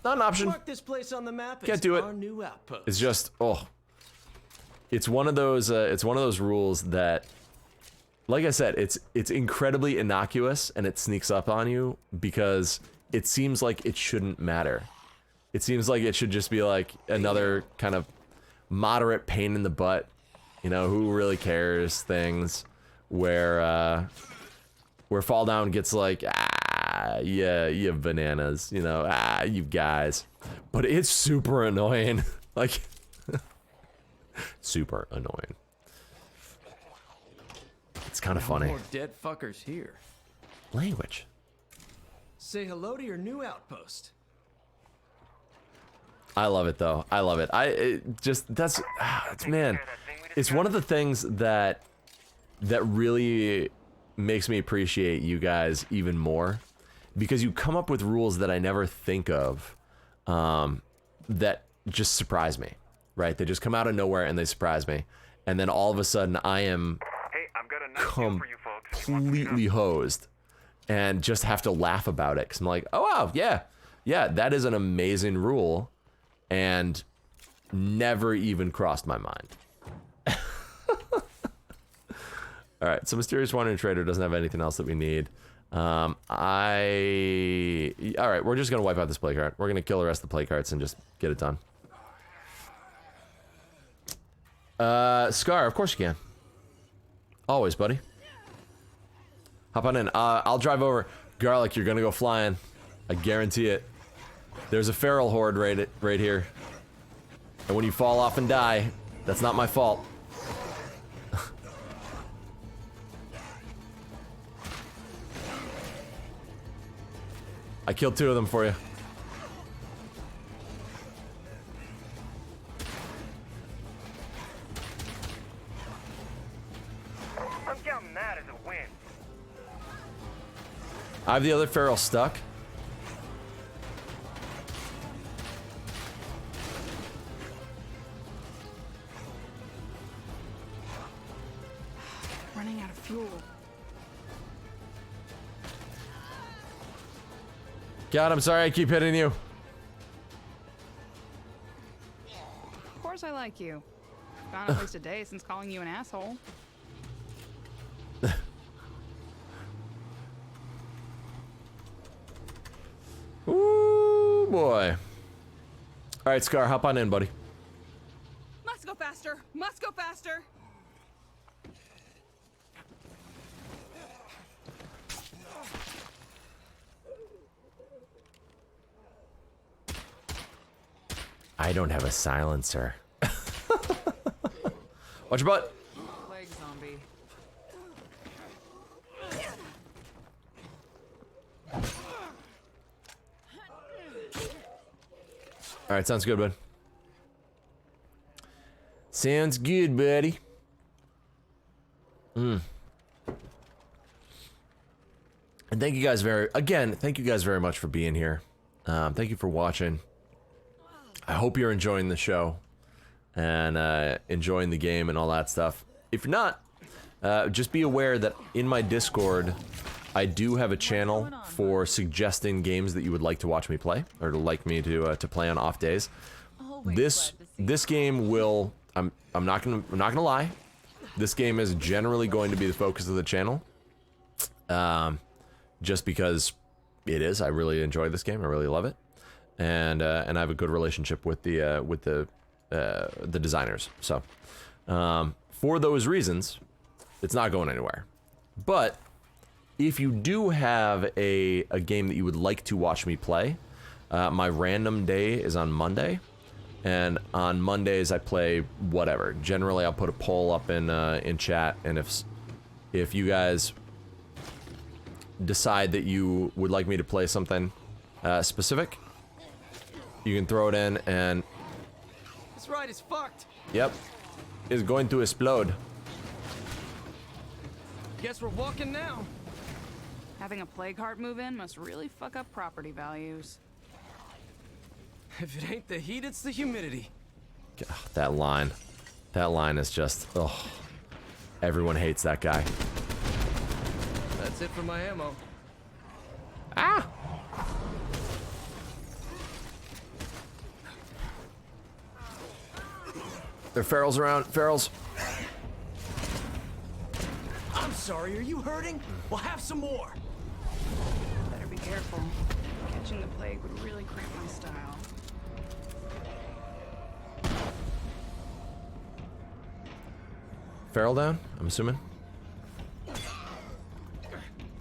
not an option. Mark this place on the map Can't as do it. our new outpost. It's just, oh. It's one of those rules that, like I said, it's incredibly innocuous and it sneaks up on you because it seems like it shouldn't matter. It seems like it should just be like another kind of moderate pain in the butt, you know, who really cares things, where Fall Down gets like, yeah, you have bananas, you know, you guys. But it's super annoying. Like, super annoying. It's kind of funny. More dead fuckers here. Language. Say hello to your new outpost. I love it though. I love it. Man, it's one of the things that really makes me appreciate you guys even more, because you come up with rules that I never think of, that just surprise me, right? They just come out of nowhere and they surprise me, and then all of a sudden I am completely hosed and just have to laugh about it, because I'm like, oh wow, yeah, that is an amazing rule, and never even crossed my mind. All right, so Mysterious Wandering Trader doesn't have anything else that we need. All right, we're just gonna wipe out this play card. We're gonna kill the rest of the play cards and just get it done. Scar, of course you can. Always, buddy. Hop on in. I'll drive over. Garlic, you're gonna go flying. I guarantee it. There's a feral horde right here. And when you fall off and die, that's not my fault. I killed 2 of them for you. I'm counting that as a win. I have the other feral stuck. Running out of fuel. God, I'm sorry I keep hitting you. Of course I like you. Gone at least a day since calling you an asshole. Ooh, boy. All right, Scar, hop on in, buddy. Must go faster! Must go faster! I don't have a silencer. Watch your butt. Plague zombie. All right, sounds good, bud. Sounds good, buddy. And thank you guys thank you guys very much for being here. Thank you for watching. I hope you're enjoying the show and enjoying the game and all that stuff. If you're not, just be aware that in my Discord, I do have a channel for suggesting games that you would like to watch me play, or to like me to play on off days. This game will, I'm not gonna lie, this game is generally going to be the focus of the channel. Just because it is. I really enjoy this game. I really love it. And I have a good relationship with the designers. So, for those reasons, it's not going anywhere. But if you do have a game that you would like to watch me play, my random day is on Monday, and on Mondays I play whatever. Generally, I'll put a poll up in chat, and if you guys decide that you would like me to play something specific, you can throw it in, and This ride is fucked. yep, it's going to explode. Guess we're walking now. Having a plague heart move in must really fuck up property values. If it ain't the heat, it's the humidity. God, that line is just, oh, everyone hates that guy. That's it for my ammo. Ah! There are ferals around. Ferals. I'm sorry, are you hurting? We'll have some more. Better be careful. Catching the plague would really cramp my style. Feral down, I'm assuming.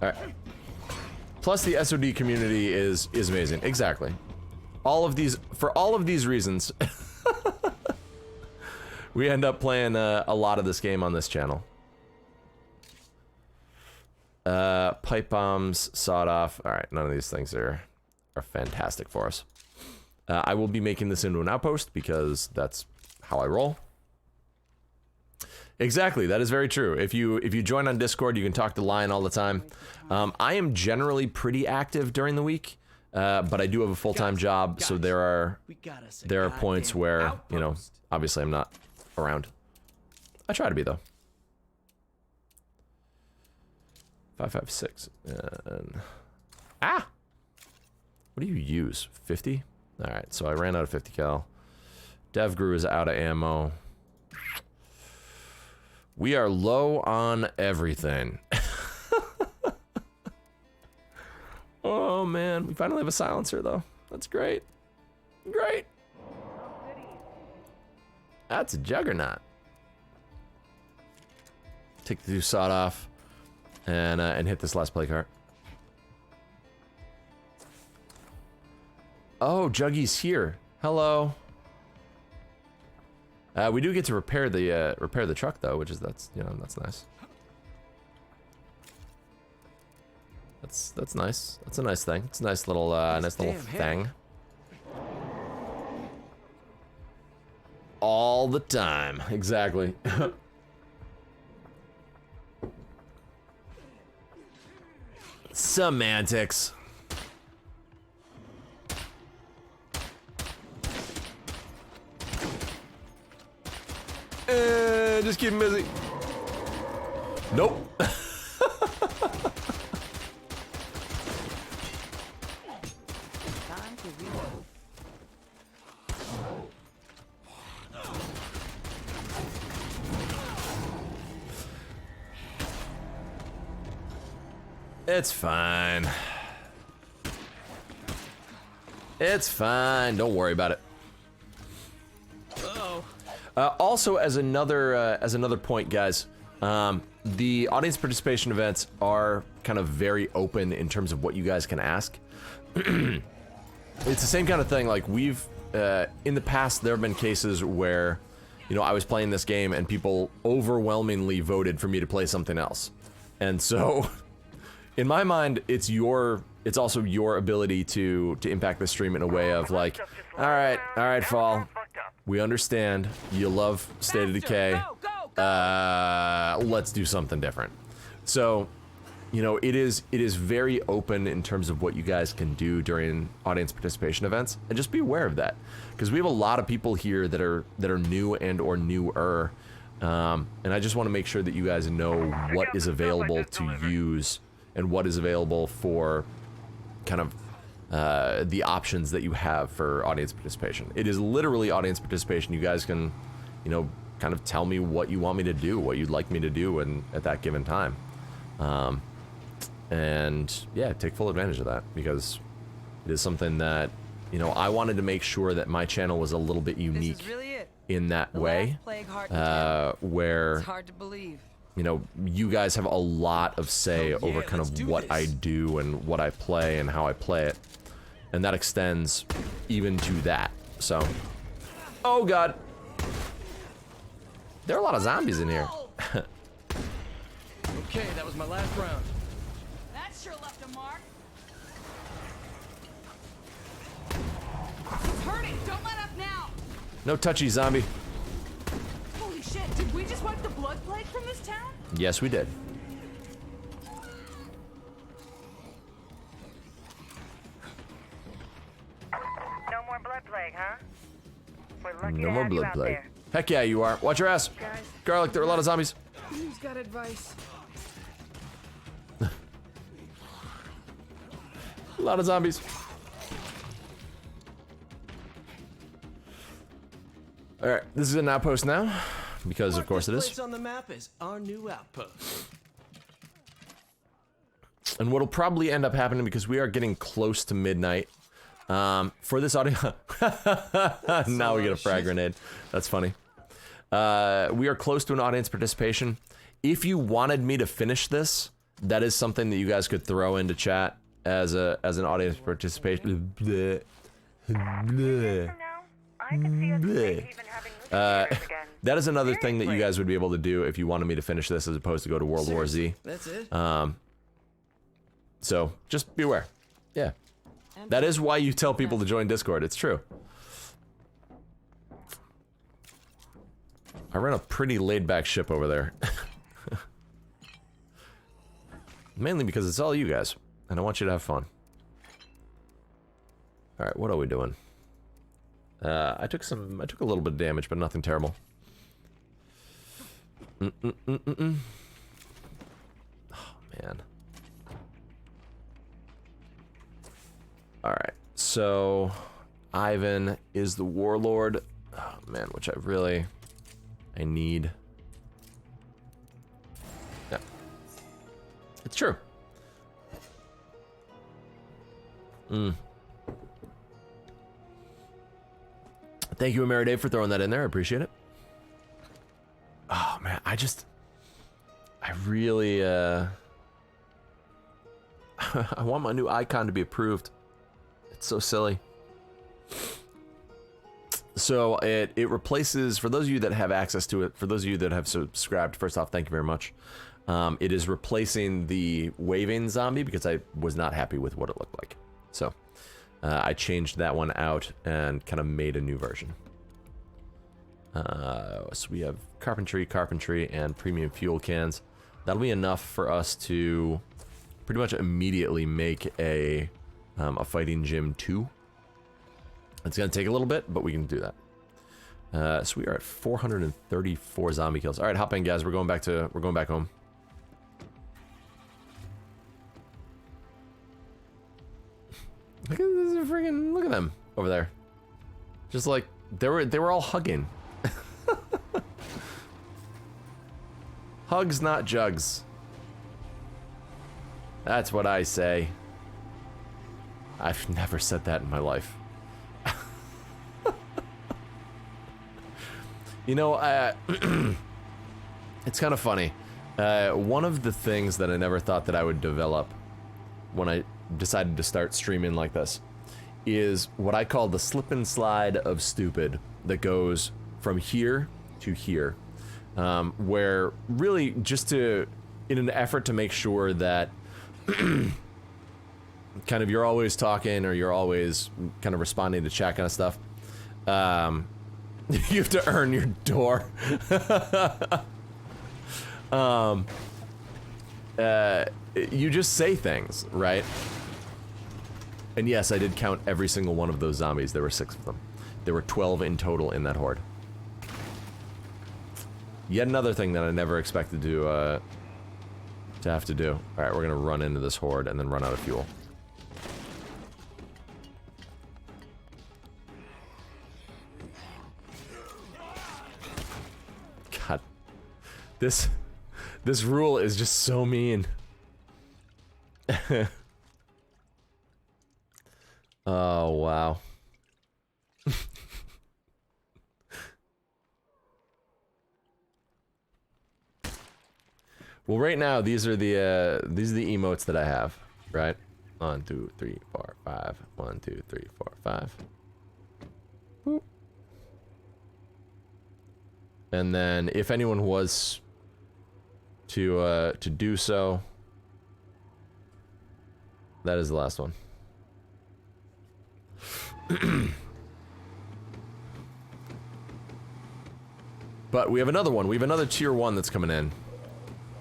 Alright. Plus the SOD community is amazing. Exactly. For all of these reasons, we end up playing a lot of this game on this channel. Pipe bombs, sawed off. Alright, none of these things are fantastic for us. I will be making this into an outpost because that's how I roll. Exactly, that is very true. If you join on Discord, you can talk to Lion all the time. I am generally pretty active during the week, but I do have a full-time job, so there are points where, you know, obviously I'm not around. I try to be, though. 556. And... Ah! What do you use? 50? Alright, so I ran out of 50 cal. DevGru is out of ammo. We are low on everything. Oh man, we finally have a silencer though. That's great. Great. That's a juggernaut. Take the 2 sawed off and hit this last play cart. Oh, Juggy's here. Hello. We do get to repair the truck though, which is that's nice. That's nice. That's a nice thing. It's a nice little thing. All the time, exactly. Semantics. Just keep him busy. Nope. It's fine. It's fine. Don't worry about it. Also, as another point, guys, the audience participation events are kind of very open in terms of what you guys can ask. It's the same kind of thing. Like we've in the past, there have been cases where, you know, I was playing this game and people overwhelmingly voted for me to play something else, and so in my mind, it's also your ability to impact the stream in a way of like, all right, Fall. We understand you love State of Decay. Let's do something different. So, you know, it is very open in terms of what you guys can do during audience participation events, and just be aware of that, because we have a lot of people here that are new and or newer, and I just want to make sure that you guys know what is available to use and what is available for kind of the options that you have for audience participation. It is literally audience participation. You guys can, you know, kind of tell me what you want me to do, what you'd like me to do at that given time. And yeah, take full advantage of that, because it is something that, you know, I wanted to make sure that my channel was a little bit unique in that way, where, It's hard to believe. you know, you guys have a lot of say over kind of what I do and what I play and how I play it. And that extends even to that. So, oh god. There are a lot of zombies in here. Okay, that was my last round. That sure left a mark. Hurting! Don't let up now! No touchy, zombie. Holy shit, did we just wipe the blood plague from this town? Yes, we did. No more blood plague, huh? We're lucky No to more have you blood out plague. there. Heck yeah, you are. Watch your ass. Guys. Garlic, there are a lot of zombies. Who's got advice? A lot of zombies. Alright, this is an outpost now, because of course it is. Place on the map is our new outpost. And what'll probably end up happening, because we are getting close to midnight, for this audio. Now we get a frag grenade. That's funny. We are close to an audience participation. If you wanted me to finish this, that is something that you guys could throw into chat as an audience participation. Bleh. Bleh. Bleh. That is another thing that you guys would be able to do if you wanted me to finish this, as opposed to go to World War Z. That's it. So just be aware. Yeah. That is why you tell people to join Discord. It's true. I run a pretty laid-back ship over there. Mainly because it's all you guys, and I want you to have fun. Alright, what are we doing? I took a little bit of damage, but nothing terrible. Oh, man. Alright, so Ivan is the warlord. Oh, man, which I need. Yeah. It's true. Thank you, Ameriday, for throwing that in there. I appreciate it. Oh, man, I really, I want my new icon to be approved. It's so silly. So it replaces, for those of you that have access to it, for those of you that have subscribed, first off, thank you very much. It is replacing the waving zombie because I was not happy with what it looked like. So I changed that one out and kind of made a new version. So we have carpentry, and premium fuel cans. That'll be enough for us to pretty much immediately make a fighting gym 2. It's gonna take a little bit, but we can do that. So we are at 434 zombie kills. All right, hop in, guys. We're going back home. Look at this freaking, look at them over there. Just like they were all hugging. Hugs, not jugs. That's what I say. I've never said that in my life. You know, it's kind of funny. One of the things that I never thought that I would develop when I decided to start streaming like this is what I call the slip and slide of stupid that goes from here to here. Where really just in an effort to make sure that kind of you're always talking or you're always kind of responding to chat kind of stuff, you have to earn your door. You just say things, right? And yes, I did count every single one of those zombies. There were 6 of them. There were 12 in total in that horde. Yet another thing that I never expected to have to do. Alright, we're gonna run into this horde and then run out of fuel. God. This rule is just so mean. Oh, wow. Well, right now these are the emotes that I have, right? 1, 2, 3, 4, 5. 1, 2, 3, 4, 5. Boop. And then if anyone was to do so, that is the last one. But we have another one. We have another tier 1 that's coming in.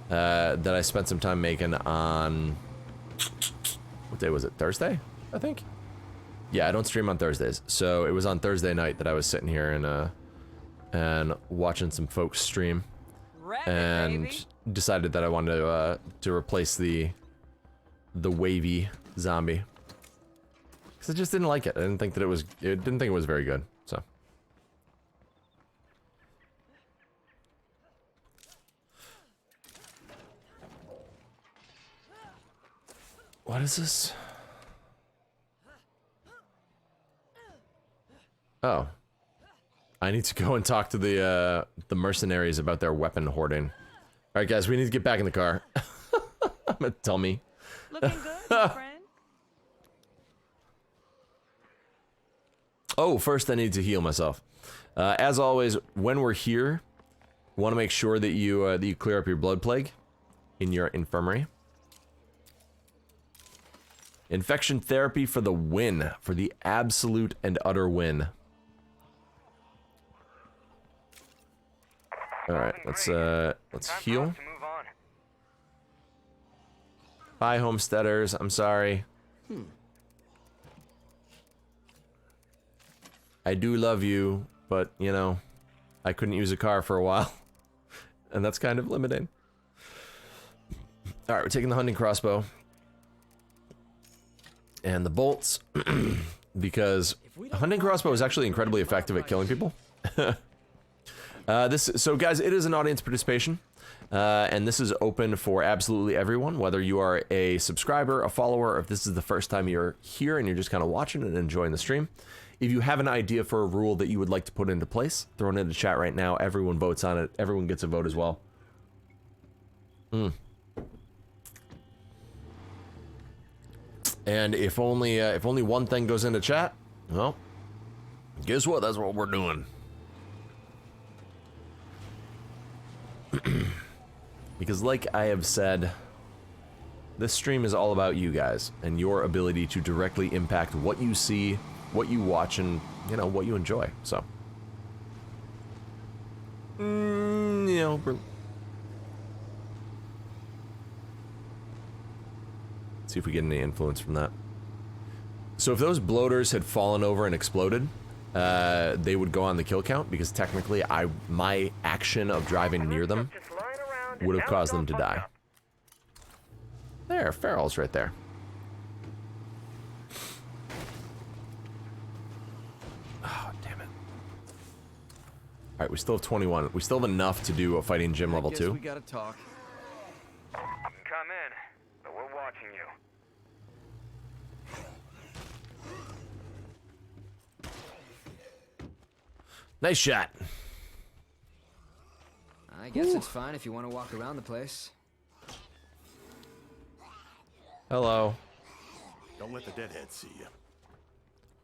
That I spent some time making on... What day was it? Thursday? I think? Yeah, I don't stream on Thursdays. So it was on Thursday night that I was sitting here and watching some folks stream. And decided that I wanted to replace the wavy zombie. Because I just didn't like it. I didn't think that didn't think it was very good. So. What is this? Oh. I need to go and talk to the mercenaries about their weapon hoarding. Alright guys, we need to get back in the car. I'm a dummy. Looking good, my friend. Oh, first I need to heal myself. As always, when we're here, want to make sure that you clear up your blood plague in your infirmary. Infection therapy for the win, for the absolute and utter win. All right, let's heal. To move on. Bye, homesteaders. I'm sorry. I do love you, but you know, I couldn't use a car for a while, and that's kind of limiting. All right, we're taking the hunting crossbow and the bolts because a hunting crossbow is actually incredibly effective at killing people. So guys, it is an audience participation, and this is open for absolutely everyone, whether you are a subscriber, a follower, or if this is the first time you're here and you're just kind of watching and enjoying the stream. If you have an idea for a rule that you would like to put into place, throw it into chat right now. Everyone votes on it. Everyone gets a vote as well. And if only one thing goes into chat, well, guess what? That's what we're doing. Because like I have said, this stream is all about you guys and your ability to directly impact what you see, what you watch, and you know what you enjoy. So, you know, see if we get any influence from that. So if those bloaters had fallen over and exploded, they would go on the kill count because technically my action of driving near them would have caused them to die. There, Farrell's right there. Oh, damn it. Alright, we still have 21. We still have enough to do a fighting gym level 2. We gotta talk. Come in, but we're watching you. Nice shot. I guess it's fine if you want to walk around the place. Hello. Don't let the deadhead see you.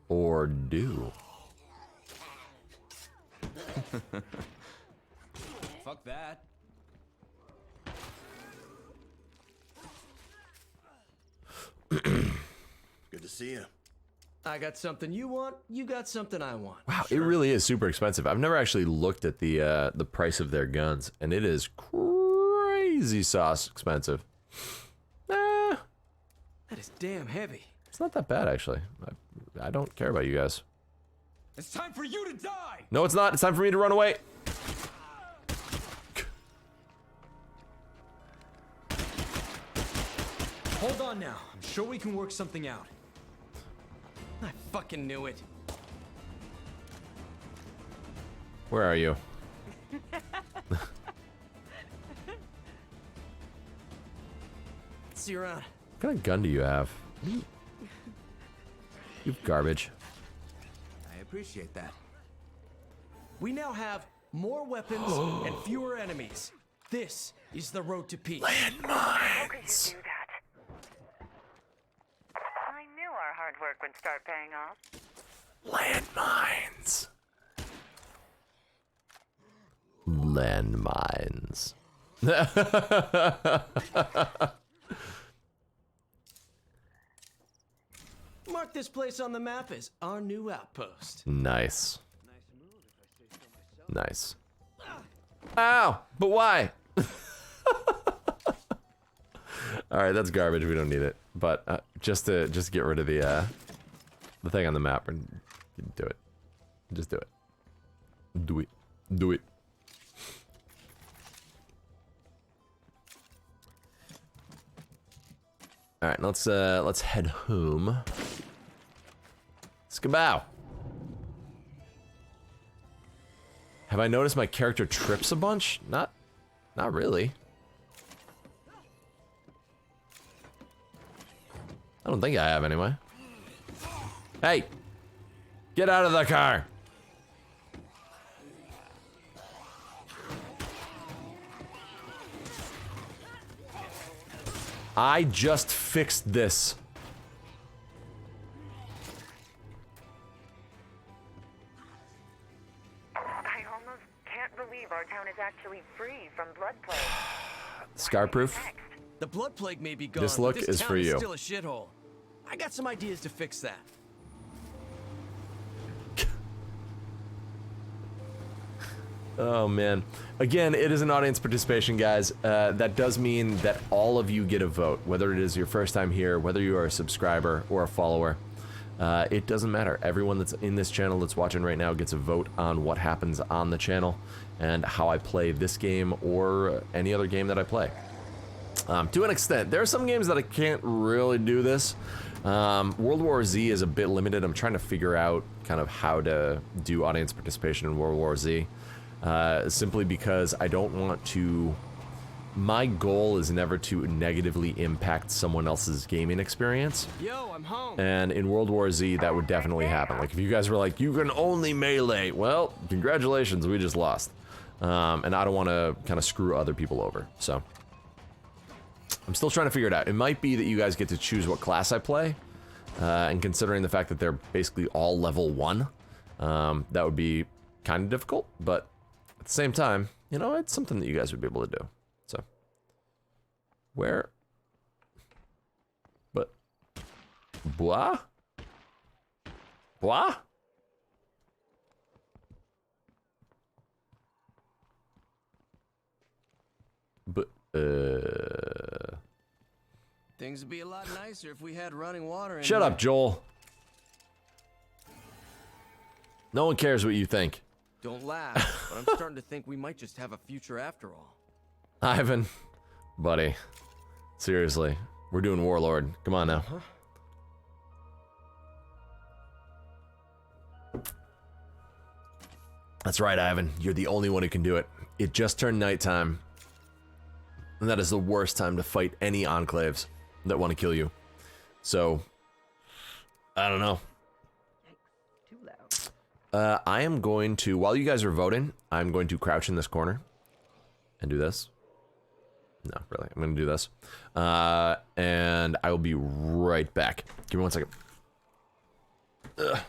Or do. Fuck that. Good to see you. I got something you want, you got something I want. Wow, it really is super expensive. I've never actually looked at the price of their guns, and it is crazy sauce expensive. That is damn heavy. It's not that bad, actually. I don't care about you guys. It's time for you to die! No, it's not. It's time for me to run away. Hold on now. I'm sure we can work something out. I fucking knew it. Where are you? See you around. What kind of gun do you have? You garbage. I appreciate that. We now have more weapons and fewer enemies. This is the road to peace. How could you do that? I knew our hard work would start paying off. Landmines. Landmines. Mark this place on the map as our new outpost. Nice. Nice. Ow! But why? Alright, that's garbage. We don't need it. But just to get rid of the thing on the map and do it. Just do it. Do it. Do it. Alright, let's head home. Skabow. Have I noticed my character trips a bunch? Not really. I don't think I have anyway. Hey! Get out of the car! I just fixed this. I almost can't believe our town is actually free from blood plague. Scarproof. The blood plague may be gone, This look but is town for you. Still a shithole. I got some ideas to fix that. Oh, man. Again, it is an audience participation, guys. That does mean that all of you get a vote, whether it is your first time here, whether you are a subscriber or a follower. It doesn't matter. Everyone that's in this channel that's watching right now gets a vote on what happens on the channel and how I play this game or any other game that I play. To an extent. There are some games that I can't really do this. World War Z is a bit limited. I'm trying to figure out kind of how to do audience participation in World War Z. Simply because I don't want to... My goal is never to negatively impact someone else's gaming experience. Yo, I'm home. And in World War Z, that would definitely happen. Like, if you guys were like, you can only melee, well, congratulations, we just lost. And I don't want to kind of screw other people over, so... I'm still trying to figure it out. It might be that you guys get to choose what class I play, and considering the fact that they're basically all level 1, that would be kind of difficult, but at the same time, you know, it's something that you guys would be able to do. So, where? But, bois? Bois? But, Things would be a lot nicer if we had running water in Shut up, Joel. No one cares what you think. Don't laugh, but I'm starting to think we might just have a future after all. Ivan, buddy, seriously, we're doing Warlord. Come on now. That's right, Ivan. You're the only one who can do it. It just turned nighttime. And that is the worst time to fight any enclaves that want to kill you. So, I don't know. Too loud. I am going to, while you guys are voting, I'm going to crouch in this corner and do this. No, really, I'm going to do this. And I will be right back. Give me 1 second. Ugh.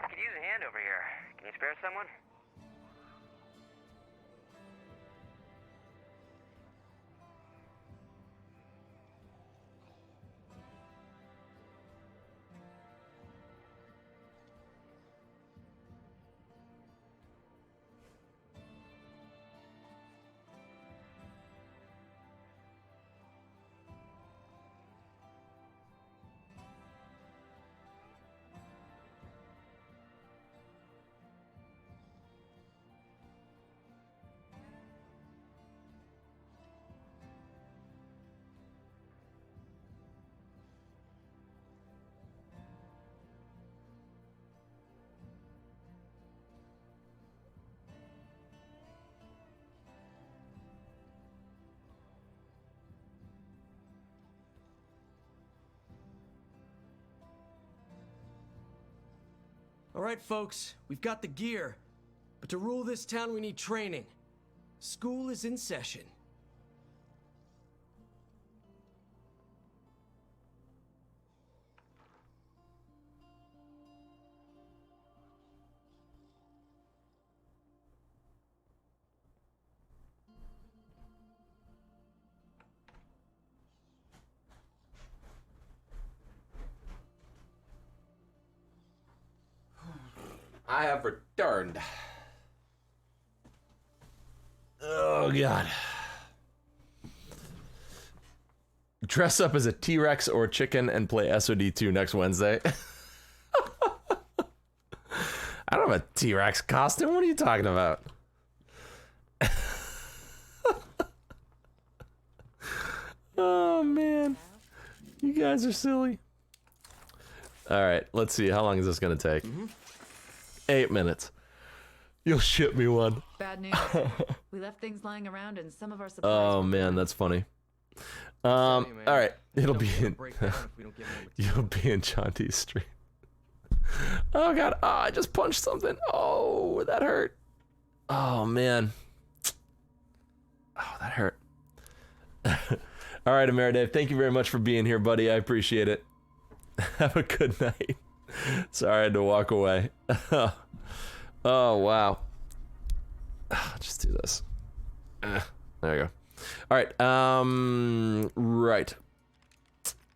Could use a hand over here. Can you spare someone? All right, folks, we've got the gear. But to rule this town, we need training. School is in session. I have returned. Oh, God. Dress up as a T-Rex or a chicken and play SOD2 next Wednesday. I don't have a T-Rex costume. What are you talking about? Oh, man. You guys are silly. All right, let's see. How long is this going to take? 8 minutes. You'll ship me one. Bad news. We left things lying around and some of our supplies. Oh man, that's funny. All right, it'll be in. You'll be in Ch10's stream. Oh god, I just punched something. Oh, that hurt. Oh man. Oh, that hurt. All right, Ameridave, thank you very much for being here, buddy. I appreciate it. Have a good night. Sorry I had to walk away. Oh wow. Just do this. There you go. All right. Right.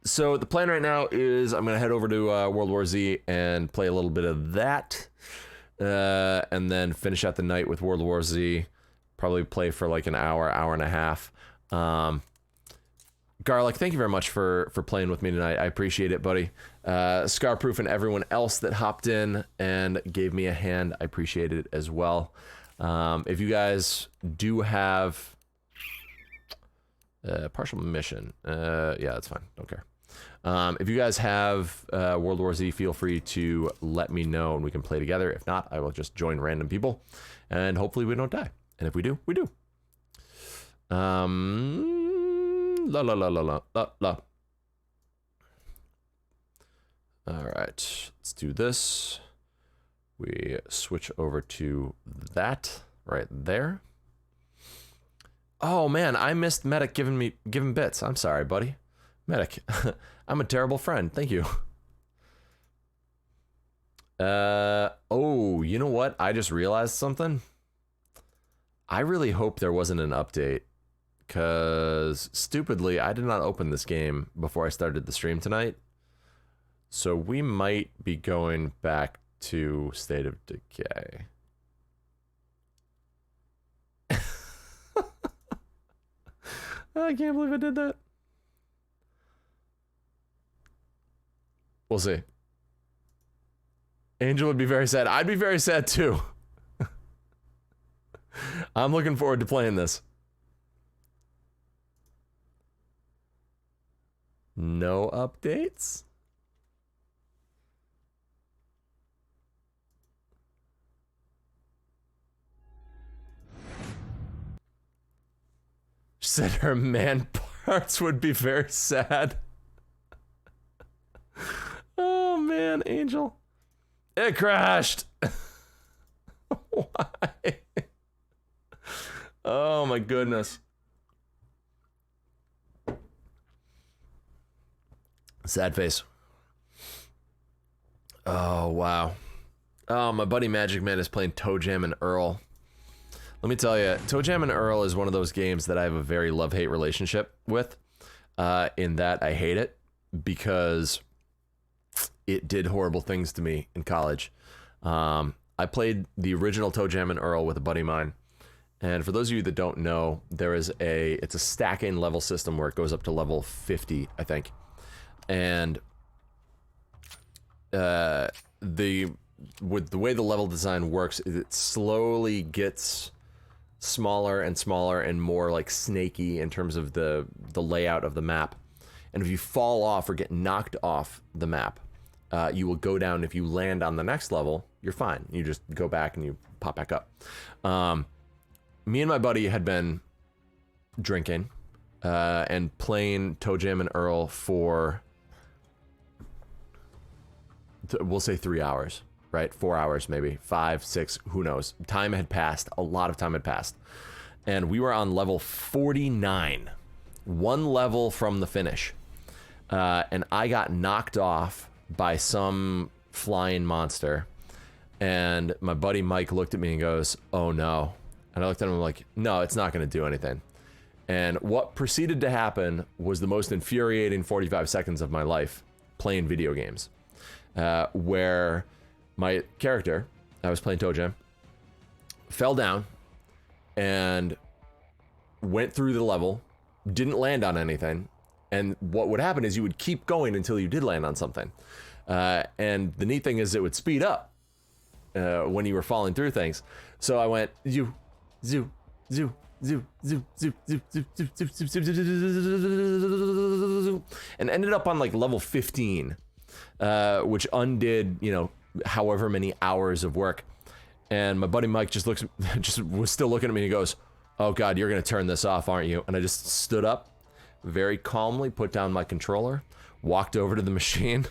So the plan right now is I'm gonna head over to World War Z and play a little bit of that, and then finish out the night with World War Z. Probably play for like an hour and a half. Garlic, thank you very much for playing with me tonight. I appreciate it, buddy. Scarproof and everyone else that hopped in and gave me a hand, I appreciate it as well. If you guys do have partial mission, yeah, that's fine. Don't care. If you guys have World War Z, feel free to let me know and we can play together. If not, I will just join random people and hopefully we don't die. And if we do, we do. La la la la la la la. All right, let's do this. We switch over to that right there. Oh man, I missed Medic giving bits. I'm sorry, buddy. Medic, I'm a terrible friend. Thank you. Oh, you know what? I just realized something. I really hope there wasn't an update, because stupidly, I did not open this game before I started the stream tonight. So we might be going back to State of Decay. I can't believe I did that. We'll see. Angel would be very sad. I'd be very sad too. I'm looking forward to playing this. No updates? She said her man parts would be very sad. Oh man, Angel. It crashed. Why? Oh my goodness. Sad face. Oh wow. Oh, my buddy Magic Man is playing Toe Jam and Earl. Let me tell you, Toe Jam and Earl is one of those games that I have a very love-hate relationship with, in that I hate it because it did horrible things to me in college. I played the original Toe Jam and Earl with a buddy of mine, and for those of you that don't know, it's a stacking level system where it goes up to level 50, I think, and with the way the level design works, it slowly gets smaller and smaller and more like snaky in terms of the layout of the map. And if you fall off or get knocked off the map, you will go down. If you land on the next level, you're fine. You just go back and you pop back up. Me and my buddy had been drinking and playing Toe Jam and Earl for, we'll say 3 hours. Right? 4 hours, maybe 5, 6, who knows? Time had passed. A lot of time had passed. And we were on level 49, one level from the finish. And I got knocked off by some flying monster. And my buddy Mike looked at me and goes, "Oh no." And I looked at him like, "No, it's not going to do anything." And what proceeded to happen was the most infuriating 45 seconds of my life playing video games. Where my character, I was playing Toe Jam, fell down and went through the level, didn't land on anything, and what would happen is you would keep going until you did land on something. And the neat thing is it would speed up when you were falling through things. So I went zoo, zoo, zoo, zoo, zoo, zoo, zoo, zoo, zoo, zoo, zoo, zoo, zoo, and ended up on like level 15, which undid, however many hours of work. And my buddy Mike just was still looking at me and he goes, "Oh God, you're gonna turn this off, aren't you?" And I just stood up, very calmly put down my controller, walked over to the machine,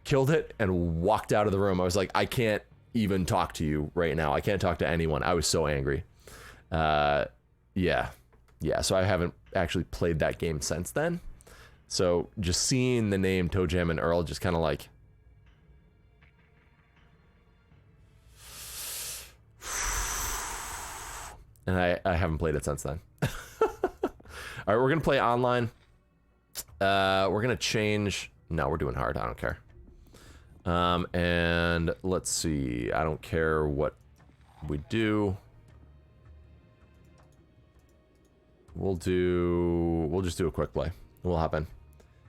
killed it, and walked out of the room. I was like, I can't even talk to you right now. I can't talk to anyone. I was so angry. Yeah, so I haven't actually played that game since then. So just seeing the name Toe Jam and Earl just kind of like... And I haven't played it since then. All right, we're going to play online. We're going to change... No, we're doing hard. I don't care. And let's see. I don't care what we do. We'll just do a quick play. We'll hop in.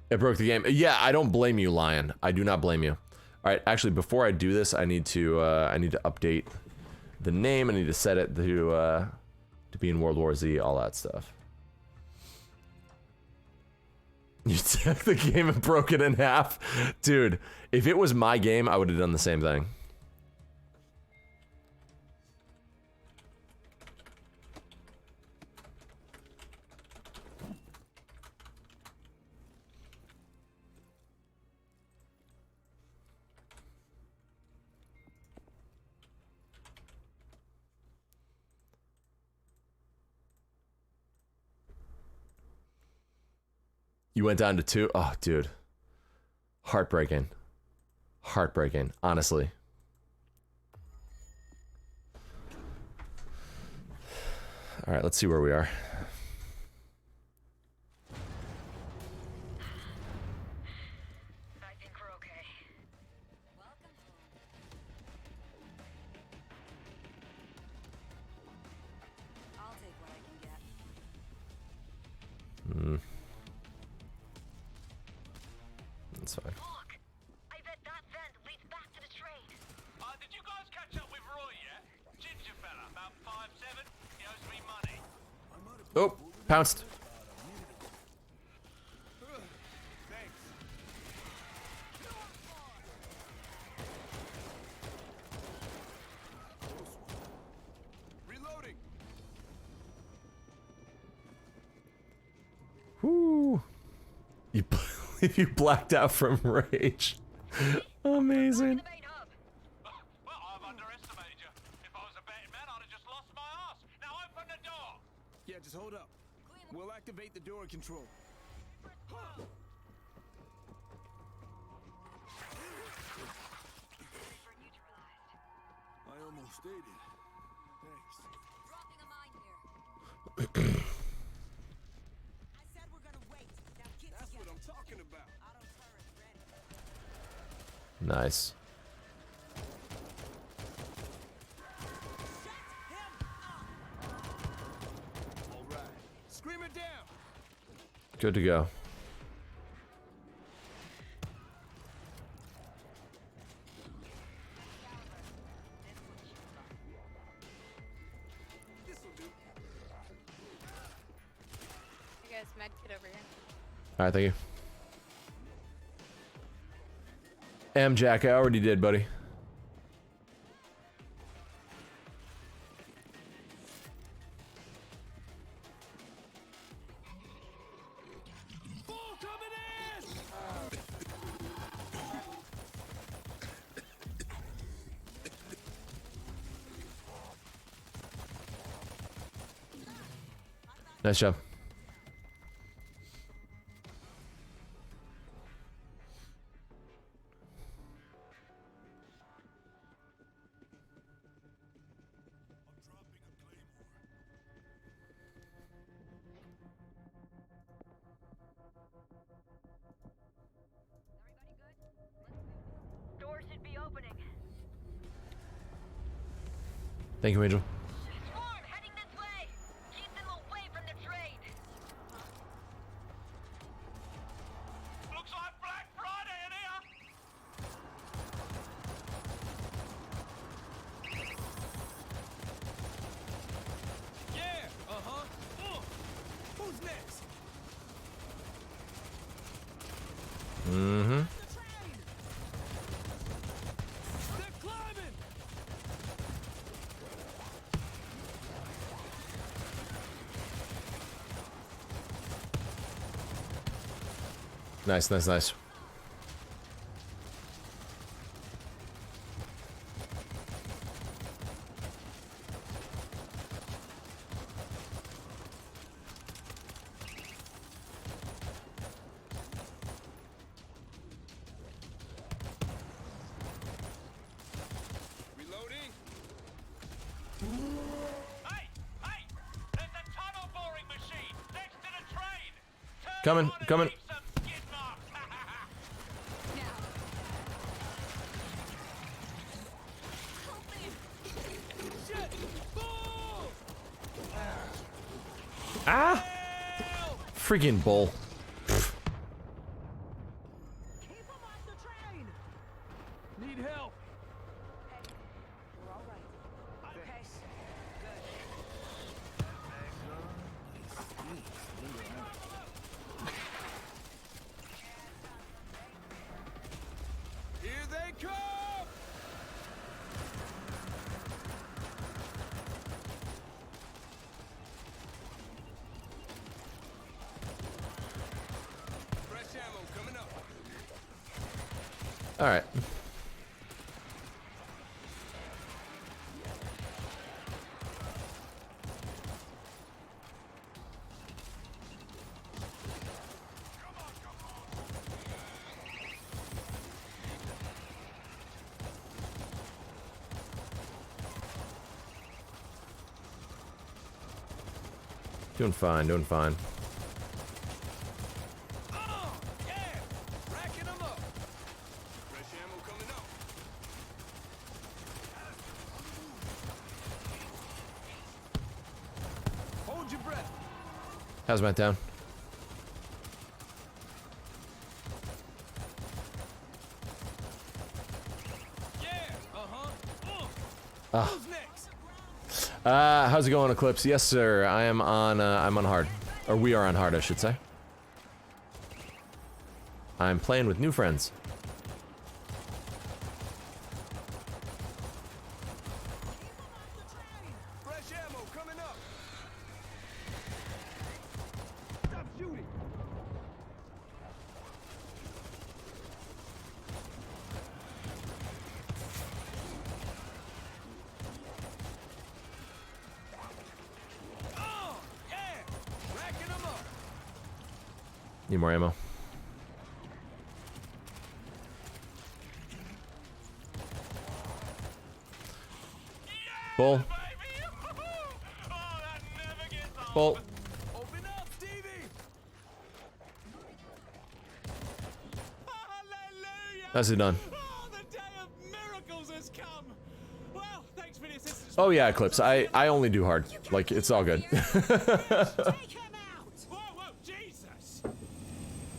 It broke the game. Yeah, I don't blame you, Lion. I do not blame you. All right, actually, before I do this, I need to update the name. I need to set it to be in World War Z, all that stuff. You took the game and broke it in half. Dude, if it was my game, I would have done the same thing. You went down to 2? Oh, dude. Heartbreaking. Heartbreaking, honestly. All right, let's see where we are. I think we're okay. Welcome home. I'll take what I can get. That's fine. Look, I bet that vent leads back to the trade. Did you guys catch up with Roy yet? Ginger fella, about 5'7", he owes me money. Oh, pounced. Reloading. Whoo. You blacked out from rage. Amazing. Well, I've underestimated you. If I was a betting man, I'd have just lost my ass. Now open the door. Yeah, just hold up. We'll activate the door control. I almost stayed it. Thanks. Dropping a mine here. I said we're gonna wait. Now get That's together. what I'm talking about. Auto turret ready. Nice. All right. Scream it down. Good to go. This'll do. Hey guys, med kit over here. All right, thank you. Jack, I already did, buddy. Nice job. Door should be opening. Thank you, Angel. Swarm heading this way. Keep them away from the trade. Looks like Black Friday in here. Yeah. Who's next? Mm-hmm. They're climbing. Nice, nice, nice. Coming, coming. Ah! Freaking bull. Need help. We're all right. Okay. Here they come. Fresh ammo coming up. All right. Doing fine, doing fine. Oh, yeah. Racking them up. Fresh ammo coming up. Hold your breath. Hazmat down. Yeah. Uh-huh. Ah. Who's next? How's it going, Eclipse? Yes, sir. I am on. I'm on hard, or we are on hard, I should say. I'm playing with new friends. Fresh ammo coming up. Stop shooting. Oh, yeah. Racking them up. Need more ammo. Bull. Bull. Open up, Stevie. Hallelujah. That's it done. Oh, the day of miracles has come. Well, thanks for the assistance. Oh yeah, Eclipse. I only do hard. Like, it's all good. Take him out. Whoa, whoa, Jesus.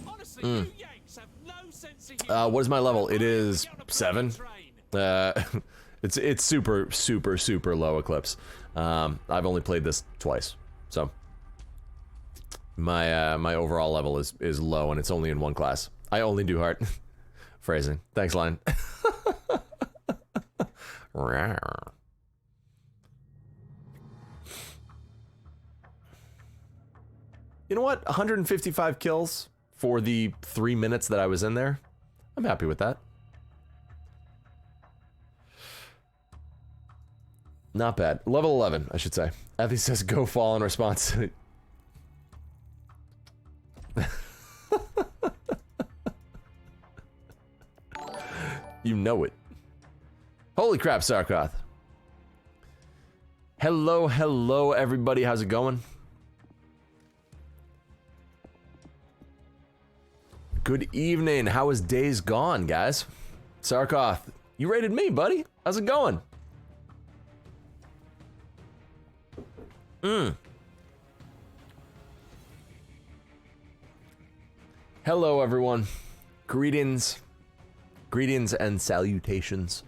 Honestly, you Yanks have no sense of humor. What is my level? It is 7. It's super, super, super low, Eclipse. I've only played this twice, so my my overall level is low, and it's only in one class. I only do hard. Phrasing. Thanks, Line. You know what? 155 kills for the 3 minutes that I was in there. I'm happy with that. Not bad. Level 11, I should say. Athy says go fall in response to... You know it. Holy crap, Sarkoth. Hello, hello, everybody. How's it going? Good evening. How is Days Gone, guys? Sarkoth, you rated me, buddy. How's it going? Hello, everyone. Greetings. Greetings and salutations.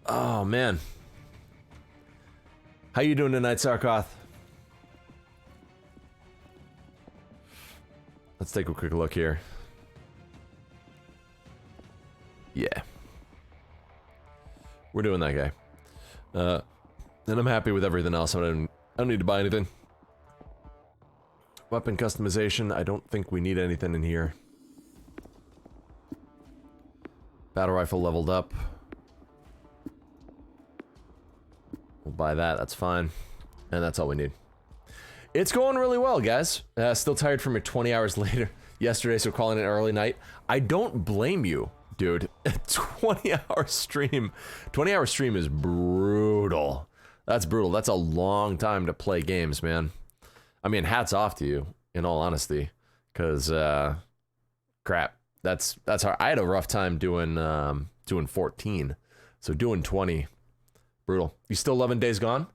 Oh, man. How you doing tonight, Sarkoth? Let's take a quick look here. Yeah. We're doing that guy. And I'm happy with everything else. I don't need to buy anything. Weapon customization. I don't think we need anything in here. Battle rifle leveled up. We'll buy that. That's fine. And that's all we need. It's going really well, guys. Still tired from your 20 hours later yesterday, so calling it an early night. I don't blame you, dude. 20-hour stream. 20-hour stream is brutal. That's brutal. That's a long time to play games, man. I mean, hats off to you, in all honesty, because crap, that's hard. I had a rough time doing 14, so doing 20, brutal. You still loving Days Gone?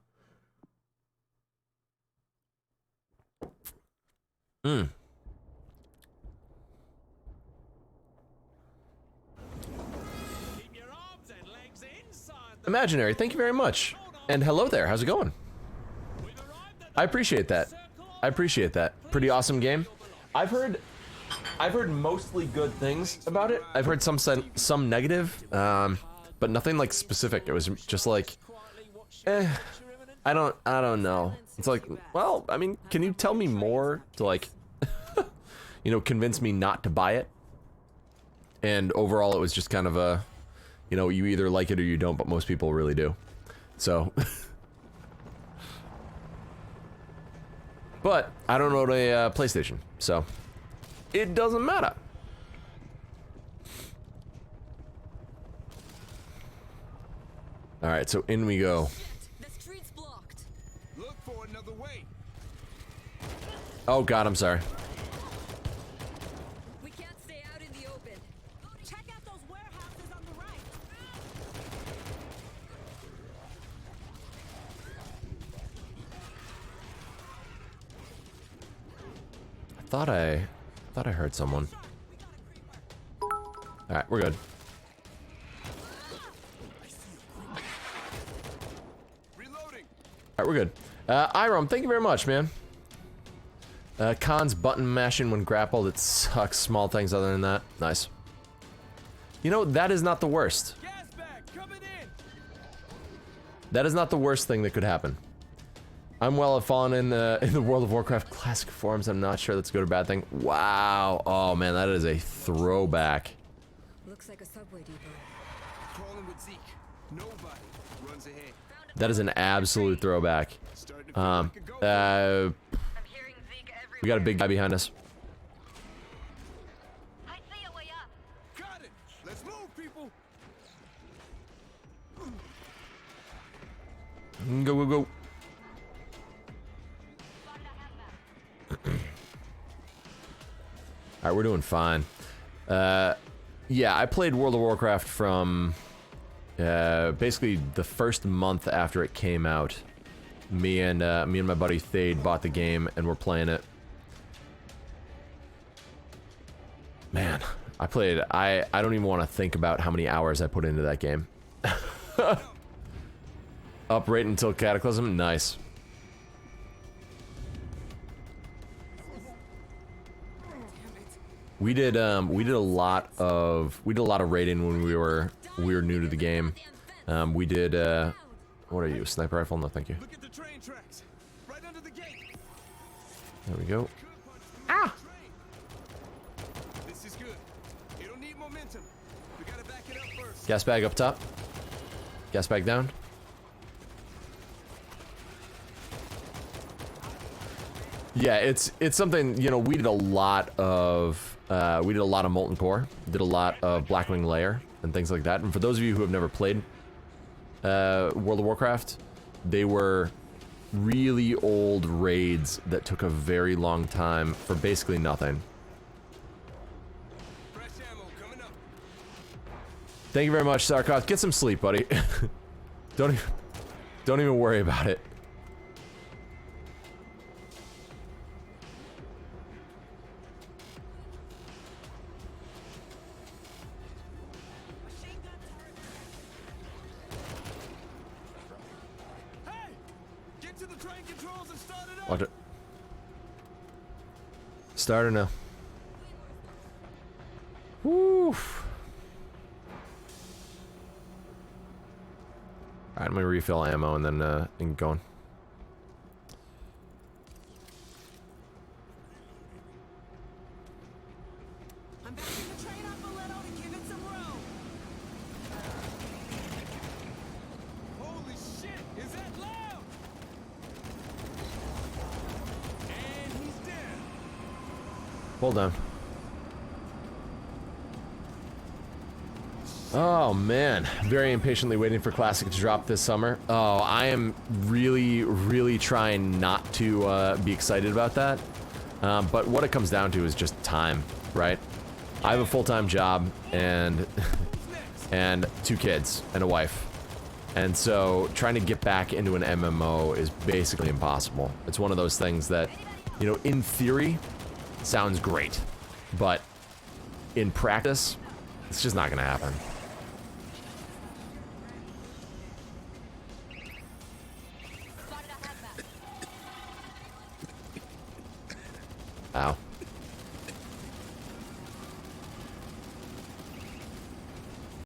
Imaginary, thank you very much, and hello there. How's it going? I appreciate that. I appreciate that. Pretty awesome game. I've heard mostly good things about it. I've heard some negative, but nothing like specific. It was just like, I don't know. It's like, well, I mean, can you tell me more to like, you know, convince me not to buy it? And overall, it was just kind of a, you know, you either like it or you don't, but most people really do. So. But I don't own a PlayStation, so it doesn't matter. All right, so in we go. The street's blocked. Look for another way. Oh God, I'm sorry. We can't stay out in the open. Check out those warehouses on the right. I thought I heard someone. All right, we're good. All right, we're good. Irom, thank you very much, man. Khan's button mashing when grappled, it sucks. Small things other than that. Nice. You know, that is not the worst. That is not the worst thing that could happen. I'm well have fallen in the World of Warcraft Classic forums. I'm not sure that's a good or bad thing. Wow. Oh man, that is a throwback. Looks like a subway depot. Crawling with Zeke. Nobody runs ahead. That is an absolute throwback. We got a big guy behind us. I see a way up. Got it. Let's move, people. Go, go, go. Alright, we're doing fine. Yeah, I played World of Warcraft from basically the first month after it came out. Me and my buddy Thade bought the game and we're playing it. Man, I played. I don't even want to think about how many hours I put into that game. Up right until Cataclysm. Nice. We did a lot of raiding when we were new to the game. We did what are you, a sniper rifle? No, thank you. Look at the train tracks. Right under the gate. There we go. Ah! This is good. It'll need momentum. We gotta back it up first. Gas bag up top. Gas bag down. Yeah, it's something, you know, we did a lot of Molten Core, did a lot of Blackwing Lair and things like that. And for those of you who have never played World of Warcraft, they were really old raids that took a very long time for basically nothing. Fresh ammo coming up. Thank you very much, Sarkoth. Get some sleep, buddy. Don't even worry about it. Watch it. Starter now. Woo. Alright, I'm gonna refill ammo and then get going. Hold down. Oh man, very impatiently waiting for Classic to drop this summer. Oh, I am really, really trying not to be excited about that. But what it comes down to is just time, right? I have a full-time job and and 2 kids and a wife. And so trying to get back into an MMO is basically impossible. It's one of those things that, you know, in theory, sounds great. But in practice, it's just not gonna happen. Ow.